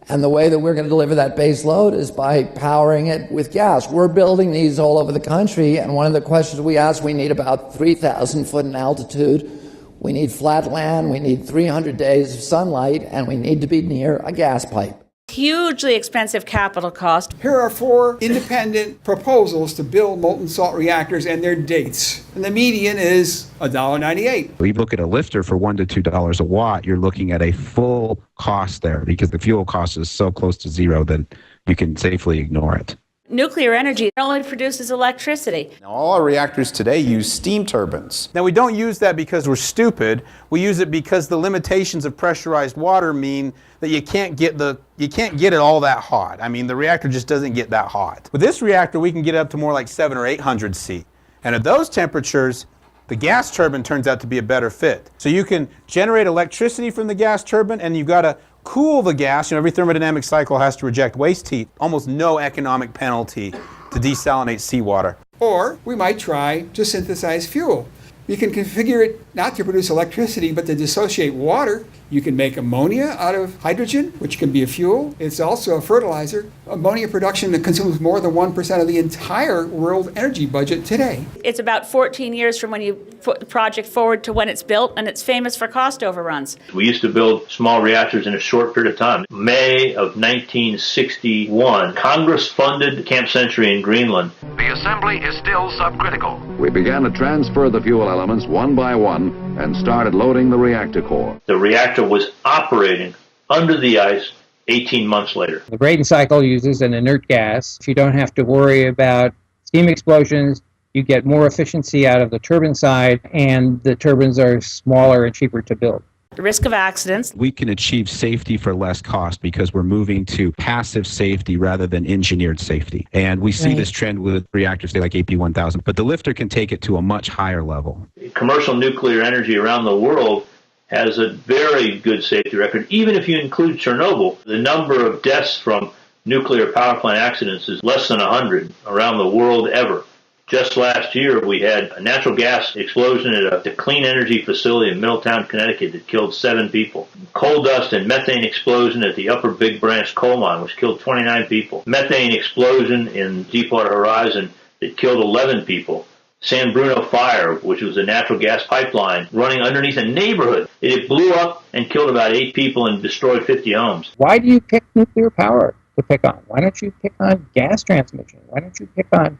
And the way that we're going to deliver that base load is by powering it with gas. We're building these all over the country, and one of the questions we ask, we need about 3,000 foot in altitude. We need flat land, we need 300 days of sunlight, and we need to be near a gas pipe. Hugely expensive capital cost. Here are 4 independent proposals to build molten salt reactors and their dates. And the median is $1.98. If you look at a lifter for $1 to $2 a watt, you're looking at a full cost there because the fuel cost is so close to zero that you can safely ignore it. Nuclear energy only produces electricity. Now, all our reactors today use steam turbines. Now, we don't use that because we're stupid. We use it because the limitations of pressurized water mean that you can't get it all that hot. I mean, the reactor just doesn't get that hot. With this reactor, we can get up to more like 700 or 800 C. And at those temperatures, the gas turbine turns out to be a better fit. So you can generate electricity from the gas turbine, and you've got to cool the gas. Every thermodynamic cycle has to reject waste heat. Almost no economic penalty to desalinate seawater. Or we might try to synthesize fuel. You can configure it not to produce electricity, but to dissociate water. You can make ammonia out of hydrogen, which can be a fuel. It's also a fertilizer. Ammonia production that consumes more than 1% of the entire world energy budget today. It's about 14 years from when you put the project forward to when it's built, and it's famous for cost overruns. We used to build small reactors in a short period of time. May of 1961, Congress funded Camp Century in Greenland. The assembly is still subcritical. We began to transfer the fuel elements one by one and started loading the reactor core. The reactor was operating under the ice 18 months later. The Brayton cycle uses an inert gas. You don't have to worry about steam explosions. You get more efficiency out of the turbine side, and the turbines are smaller and cheaper to build. The risk of accidents. We can achieve safety for less cost because we're moving to passive safety rather than engineered safety. And we see this trend with reactors, say like AP1000, but the lifter can take it to a much higher level. Commercial nuclear energy around the world has a very good safety record. Even if you include Chernobyl, the number of deaths from nuclear power plant accidents is less than 100 around the world ever. Just last year, we had a natural gas explosion at a clean energy facility in Middletown, Connecticut that killed 7 people. Coal dust and methane explosion at the Upper Big Branch coal mine, which killed 29 people. Methane explosion in Deepwater Horizon that killed 11 people. San Bruno fire, which was a natural gas pipeline running underneath a neighborhood. It blew up and killed about 8 people and destroyed 50 homes. Why do you pick nuclear power to pick on? Why don't you pick on gas transmission? Why don't you pick on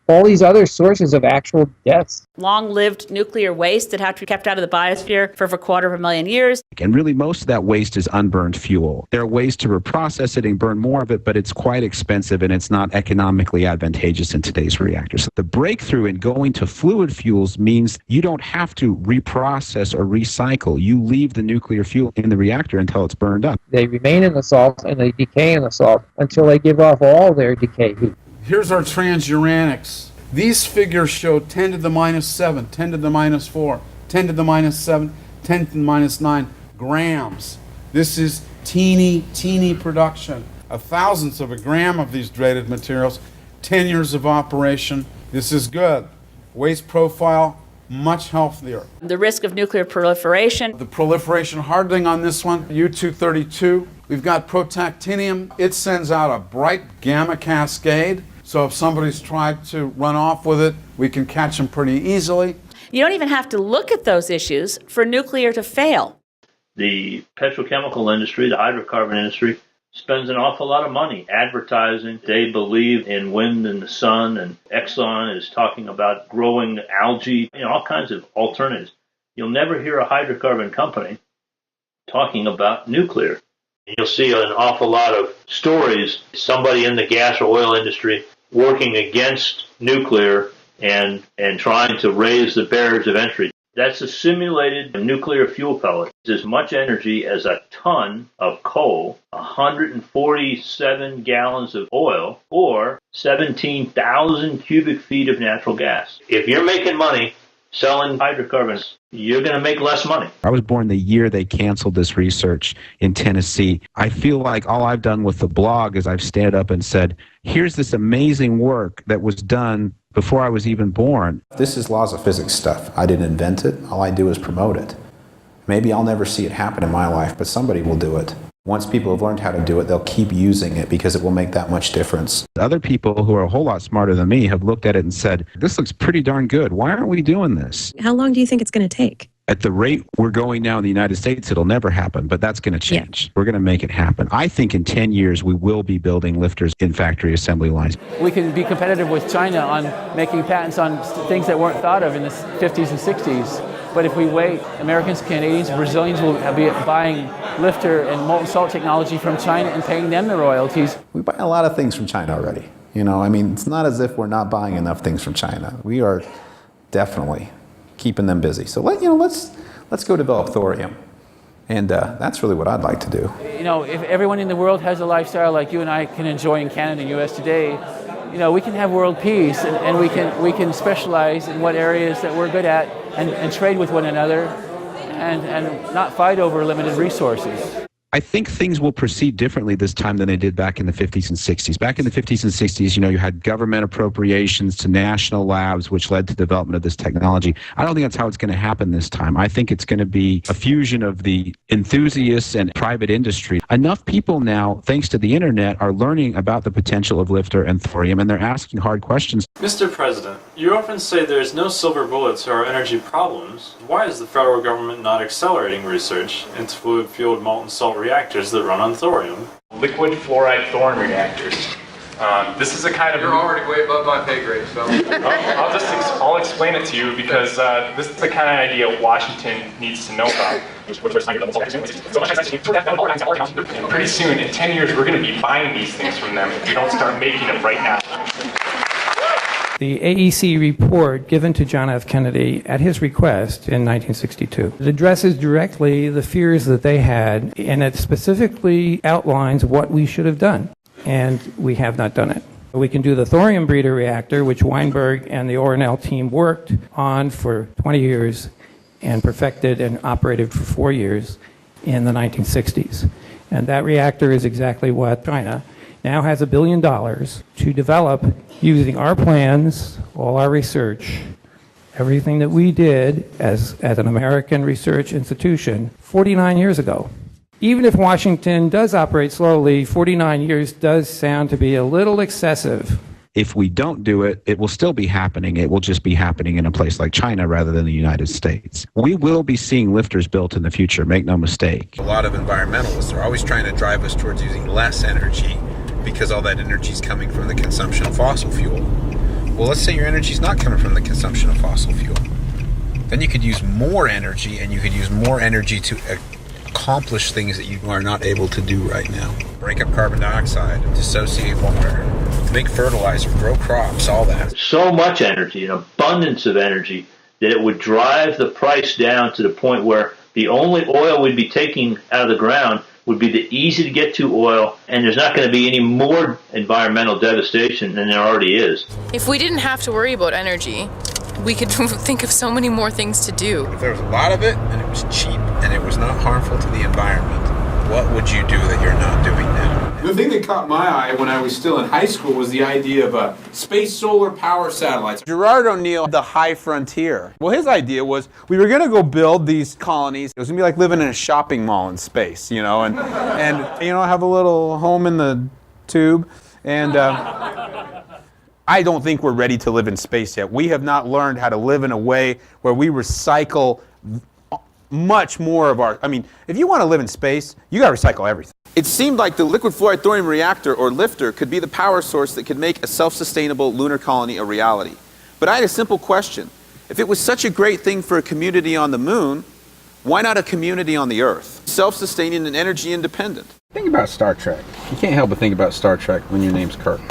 all these other sources of actual deaths? Long-lived nuclear waste that have to be kept out of the biosphere for over 250,000 years. And really most of that waste is unburned fuel. There are ways to reprocess it and burn more of it, but it's quite expensive and it's not economically advantageous in today's reactors. The breakthrough in going to fluid fuels means you don't have to reprocess or recycle. You leave the nuclear fuel in the reactor until it's burned up. They remain in the salt and they decay in the salt until they give off all their decay heat. Here's our transuranics. These figures show 10 to the minus 7, 10 to the minus 4, 10 to the minus 7, 10 to the minus 9 grams. This is teeny production. 1,000th of a gram of these dreaded materials, 10 years of operation. This is good. Waste profile, much healthier. The risk of nuclear proliferation. The proliferation hardening on this one, U-232. We've got protactinium. It sends out a bright gamma cascade. So if somebody's tried to run off with it, we can catch them pretty easily. You don't even have to look at those issues for nuclear to fail. The petrochemical industry, the hydrocarbon industry, spends an awful lot of money advertising. They believe in wind and the sun, and Exxon is talking about growing algae, all kinds of alternatives. You'll never hear a hydrocarbon company talking about nuclear. You'll see an awful lot of stories, somebody in the gas or oil industry working against nuclear and trying to raise the barriers of entry. That's a simulated nuclear fuel pellet. It's as much energy as a ton of coal, 147 gallons of oil, or 17,000 cubic feet of natural gas. If you're making money selling hydrocarbons, you're going to make less money. I was born the year they canceled this research in Tennessee. I feel like all I've done with the blog is I've stood up and said, here's this amazing work that was done before I was even born. This is laws of physics stuff. I didn't invent it. All I do is promote it. Maybe I'll never see it happen in my life, but somebody will do it. Once people have learned how to do it, they'll keep using it because it will make that much difference. Other people who are a whole lot smarter than me have looked at it and said, this looks pretty darn good. Why aren't we doing this? How long do you think it's going to take? At the rate we're going now in the United States, it'll never happen, but that's going to change. Yeah. We're going to make it happen. I think in 10 years, we will be building lifters in factory assembly lines. We can be competitive with China on making patents on things that weren't thought of in the 50s and 60s. But if we wait, Americans, Canadians, Brazilians will be buying lifter and molten salt technology from China and paying them the royalties. We buy a lot of things from China already. You know, I mean, it's not as if we're not buying enough things from China. We are definitely keeping them busy. So let's go develop thorium. And that's really what I'd like to do. You know, if everyone in the world has a lifestyle like you and I can enjoy in Canada and U.S. today, you know, we can have world peace and we can specialize in what areas that we're good at and trade with one another and not fight over limited resources. I think things will proceed differently this time than they did back in the 50s and 60s. Back in the 50s and 60s, you know, you had government appropriations to national labs, which led to development of this technology. I don't think that's how it's going to happen this time. I think it's going to be a fusion of the enthusiasts and private industry. Enough people now, thanks to the internet, are learning about the potential of lifter and thorium, and they're asking hard questions. Mr. President, you often say there's no silver bullet to our energy problems. Why is the federal government not accelerating research into fluid-fueled molten salt reactors that run on thorium? Liquid fluoride thorium reactors. This is a kind of... You're already way above my pay grade, so... I'll explain it to you because this is the kind of idea Washington needs to know about. Pretty soon, in 10 years, we're going to be buying these things from them if we don't start making them right now. The AEC report given to John F. Kennedy at his request in 1962. It addresses directly the fears that they had, and it specifically outlines what we should have done, and we have not done it. We can do the thorium breeder reactor, which Weinberg and the Ornell team worked on for 20 years and perfected and operated for 4 years in the 1960s. And that reactor is exactly what China now has $1 billion to develop using our plans, all our research, everything that we did as an American research institution 49 years ago. Even if Washington does operate slowly, 49 years does sound to be a little excessive. If we don't do it, it will still be happening. It will just be happening in a place like China rather than the United States. We will be seeing lifters built in the future, make no mistake. A lot of environmentalists are always trying to drive us towards using less energy because all that energy is coming from the consumption of fossil fuel. Well, let's say your energy is not coming from the consumption of fossil fuel. Then you could use more energy, and you could use more energy to accomplish things that you are not able to do right now. Break up carbon dioxide, dissociate water, make fertilizer, grow crops, all that. So much energy, an abundance of energy, that it would drive the price down to the point where the only oil we'd be taking out of the ground would be the easy to get to oil, and there's not going to be any more environmental devastation than there already is. If we didn't have to worry about energy, we could think of so many more things to do. If there was a lot of it, and it was cheap, and it was not harmful to the environment, what would you do that you're not doing now? The thing that caught my eye when I was still in high school was the idea of space solar power satellites. Gerard O'Neill, the high frontier. Well, his idea was we were going to go build these colonies. It was going to be like living in a shopping mall in space, you know, and you know, have a little home in the tube. And I don't think we're ready to live in space yet. We have not learned how to live in a way where we recycle much more of our... I mean, if you want to live in space, you got to recycle everything. It seemed like the liquid fluoride thorium reactor, or lifter, could be the power source that could make a self-sustainable lunar colony a reality. But I had a simple question. If it was such a great thing for a community on the moon, why not a community on the Earth? Self-sustaining and energy independent. Think about Star Trek. You can't help but think about Star Trek when your name's Kirk.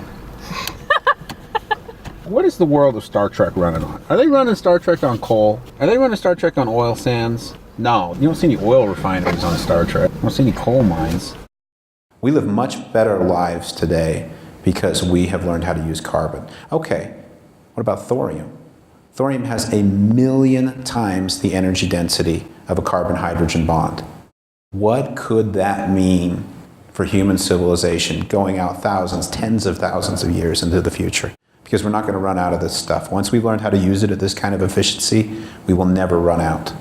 what is the world of Star Trek running on? Are they running Star Trek on coal? Are they running Star Trek on oil sands? No, you don't see any oil refineries on Star Trek. You don't see any coal mines. We live much better lives today because we have learned how to use carbon. Okay, what about thorium? Thorium has 1,000,000 times the energy density of a carbon-hydrogen bond. What could that mean for human civilization going out thousands, tens of thousands of years into the future? Because we're not going to run out of this stuff. Once we've learned how to use it at this kind of efficiency, we will never run out.